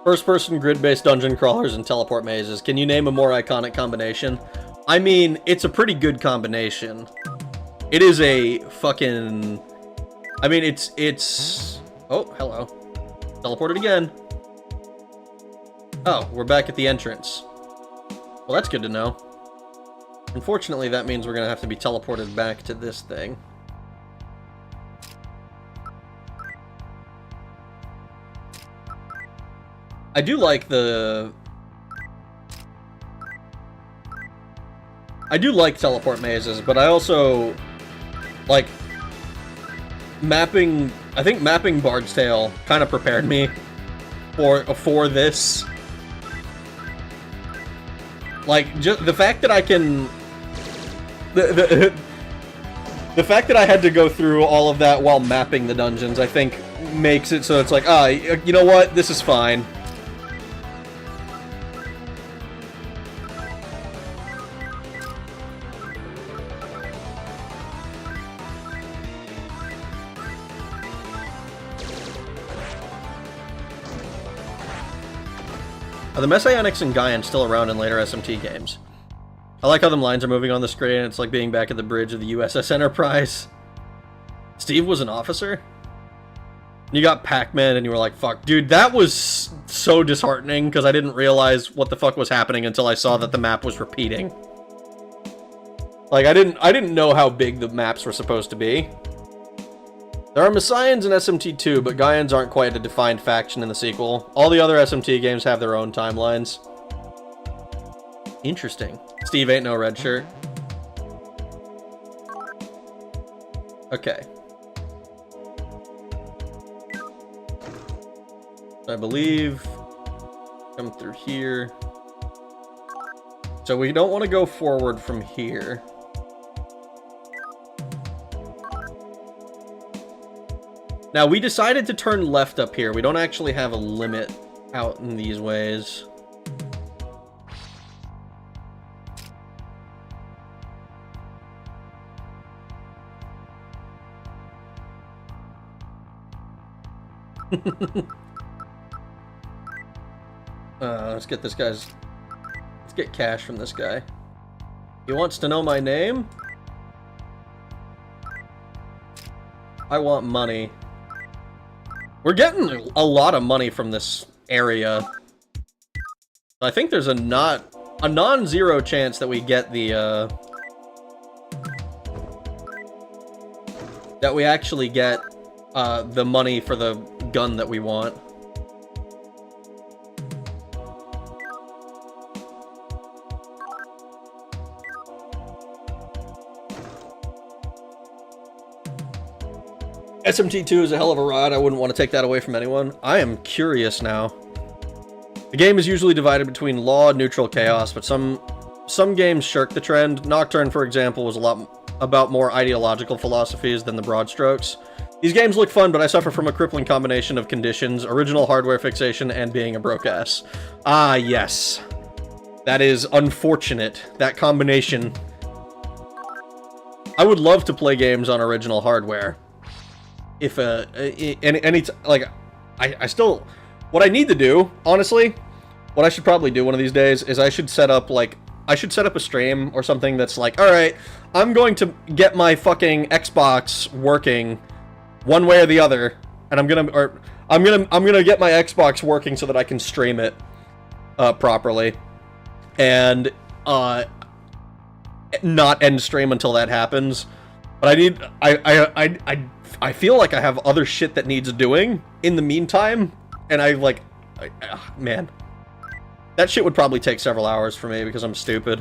A: First-person grid-based dungeon crawlers and teleport mazes. Can you name a more iconic combination? I mean, it's a pretty good combination. It is a fucking... I mean, it's... Oh, hello. Teleported again. Oh, we're back at the entrance. Well, that's good to know. Unfortunately, that means we're gonna have to be teleported back to this thing. I do like the... I do like teleport mazes, but I also like mapping... I think mapping Bard's Tale kind of prepared me for this. Like, just the fact that I can... The fact that I had to go through all of that while mapping the dungeons, I think, makes it so it's like, you know what? This is fine. Are the Messianics and Gaians still around in later SMT games? I like how them lines are moving on the screen. It's like being back at the bridge of the USS Enterprise. Steve was an officer? You got Pac-Man and you were like, fuck. Dude, that was so disheartening because I didn't realize what the fuck was happening until I saw that the map was repeating. Like, I didn't know how big the maps were supposed to be. There are Messians in SMT2, but Gaians aren't quite a defined faction in the sequel. All the other SMT games have their own timelines. Interesting. Steve ain't no red shirt. Okay. I believe... come through here. So we don't want to go forward from here. Now, we decided to turn left up here. We don't actually have a limit out in these ways. Let's get this guy's... Let's get cash from this guy. He wants to know my name? I want money. We're getting a lot of money from this area. I think there's a non-zero chance that we get the, that we actually get, the money for the gun that we want. SMT2 is a hell of a ride. I wouldn't want to take that away from anyone. I am curious now. The game is usually divided between law, neutral, chaos, but some games shirk the trend. Nocturne, for example, was a lot about more ideological philosophies than the broad strokes. These games look fun, but I suffer from a crippling combination of conditions, original hardware fixation, and being a broke ass. Ah, yes. That is unfortunate. That combination. I would love to play games on original hardware. If, like, I still, what I need to do, honestly, what I should probably do one of these days is I should set up, like, I should set up a stream or something that's like, alright, I'm going to get my fucking Xbox working one way or the other, and I'm gonna get my Xbox working so that I can stream it, properly, and, not end stream until that happens, but I feel like I have other shit that needs doing in the meantime, and man. That shit would probably take several hours for me because I'm stupid.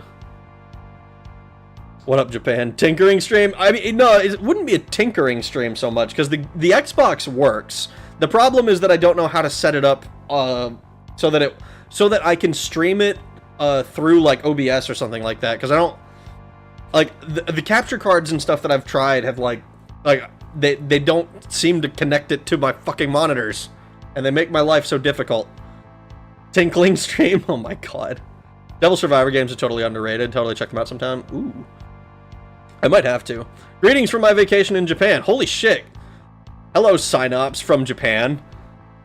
A: What up, Japan? Tinkering stream? I mean, no, it wouldn't be a tinkering stream so much, because the Xbox works. The problem is that I don't know how to set it up, so that I can stream it, through, like, OBS or something like that, because I don't... Like, the capture cards and stuff that I've tried have, like... They don't seem to connect it to my fucking monitors, and they make my life so difficult. Tinkling stream? Oh my god. Devil Survivor games are totally underrated. Totally check them out sometime. Ooh. I might have to. Greetings from my vacation in Japan. Holy shit. Hello, Synops from Japan.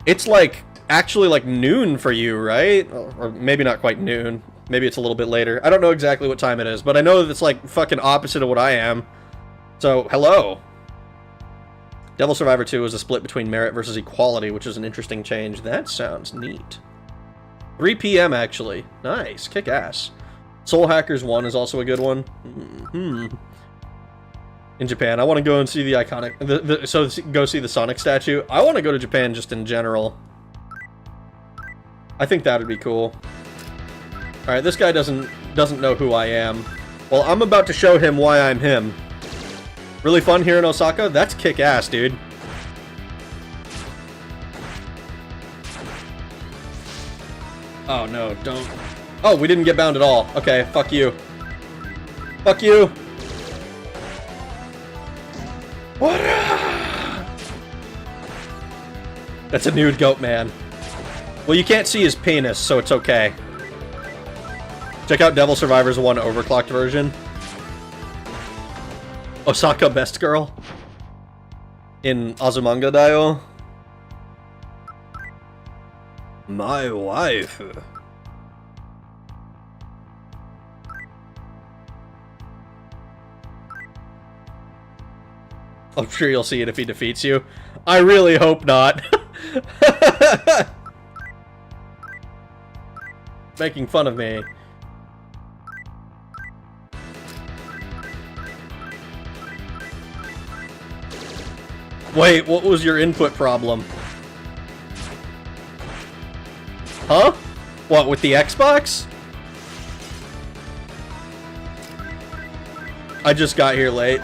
A: It's like actually like noon for you, right? Or maybe not quite noon. Maybe it's a little bit later. I don't know exactly what time it is, but I know that it's like fucking opposite of what I am. So, hello. Devil Survivor 2 is a split between merit versus equality, which is an interesting change. That sounds neat. 3 p.m. actually. Nice. Kick ass. Soul Hackers 1 is also a good one. In Japan. I want to go and see the iconic... So go see the Sonic statue. I want to go to Japan just in general. I think that would be cool. Alright, this guy doesn't know who I am. Well, I'm about to show him why I'm him. Really fun here in Osaka? That's kick-ass, dude. Oh, no, don't... Oh, we didn't get bound at all. Okay, fuck you. Fuck you! What? That's a nude goat man. Well, you can't see his penis, so it's okay. Check out Devil Survivors 1 overclocked version. Osaka Best Girl. In Azumanga Daioh. My wife. I'm sure you'll see it if he defeats you. I really hope not. Making fun of me. Wait, what was your input problem? Huh? What, with the Xbox? I just got here late.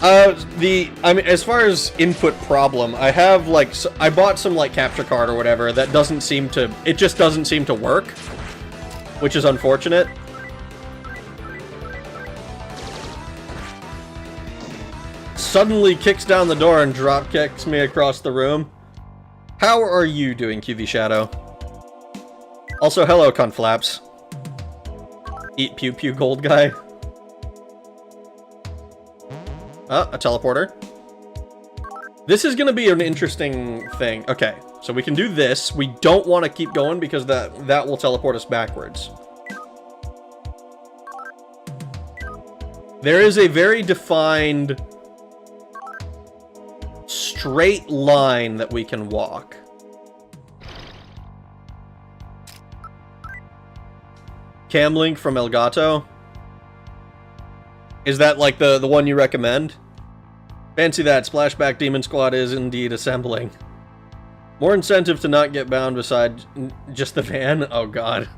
A: I mean, as far as input problem, I have, like, I bought some, like, capture card or whatever that doesn't seem to, it just doesn't seem to work, which is unfortunate. Suddenly kicks down the door and drop kicks me across the room. How are you doing, QV Shadow? Also, hello, Conflaps. Eat pew pew gold guy. A teleporter. This is gonna be an interesting thing. Okay, so we can do this. We don't want to keep going because that will teleport us backwards. There is a very defined straight line that we can walk. Camlink from Elgato. Is that like the one you recommend? Fancy that. Splashback Demon Squad is indeed assembling. More incentive to not get bound besides just the van? Oh god.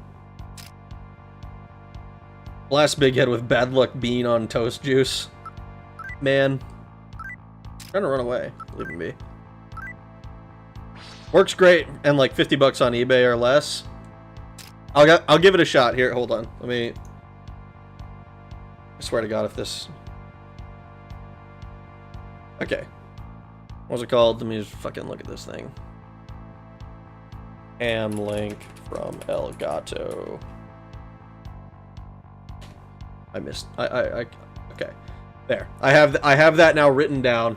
A: Blast Big Head with bad luck bean on toast juice. Man. Trying to run away. Leave me be. Works great, and like 50 bucks on eBay or less. I'll give it a shot. Here, hold on. Let me... I swear to God if this... Okay. What's it called? Let me just fucking look at this thing. Link from Elgato. I missed... okay. There. I have that now written down.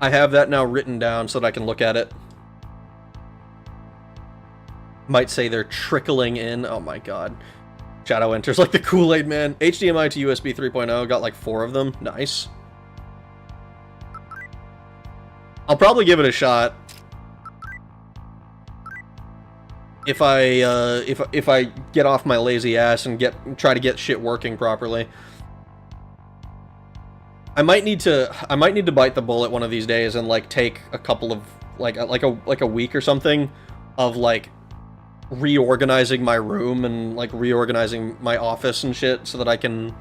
A: I have that now written down so that I can look at it. Might say they're trickling in. Oh my god. Shadow enters like the Kool-Aid man. HDMI to USB 3.0. Got like 4 of them. Nice. I'll probably give it a shot. If I get off my lazy ass and try to get shit working properly. I might need to bite the bullet one of these days and like take a couple of like a week or something of like reorganizing my room and like reorganizing my office and shit so that I can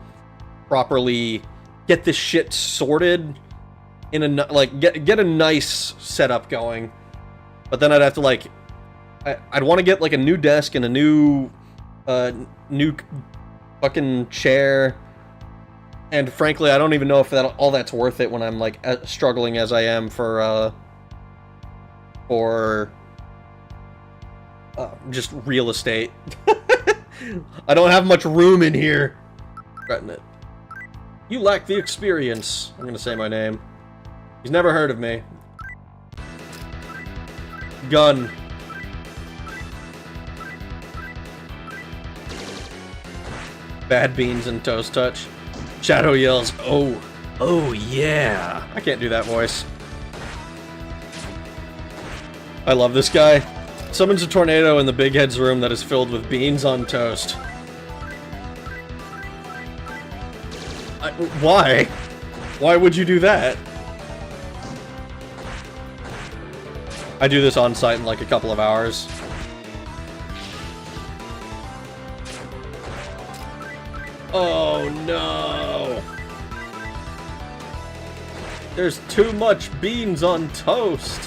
A: properly get this shit sorted in a like get a nice setup going. But then I'd have to like I'd want to get like a new desk and a new fucking chair. And frankly, I don't even know if all that's worth it when I'm like struggling as I am for just real estate. I don't have much room in here. Regretting it. You lack the experience. I'm gonna say my name. He's never heard of me. gun. Bad beans and toast touch. Shadow yells, oh, oh yeah. I can't do that voice. I love this guy. Summons a tornado in the big head's room that is filled with beans on toast. Why? Why would you do that? I do this on site in like a couple of hours. Oh no! There's too much beans on toast!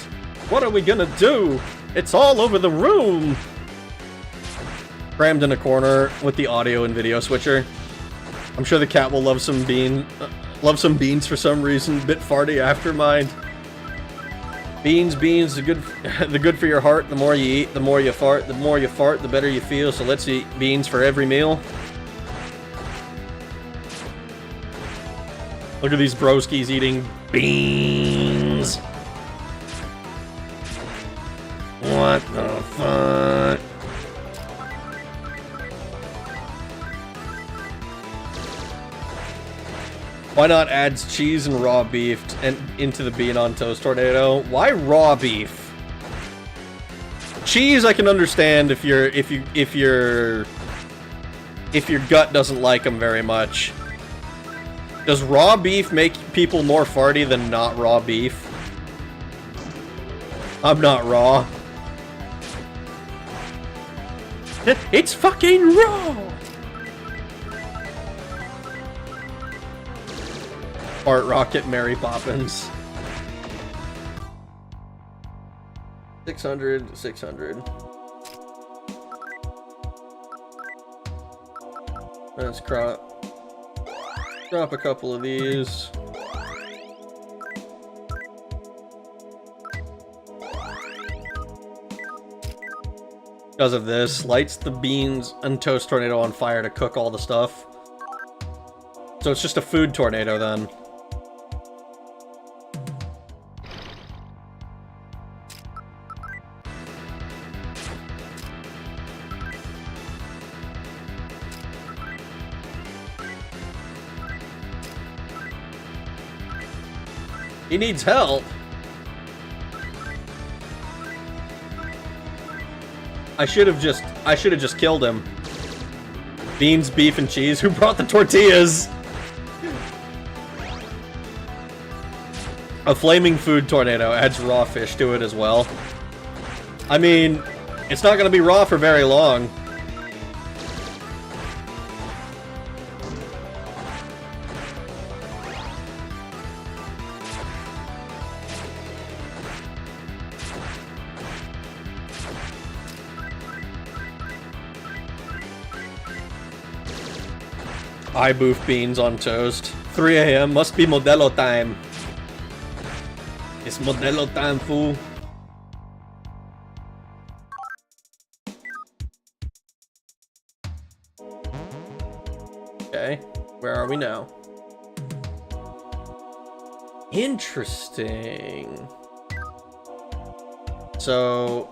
A: What are we gonna do? It's all over the room! Crammed in a corner with the audio and video switcher. I'm sure the cat will love some beans for some reason. Bit farty aftermind. Beans, the good for your heart. The more you eat, the more you fart. The more you fart, the better you feel. So let's eat beans for every meal. Look at these broskies eating beans. What the fuck? Why not add cheese and raw beef into the bean on toast tornado? Why raw beef? Cheese I can understand if your gut doesn't like them very much. Does raw beef make people more farty than not raw beef? I'm not raw. It's fucking raw! Art Rocket Mary Poppins. 600, 600. Let's drop a couple of these. Because of this, lights the beans and toast tornado on fire to cook all the stuff. So it's just a food tornado then. He needs help. I should have just killed him. Beans, beef, and cheese. Who brought the tortillas? A flaming food tornado adds raw fish to it as well. I mean, it's not gonna be raw for very long. I boof beans on toast. 3 a.m. must be Modelo time. It's Modelo time, fool. Okay, where are we now? Interesting. So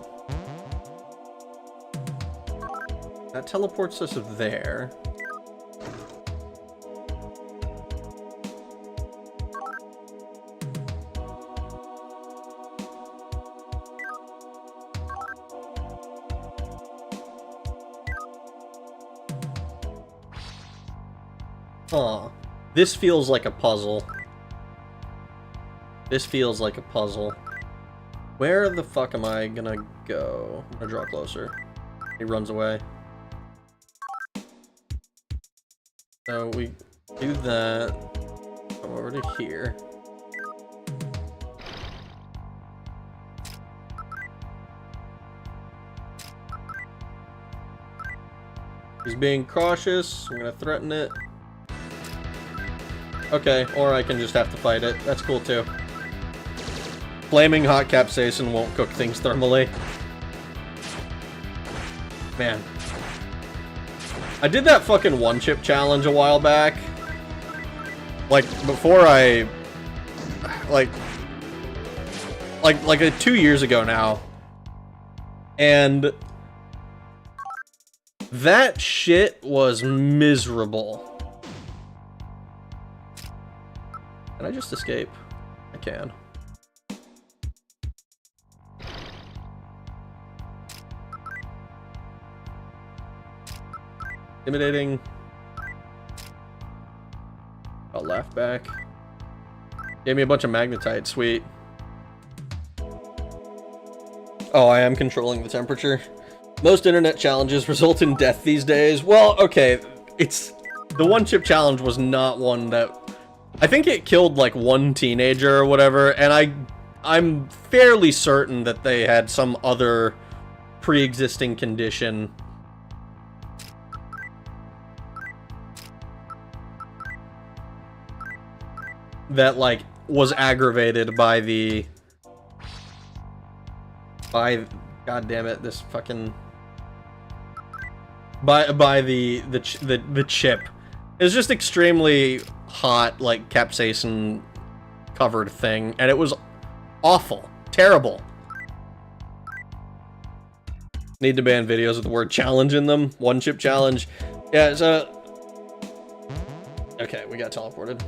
A: that teleports us there. Huh. This feels like a puzzle. This feels like a puzzle. Where the fuck am I gonna go? I'm gonna draw closer. He runs away. So we do that. Come over to here. He's being cautious. I'm gonna threaten it. Okay, or I can just have to fight it. That's cool too. Flaming hot capsaicin won't cook things thermally. Man. I did that fucking one-chip challenge a while back. Like, before I... Like 2 years ago now. And that shit was miserable. Can I just escape? I can. Intimidating. I'll laugh back. Gave me a bunch of magnetite, sweet. Oh, I am controlling the temperature. Most internet challenges result in death these days. Well, okay, it's... The one chip challenge was not one that... I think it killed, like, one teenager or whatever, and I'm fairly certain that they had some other pre-existing condition. That, like, was aggravated by the... God damn it, this fucking... By the chip. It's just extremely hot, like, capsaicin covered thing, and it was awful. Terrible. Need to ban videos with the word challenge in them. One chip challenge. Yeah, so... Okay, we got teleported.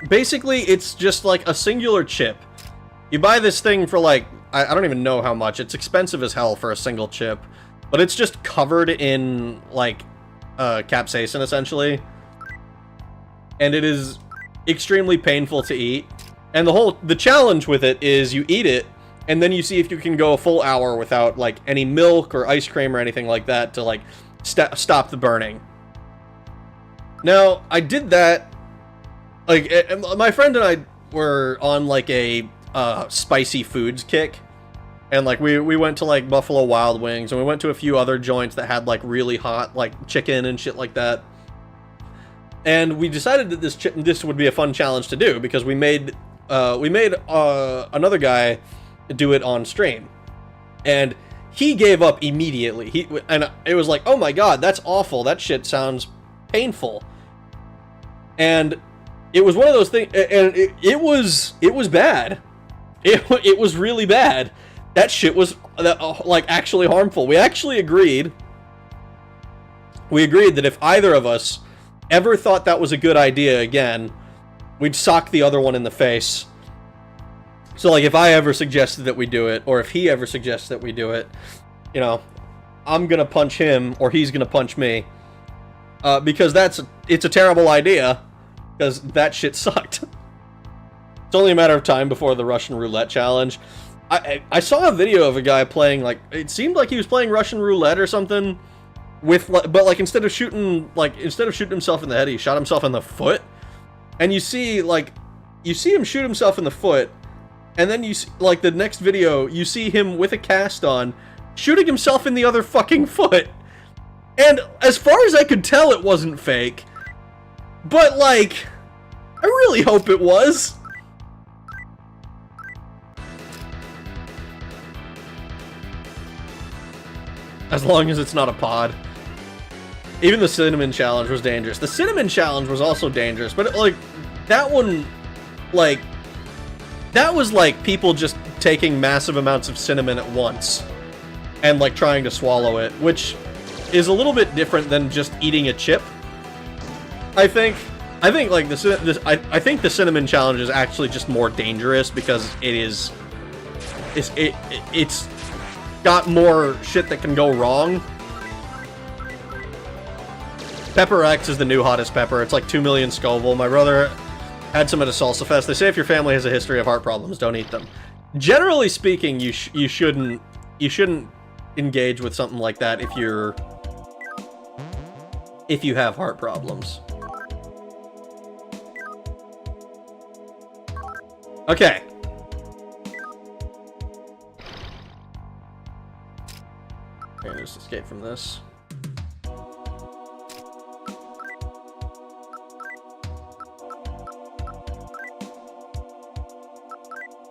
A: Basically, it's just like a singular chip. You buy this thing for like, I don't even know how much. It's expensive as hell for a single chip. But it's just covered in, like, capsaicin, essentially. And it is extremely painful to eat. And the challenge with it is you eat it, and then you see if you can go a full hour without, like, any milk or ice cream or anything like that to, like, stop the burning. Now, I did that. Like, my friend and I were on, like, a spicy foods kick. And, like, we went to, like, Buffalo Wild Wings, and we went to a few other joints that had, like, really hot, like, chicken and shit like that. And we decided that this would be a fun challenge to do, because we made another guy do it on stream. And he gave up immediately. And it was like, oh my god, that's awful. That shit sounds painful. And... it was one of those things, and it was bad. It was really bad. That shit was, like, actually harmful. We actually agreed. We agreed that if either of us ever thought that was a good idea again, we'd sock the other one in the face. So, like, if I ever suggested that we do it, or if he ever suggests that we do it, you know, I'm gonna punch him, or he's gonna punch me. Because it's a terrible idea. Because that shit sucked. It's only a matter of time before the Russian roulette challenge. I saw a video of a guy playing, like, it seemed like he was playing Russian roulette or something, but like instead of shooting himself in the head, he shot himself in the foot. And you see him shoot himself in the foot, and then you see, like, the next video, you see him with a cast on, shooting himself in the other fucking foot. And as far as I could tell, it wasn't fake. But, like, I really hope it was. As long as it's not a pod. Even the cinnamon challenge was dangerous. The cinnamon challenge was also dangerous, but, like, that one, like, that was, like, people just taking massive amounts of cinnamon at once and, like, trying to swallow it, which is a little bit different than just eating a chip. I think like I think the cinnamon challenge is actually just more dangerous because it's got more shit that can go wrong. Pepper X is the new hottest pepper. It's like 2 million Scoville. My brother had some at a salsa fest. They say if your family has a history of heart problems, don't eat them. Generally speaking, you shouldn't engage with something like that if you have heart problems. Okay. I'm gonna just escape from this.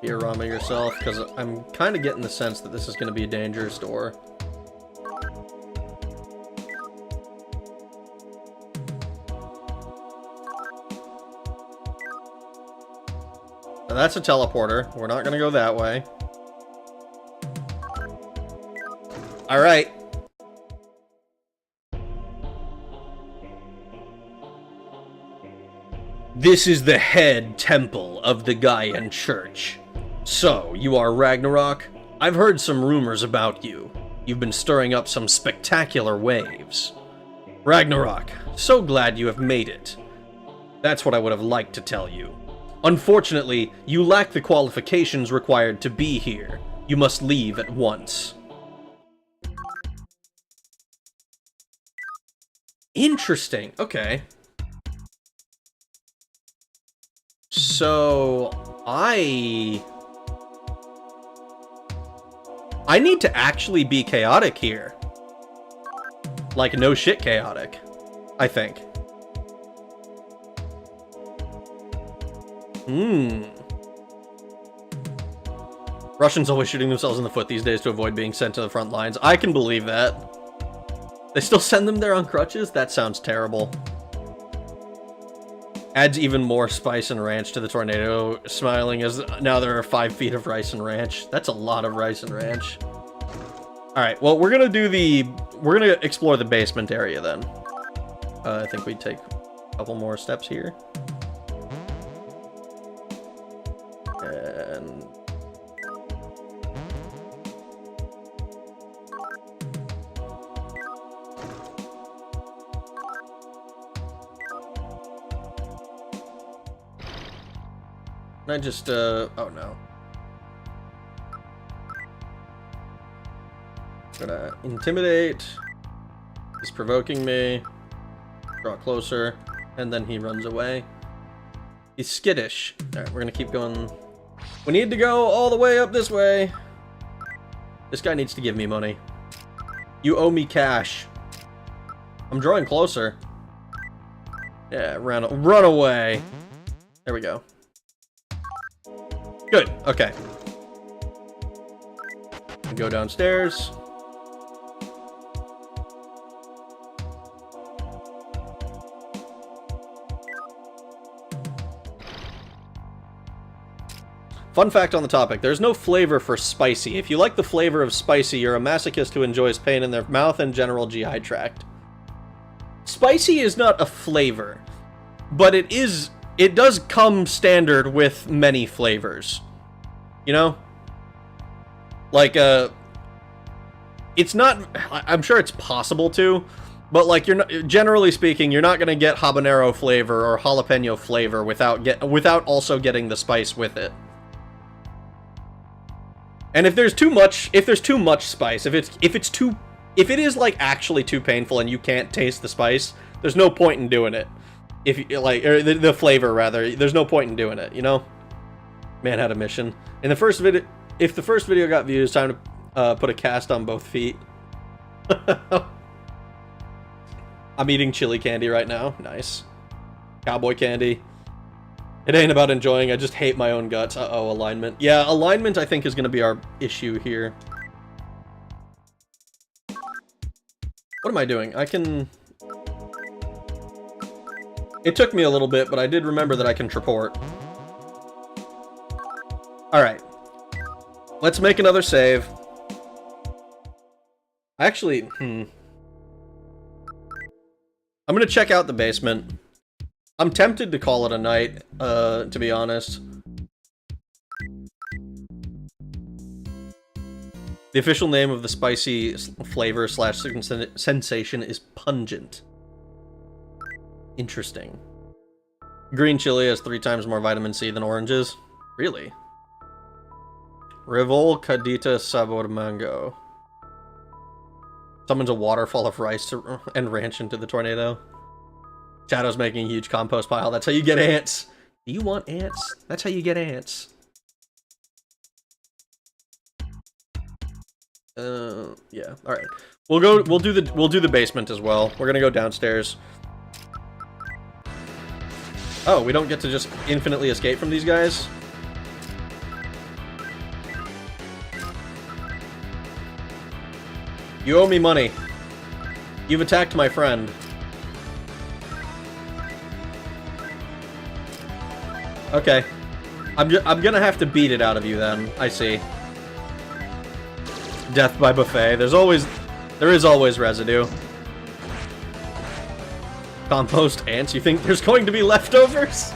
A: Diorama yourself, because I'm kind of getting the sense that this is going to be a dangerous door. That's a teleporter. We're not gonna go that way. Alright. This is the head temple of the Gaian Church. So, you are Ragnarok? I've heard some rumors about you. You've been stirring up some spectacular waves. Ragnarok, so glad you have made it. That's what I would have liked to tell you. Unfortunately, you lack the qualifications required to be here. You must leave at once. Interesting. Okay. So, I need to actually be chaotic here. Like, no shit chaotic, I think. Russians always shooting themselves in the foot these days to avoid being sent to the front lines. I can believe that. They still send them there on crutches? That sounds terrible. Adds even more spice and ranch to the tornado, smiling as now there are 5 feet of rice and ranch. That's a lot of rice and ranch. Alright, well, we're gonna explore the basement area then. I think we take a couple more steps here. And... I just, oh no. Gonna intimidate. He's provoking me. Draw closer. And then he runs away. He's skittish. Alright, we're gonna keep going. We need to go all the way up this way. This guy needs to give me money. You owe me cash. I'm drawing closer. Yeah, run away. There we go. Good, okay. Go downstairs. Fun fact on the topic, there's no flavor for spicy. If you like the flavor of spicy, you're a masochist who enjoys pain in their mouth and general GI tract. Spicy is not a flavor, but it does come standard with many flavors. You know? Like, it's not, I'm sure it's possible to, but like, you're not, generally speaking, you're not gonna get habanero flavor or jalapeno flavor without also getting the spice with it. And if there's too much spice, if it is like actually too painful and you can't taste the spice, there's no point in doing it. If you like, or the flavor rather, there's no point in doing it, you know? Man had a mission. In the first video, if the first video got views, time to put a cast on both feet. I'm eating chili candy right now. Nice. Cowboy candy. It ain't about enjoying, I just hate my own guts. Uh-oh, alignment. Yeah, alignment I think is gonna be our issue here. What am I doing? I can... It took me a little bit, but I did remember that I can treport. Alright. Let's make another save. Actually, I'm gonna check out the basement. I'm tempted to call it a night, to be honest. The official name of the spicy flavor / sensation is pungent. Interesting. Green chili has 3 times more vitamin C than oranges. Really? Revol Cadita Sabor Mango. Summons a waterfall of rice and ranch into the tornado. Shadow's making a huge compost pile. That's how you get ants. Do you want ants? That's how you get ants. Yeah. All right. We'll do the basement as well. We're gonna go downstairs. Oh, we don't get to just infinitely escape from these guys? You owe me money. You've attacked my friend. Okay. I'm gonna have to beat it out of you then. I see. Death by buffet. There is always residue. Compost ants. You think there's going to be leftovers?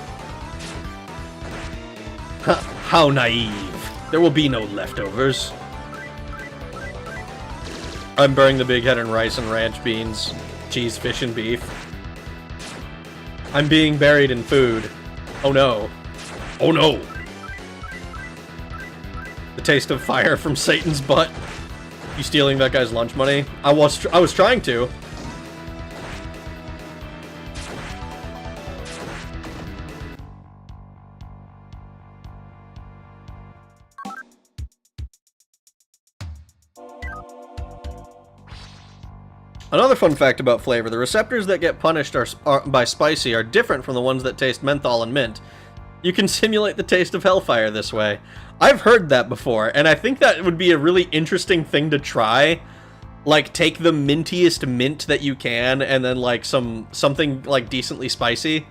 A: How naive. There will be no leftovers. I'm burying the big head in rice and ranch beans, cheese, fish, and beef. I'm being buried in food. Oh no. Oh no! The taste of fire from Satan's butt. You stealing that guy's lunch money? I was trying to. Another fun fact about flavor, the receptors that get punished by spicy are different from the ones that taste menthol and mint. You can simulate the taste of hellfire this way. I've heard that before, and I think that would be a really interesting thing to try. Like, take the mintiest mint that you can, and then, like, something, like, decently spicy.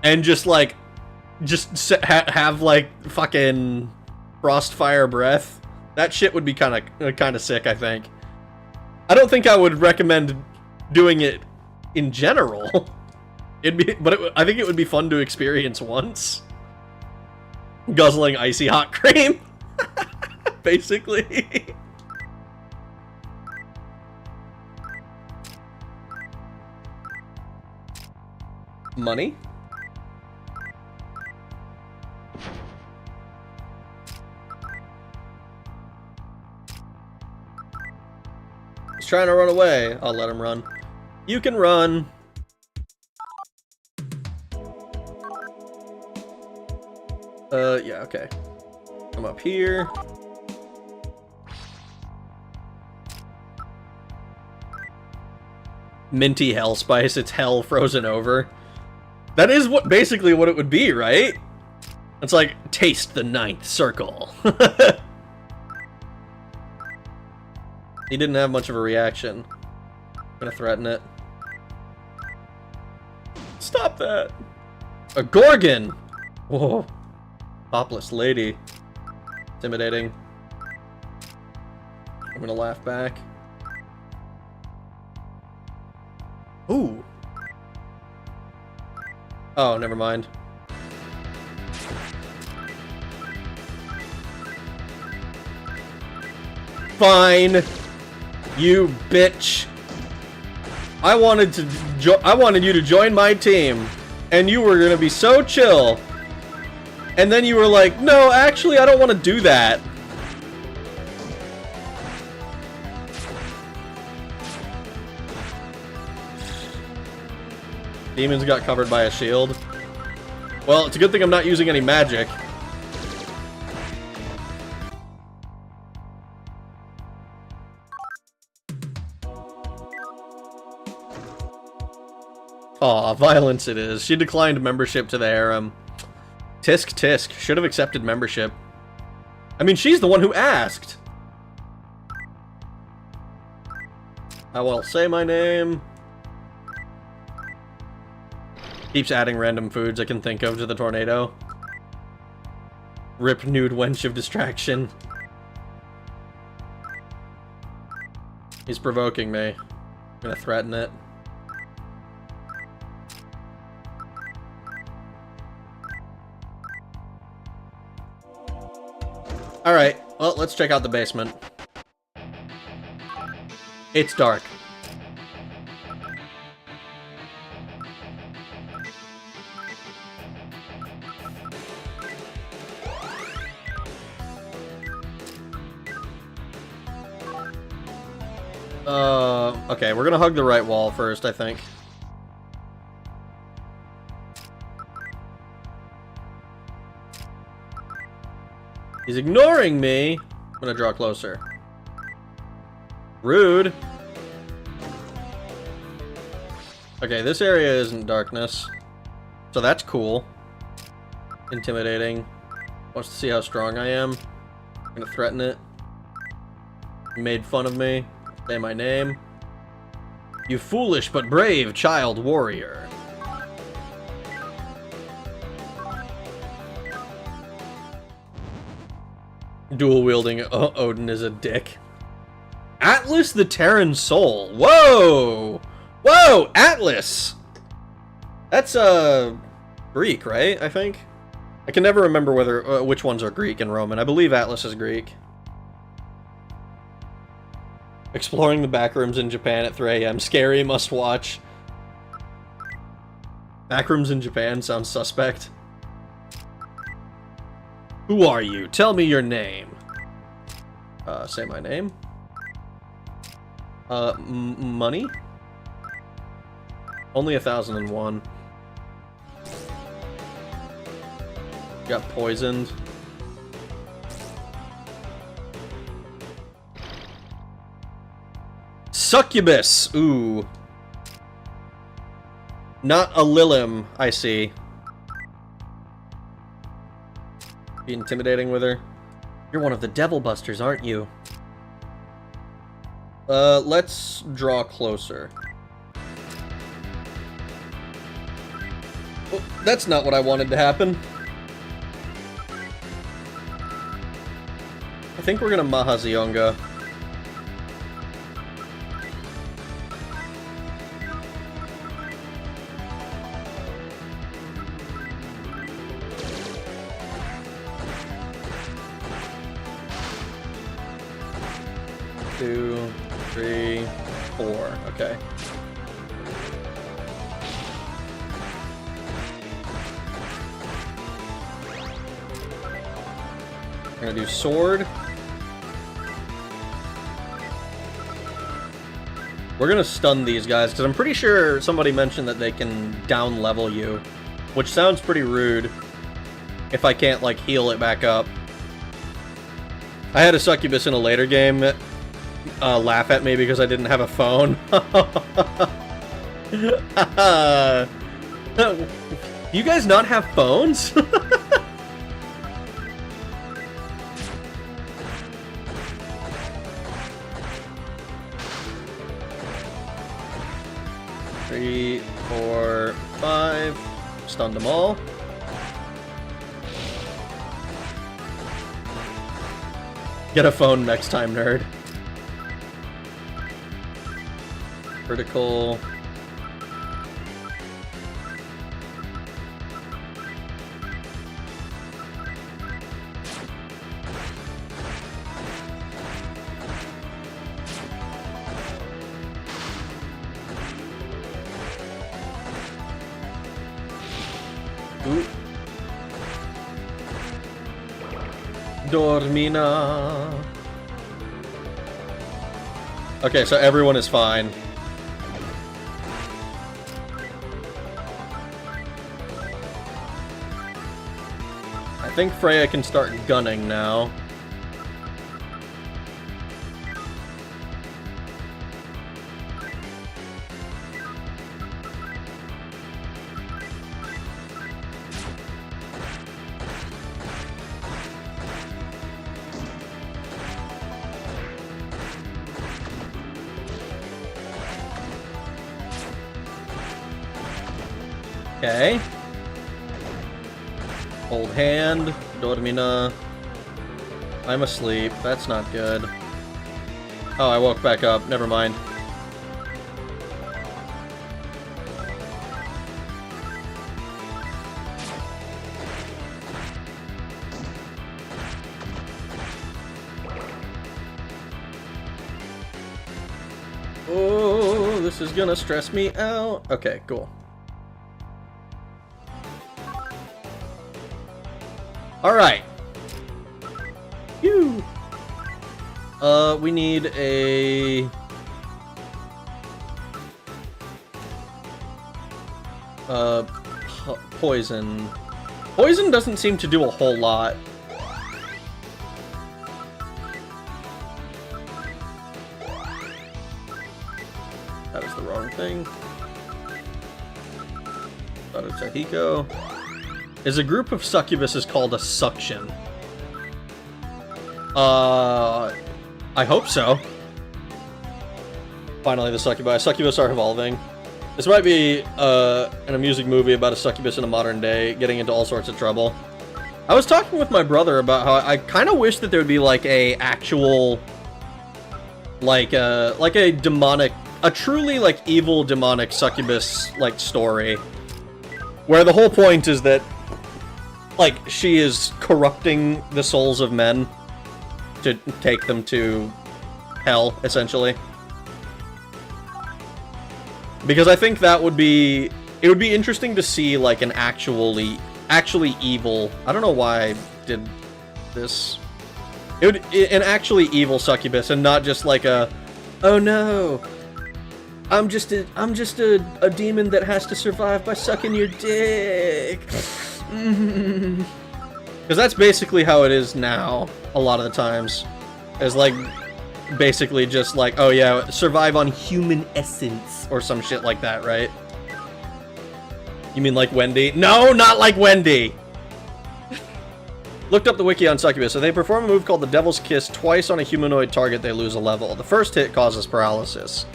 A: And just, like, have, like, fucking frostfire breath. That shit would be kind of sick, I think. I don't think I would recommend doing it in general. I think it would be fun to experience once. Guzzling icy hot cream. Basically. Money? He's trying to run away. I'll let him run. You can run. Yeah, okay. I'm up here. Minty hell spice. It's hell frozen over. That is basically what it would be, right? It's like, taste the ninth circle. He didn't have much of a reaction. I'm gonna threaten it. Stop that! A Gorgon! Whoa. Topless lady. Intimidating. I'm gonna laugh back. Ooh. Oh, never mind. Fine. You bitch. I wanted you to join my team, and you were gonna be so chill. And then you were like, no, actually, I don't want to do that. Demons got covered by a shield. Well, it's a good thing I'm not using any magic. Aw, violence it is. She declined membership to the harem. Tisk tisk. Should have accepted membership. I mean, she's the one who asked. I will say my name. Keeps adding random foods I can think of to the tornado. Rip nude wench of distraction. He's provoking me. I'm gonna threaten it. Alright, well, let's check out the basement. It's dark. Okay, we're gonna hug the right wall first, I think. He's ignoring me. I'm gonna draw closer. Rude. Okay, this area isn't darkness. So that's cool. Intimidating. Wants to see how strong I am. I'm gonna threaten it. You made fun of me. Say my name. You foolish but brave child warrior. Dual-wielding Odin is a dick. Atlas the Terran Soul. Whoa! Whoa! Atlas! That's, Greek, right? I think? I can never remember whether which ones are Greek and Roman. I believe Atlas is Greek. Exploring the backrooms in Japan at 3 a.m. Scary, must watch. Backrooms in Japan sounds suspect. Who are you? Tell me your name. Say my name. Money? Only 1,001. Got poisoned. Succubus! Ooh. Not a Lilim, I see. Be intimidating with her. You're one of the Devil Busters, aren't you? Let's draw closer. Oh, that's not what I wanted to happen. I think we're gonna Mahazionga. Two, three, four. Okay. We're gonna do sword. We're gonna stun these guys, because I'm pretty sure somebody mentioned that they can down level you, which sounds pretty rude if I can't, like, heal it back up. I had a succubus in a later game laugh at me because I didn't have a phone. You guys not have phones? Three, four, five. Stunned them all. Get a phone next time, nerd. Critical. Ooh. Dormina. Okay, so everyone is fine. I think Freya can start gunning now. Okay. Hold hand. Dormina. I'm asleep. That's not good. Oh, I woke back up. Never mind. Oh, this is gonna stress me out. Okay, cool. Alright. Phew. We need a... poison. Poison doesn't seem to do a whole lot. That was the wrong thing. Thought it was a Hiko. Is a group of succubuses called a suction? I hope so. Finally, the succubi. Succubus are evolving. This might be an amusing movie about a succubus in a modern day getting into all sorts of trouble. I was talking with my brother about how I kind of wish that there would be like a actual, like a demonic, a truly like evil demonic succubus like story, where the whole point is that like she is corrupting the souls of men to take them to hell, essentially. Because I think that would be, it would be interesting to see like an actually evil, I don't know why I did this. It would, an actually evil succubus, and not just like a, oh no, I'm just a demon that has to survive by sucking your dick. Because that's basically how it is now, a lot of the times. Is like, basically just like, oh yeah, survive on human essence, or some shit like that, right? You mean like Wendy? No, not like Wendy! Looked up the wiki on succubus, so they perform a move called the Devil's Kiss twice on a humanoid target, they lose a level. The first hit causes paralysis.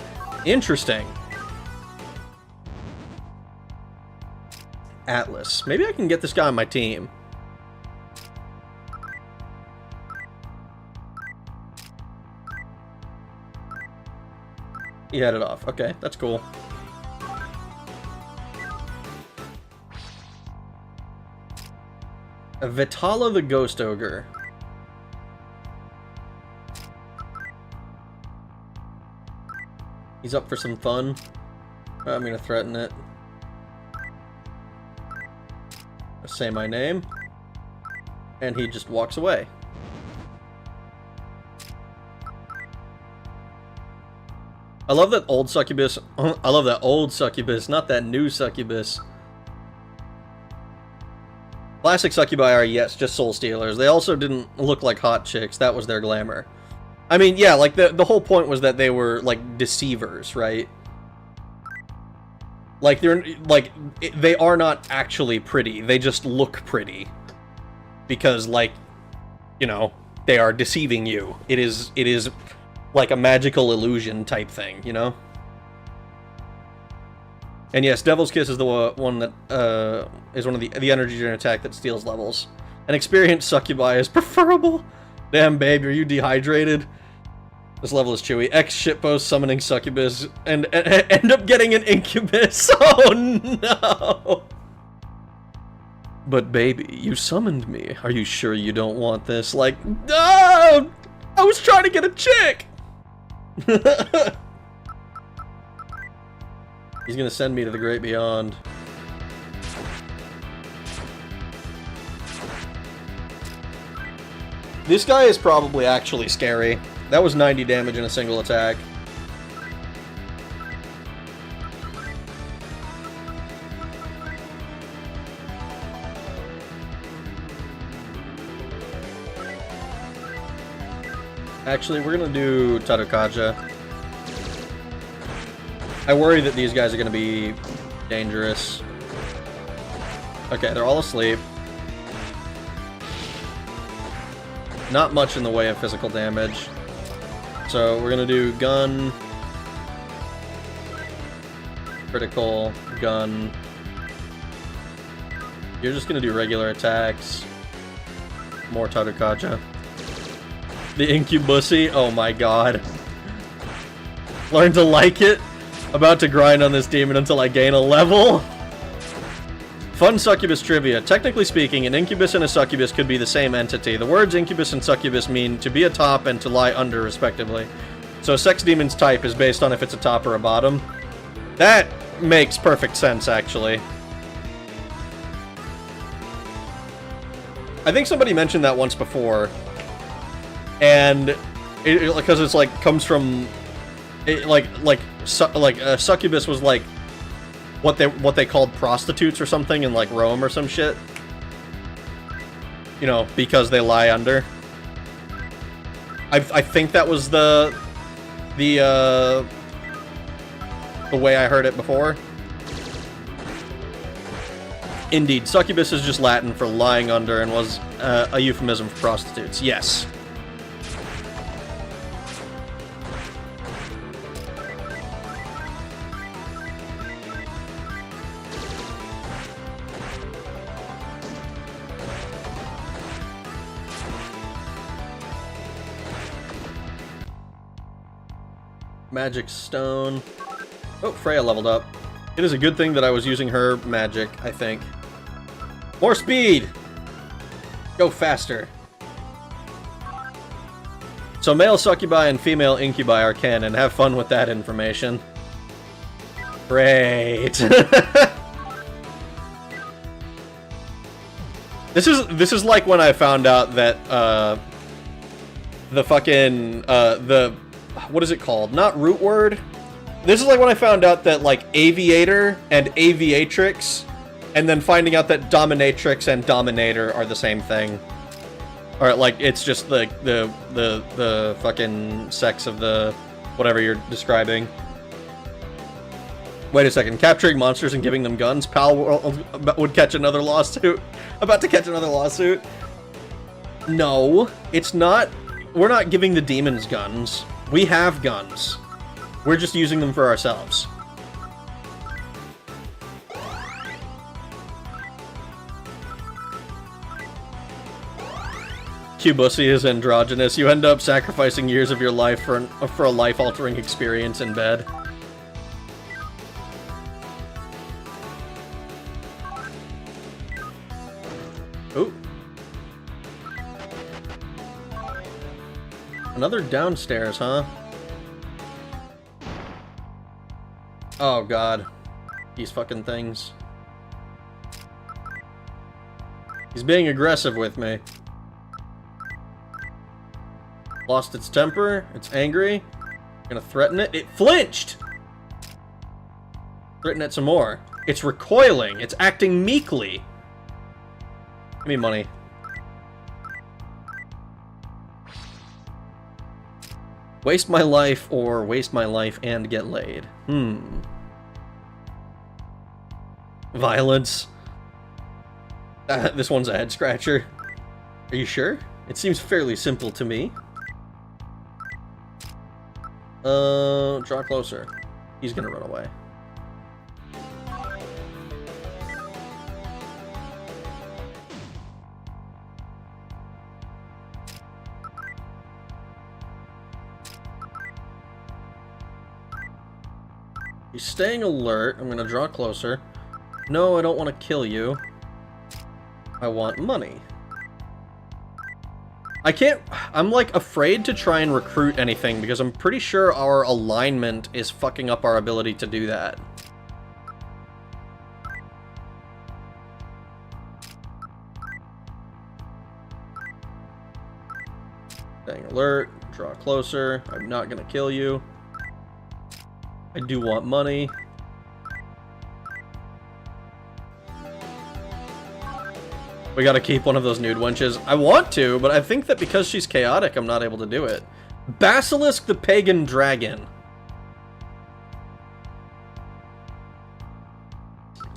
A: Interesting. Atlas. Maybe I can get this guy on my team. He headed off. Okay, that's cool. Vitala the Ghost Ogre. He's up for some fun. I'm gonna threaten it. Say my name. And he just walks away. I love that old succubus. I love that old succubus, not that new succubus. Classic succubi are, yes, just soul stealers. They also didn't look like hot chicks. That was their glamour. I mean, yeah, like the whole point was that they were like deceivers, right? Like they are not actually pretty. They just look pretty because, like, you know, they are deceiving you. It is like a magical illusion type thing, you know? And yes, Devil's Kiss is the one that is one of the energy drain attack that steals levels. An experienced succubi is preferable. Damn, babe, are you dehydrated? This level is chewy. X shitpost summoning succubus and end up getting an incubus. Oh no! But baby, you summoned me. Are you sure you don't want this? Like, no! I was trying to get a chick! He's gonna send me to the great beyond. This guy is probably actually scary. That was 90 damage in a single attack. Actually, we're gonna do Tadokaja. I worry that these guys are gonna be dangerous. Okay, they're all asleep. Not much in the way of physical damage. So we're gonna do gun, critical, gun. You're just gonna do regular attacks. More Tadokaja. The Incubussy, oh my god. Learn to like it. About to grind on this demon until I gain a level. Fun succubus trivia. Technically speaking, an incubus and a succubus could be the same entity. The words incubus and succubus mean to be atop and to lie under, respectively. So a sex demon's type is based on if it's a top or a bottom. That makes perfect sense, actually. I think somebody mentioned that once before. And because it's like comes from succubus was like what they called prostitutes or something in like Rome or some shit. You know, because they lie under. I think that was the way I heard it before. Indeed, succubus is just Latin for lying under and was a euphemism for prostitutes. Yes. Magic Stone. Oh, Freya leveled up. It is a good thing that I was using her magic, I think. More speed! Go faster. So male succubi and female incubi are canon. Have fun with that information. Great. This is like when I found out that the fucking what is it called? Not root word. This is like when I found out that like aviator and aviatrix, and then finding out that dominatrix and dominator are the same thing. Or like it's just the fucking sex of the whatever you're describing. Wait a second. Capturing monsters and giving them guns. Pal would catch another lawsuit. About to catch another lawsuit. No, it's not. We're not giving the demons guns. We have guns. We're just using them for ourselves. Cubussy is androgynous. You end up sacrificing years of your life for a life-altering experience in bed. Ooh. Another downstairs, huh? Oh god. These fucking things. He's being aggressive with me. Lost its temper. It's angry. Gonna threaten it. It flinched! Threaten it some more. It's recoiling. It's acting meekly. Give me money. Waste my life or waste my life and get laid. Violence. This one's a head scratcher. Are you sure? It seems fairly simple to me. Draw closer. He's gonna run away. He's staying alert. I'm gonna draw closer. No, I don't want to kill you. I want money. I can't... I'm, like, afraid to try and recruit anything, because I'm pretty sure our alignment is fucking up our ability to do that. Staying alert. Draw closer. I'm not gonna kill you. I do want money. We gotta keep one of those nude wenches. I want to, but I think that because she's chaotic, I'm not able to do it. Basilisk the Pagan Dragon.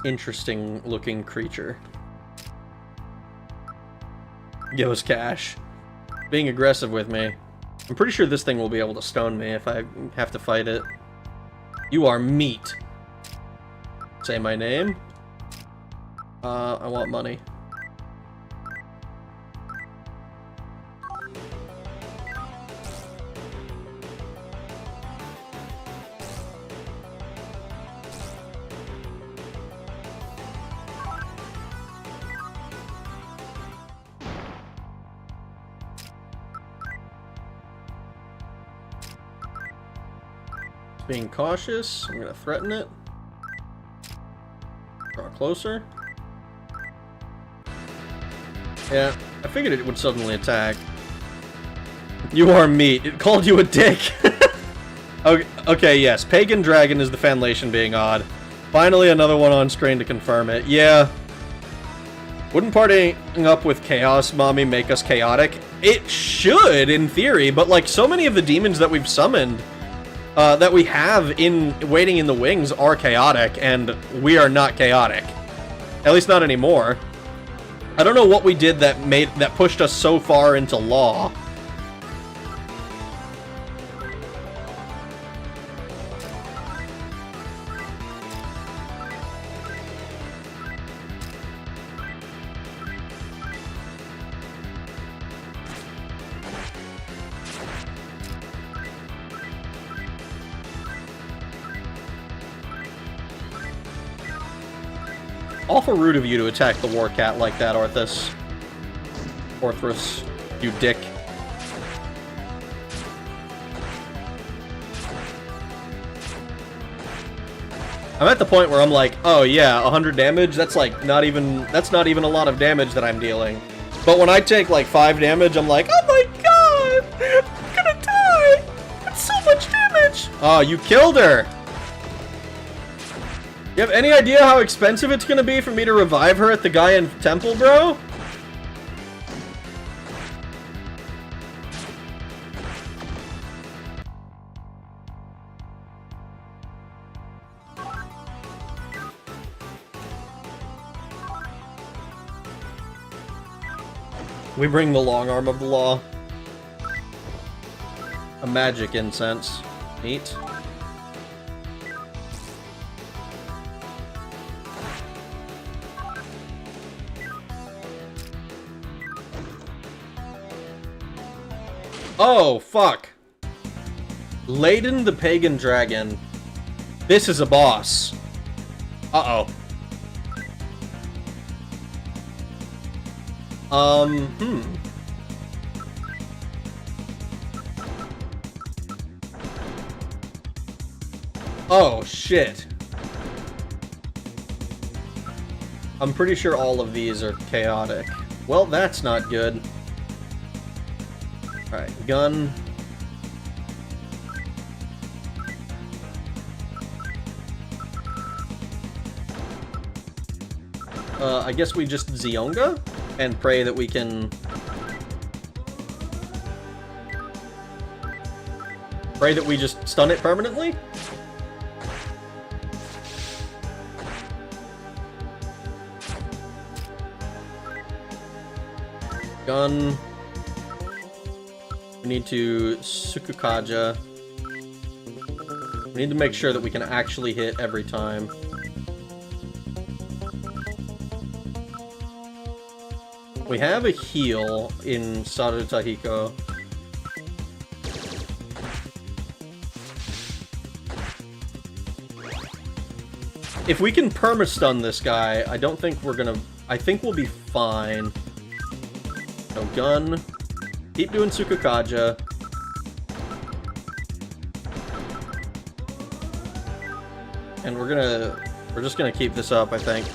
A: Interesting looking creature. Give us cash. Being aggressive with me. I'm pretty sure this thing will be able to stone me if I have to fight it. You are meat. Say my name. I want money. Being cautious, I'm gonna threaten it. Draw closer. Yeah, I figured it would suddenly attack. You are meat. It called you a dick. Okay, yes. Pagan Dragon is the fanlation being odd. Finally another one on screen to confirm it. Yeah. Wouldn't partying up with Chaos Mommy make us chaotic? It should, in theory, but like so many of the demons that we've summoned that we have waiting in the wings are chaotic, and we are not chaotic. At least not anymore. I don't know what we did that pushed us so far into law. Awful rude of you to attack the war cat like that, Orthus. Orthrus, you dick. I'm at the point where I'm like, oh yeah, 100 damage, that's like not even a lot of damage that I'm dealing. But when I take like 5 damage, I'm like, oh my god, I'm gonna die! That's so much damage! Oh, you killed her! You have any idea how expensive it's gonna be for me to revive her at the Gaian temple, bro? We bring the long arm of the law. A magic incense. Neat. Oh, fuck. Laden the Pagan Dragon. This is a boss. Uh-oh. Oh, shit. I'm pretty sure all of these are chaotic. Well, that's not good. Alright, gun. I guess we just Zionga and pray that we can... Pray that we just stun it permanently? Gun. We need to Sukukaja. We need to make sure that we can actually hit every time. We have a heal in Sarutahiko. If we can perma-stun this guy, I don't think we're gonna... I think we'll be fine. No gun. Keep doing Sukukaja. And we're just gonna keep this up, I think.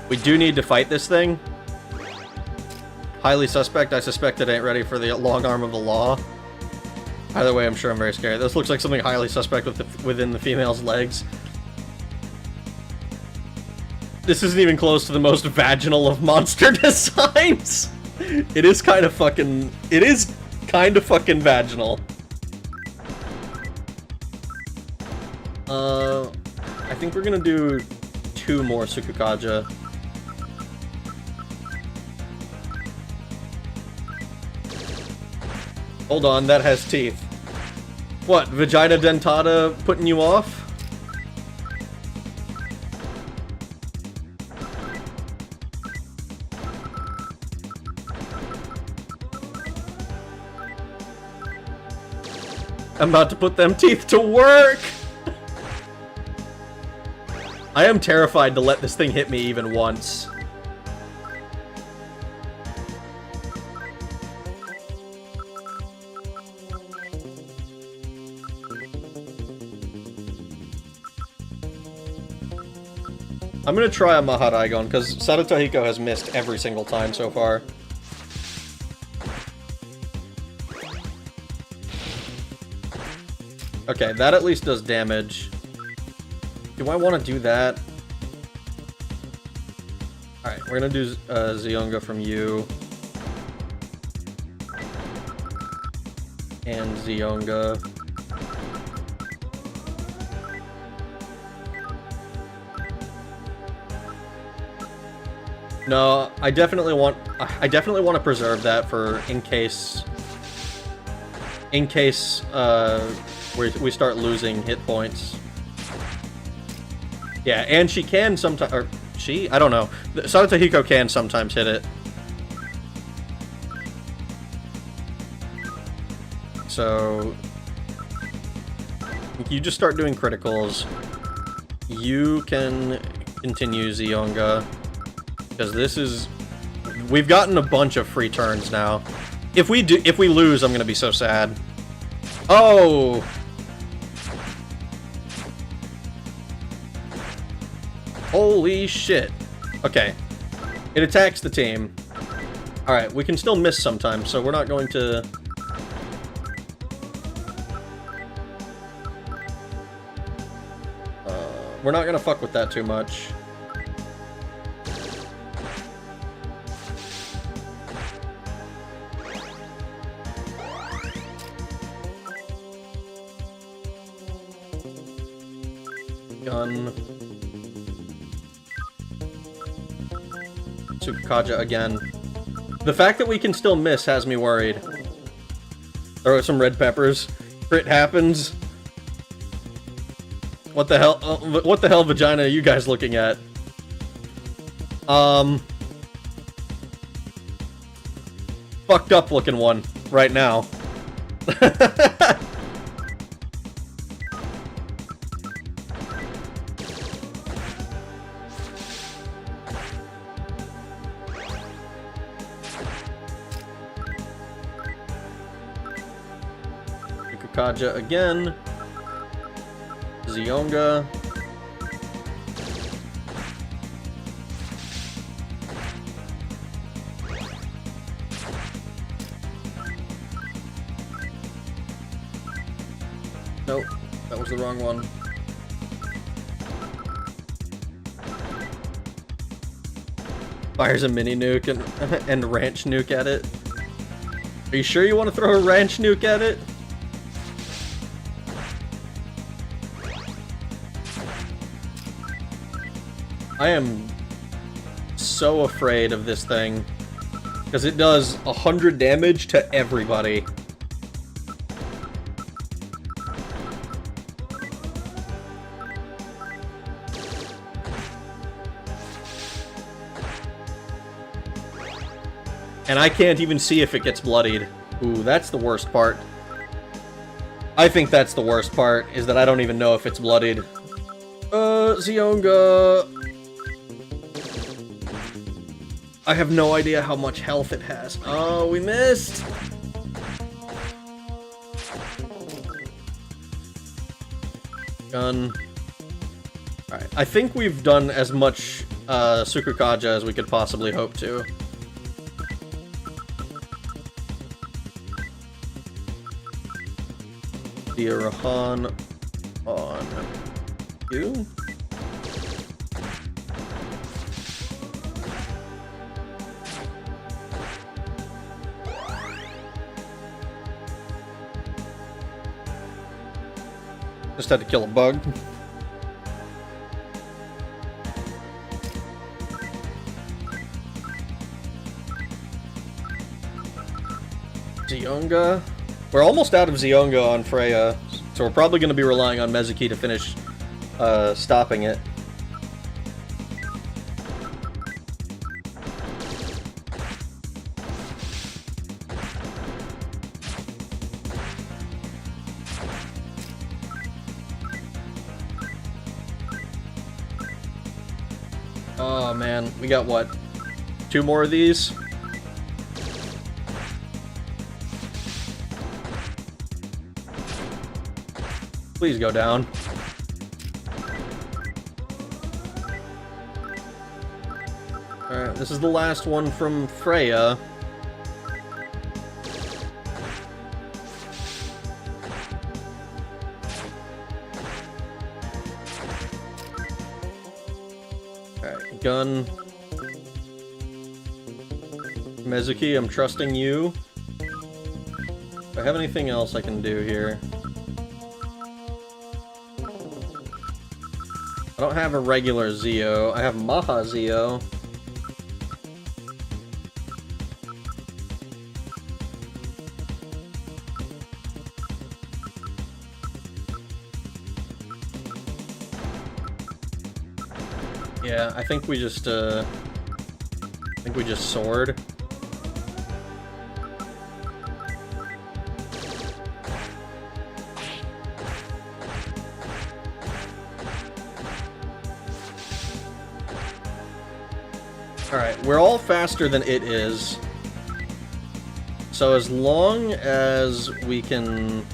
A: We do need to fight this thing. Highly suspect. I suspect it ain't ready for the long arm of the law. Either way, I'm sure I'm very scared. This looks like something highly suspect within the female's legs. This isn't even close to the most vaginal of monster designs. It is kind of fucking... It is kind of fucking vaginal. I think we're gonna do 2 more Sukukaja. Hold on, that has teeth. What, vagina dentata putting you off? I'm about to put them teeth to work! I am terrified to let this thing hit me even once. I'm gonna try a Maharaigon, because Sarutahiko has missed every single time so far. Okay, that at least does damage. Do I want to do that? Alright, we're gonna do Zionga from you. And Zionga. No, I definitely want to preserve that for in case we start losing hit points. Yeah, and she can sometimes, or she? I don't know. Sarutahiko can sometimes hit it. So you just start doing criticals. You can continue Zionga, because this is... We've gotten a bunch of free turns now. If we lose, I'm gonna be so sad. Oh! Holy shit. Okay. It attacks the team. Alright, we can still miss sometimes, so we're not going to... we're not gonna fuck with that too much. Gun. Tsukikaja again. The fact that we can still miss has me worried. Throw some red peppers. Crit happens. What the hell vagina are you guys looking at? Fucked up looking one right now. Tsukikaja again. Zionga. Nope, that was the wrong one. Fires a mini nuke and ranch nuke at it. Are you sure you want to throw a ranch nuke at it? I am so afraid of this thing, because it does 100 damage to everybody. And I can't even see if it gets bloodied. Ooh, that's the worst part. I think that's the worst part, is that I don't even know if it's bloodied. Zionga... I have no idea how much health it has. Oh, we missed! Gun. Alright, I think we've done as much Tsukikaja as we could possibly hope to. Rahan on you. Just had to kill a bug. Zionga. We're almost out of Zionga on Freya, so we're probably going to be relying on Mezuki to finish stopping it. Oh man, we got what? 2 more of these? Please go down. Alright, this is the last one from Freya. Alright, gun. Mezuki, I'm trusting you. Do I have anything else I can do here? I don't have a regular Zio. I have Maha Zio. Yeah, I think we just sword. Alright, we're all faster than it is. So as long as we can...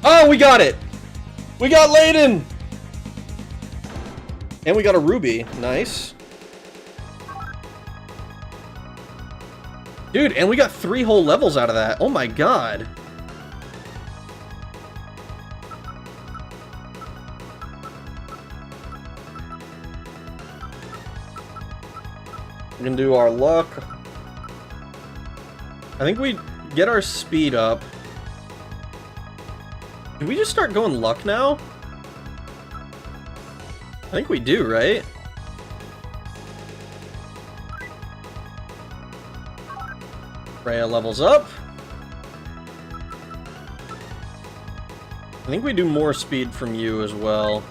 A: Oh, we got it! We got Layden! And we got a ruby. Nice. Dude, and we got 3 whole levels out of that. Oh my god. We can do our luck. I think we get our speed up. Did we just start going luck now? I think we do, right? Rhea levels up. I think we do more speed from you as well.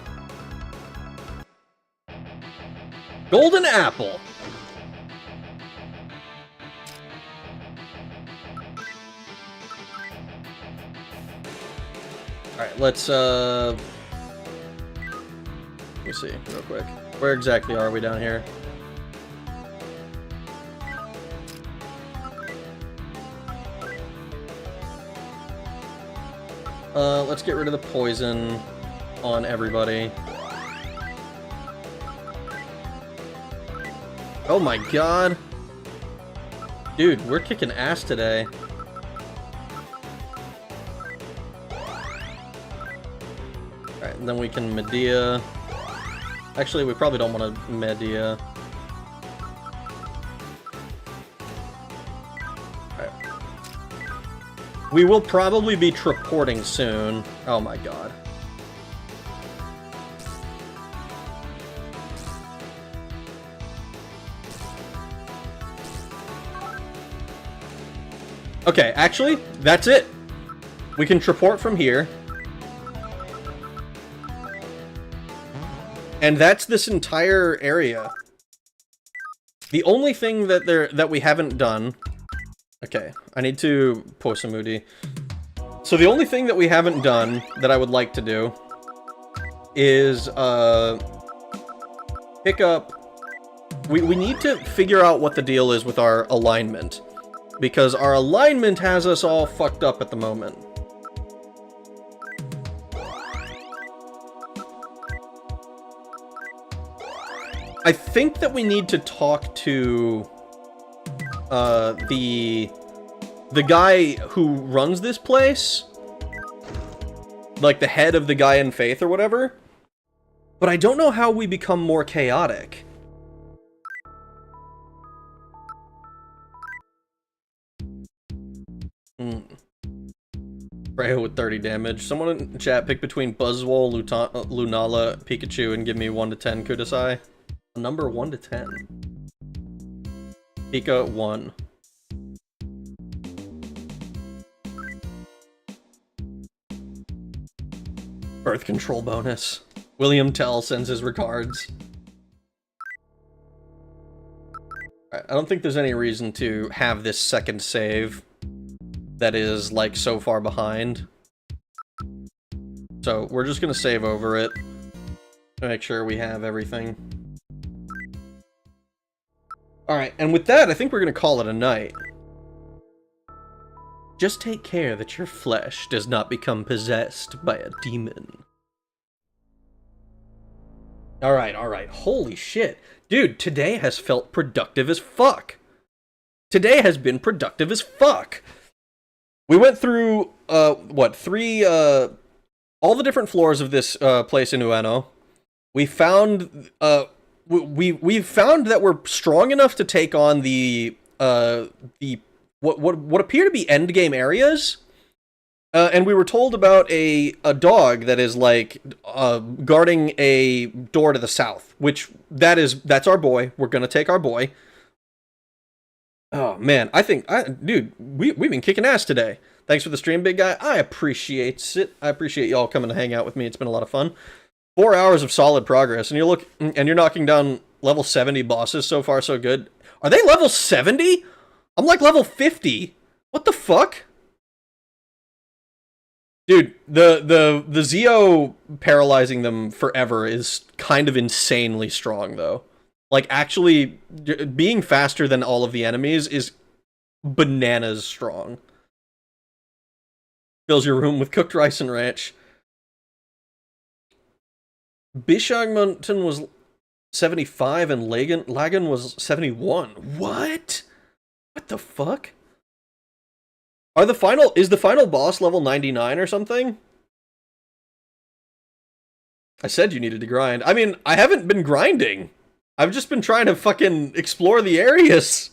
A: Golden apple! Alright, let's, let me see, real quick. Where exactly are we down here? Let's get rid of the poison on everybody. Oh my god! Dude, we're kicking ass today. Alright, and then we can Medea. Actually, we probably don't want to Medea. Alright. We will probably be triporting soon. Oh my god. Okay, actually, that's it. We can triport from here. And that's this entire area. The only thing that we haven't done... Okay, I need to post some moody. So the only thing that we haven't done that I would like to do is pick up... We need to figure out what the deal is with our alignment. Because our alignment has us all fucked up at the moment. I think that we need to talk to the guy who runs this place, like the head of the Gaia in Faith or whatever, but I don't know how we become more chaotic. Freya with 30 damage. Someone in chat pick between Buzzwole, Lunala, Pikachu, and give me 1 to 10 Kudasai. Number 1 to 10. Pika 1. Birth control bonus. William Tell sends his regards. Alright, I don't think there's any reason to have this second save that is, like, so far behind. So, we're just gonna save over it. Make sure we have everything. Alright, and with that, I think we're gonna call it a night. Just take care that your flesh does not become possessed by a demon. Alright, alright. Holy shit. Dude, today has felt productive as fuck. Today has been productive as fuck. We went through, what, 3, all the different floors of this, place in Ueno. We found, we found that we're strong enough to take on the what appear to be endgame areas, and we were told about a dog that is like guarding a door to the south, which that's our boy. We're gonna take our boy. Oh man, dude, we've been kicking ass today. Thanks for the stream, big guy. I appreciate it. I appreciate y'all coming to hang out with me. It's been a lot of fun. 4 hours of solid progress, and you're knocking down level 70 bosses. So far, so good. Are they level 70? I'm like level 50. What the fuck? Dude, the Zeo paralyzing them forever is kind of insanely strong, though. Like, actually, being faster than all of the enemies is bananas strong. Fills your room with cooked rice and ranch. Bishagmonton was 75 and Lagan was 71. What? What the fuck? Is the final boss level 99 or something? I said you needed to grind. I mean, I haven't been grinding. I've just been trying to fucking explore the areas.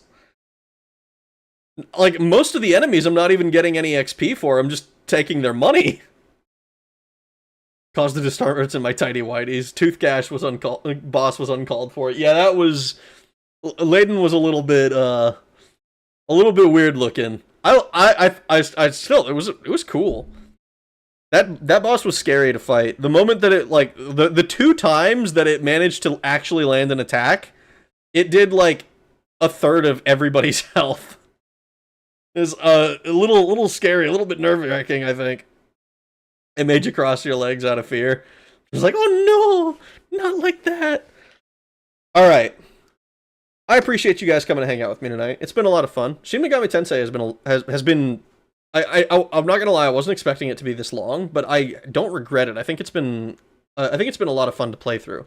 A: Like, most of the enemies I'm not even getting any XP for, I'm just taking their money. Caused the disturbance in my tidy whities. Toothgash was boss was uncalled for. Yeah, that was... Layden was a little bit weird looking. I still, it was cool. That boss was scary to fight. The moment that it, like, the 2 times that it managed to actually land an attack, it did, like, a third of everybody's health. It was a little scary, a little bit nerve-wracking, I think. It made you cross your legs out of fear. It was like, oh no, not like that. Alright. I appreciate you guys coming to hang out with me tonight. It's been a lot of fun. Shin Megami Tensei has been I'm not gonna lie, I wasn't expecting it to be this long, but I don't regret it. I think it's been a lot of fun to play through.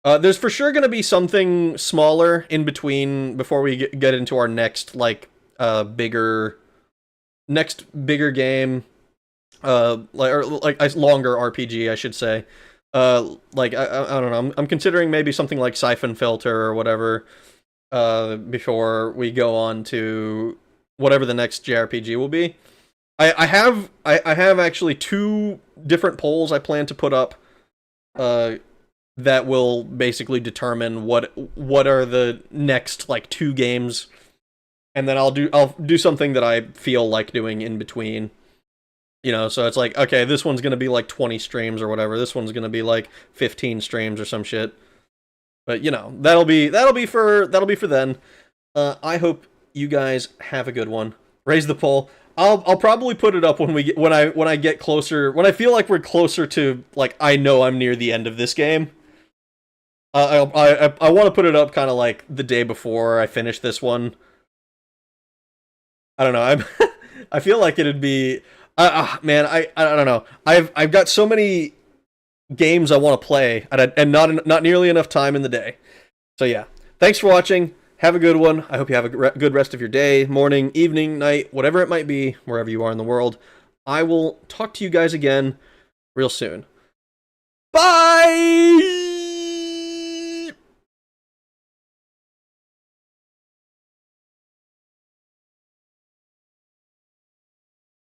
A: There's for sure gonna be something smaller in between before we get into our next bigger game, like a longer RPG, I should say. I don't know. I'm considering maybe something like Siphon Filter or whatever. Before we go on to whatever the next JRPG will be. I have actually 2 different polls I plan to put up that will basically determine what are the next 2 games, and then I'll do something that I feel like doing in between. You know, so it's like, okay, this one's gonna be 20 streams or whatever. This one's gonna be 15 streams or some shit. But you know, that'll be for then. I hope you guys have a good one. Raise the poll. I'll probably put it up when I get closer, when I feel like we're closer to, I know I'm near the end of this game. I want to put it up kind of the day before I finish this one. I don't know. I feel like it'd be man, I don't know. I've got so many games I want to play, and not nearly enough time in the day. So yeah, thanks for watching. Have a good one. I hope you have a good rest of your day, morning, evening, night, whatever it might be, wherever you are in the world. I will talk to you guys again real soon. Bye!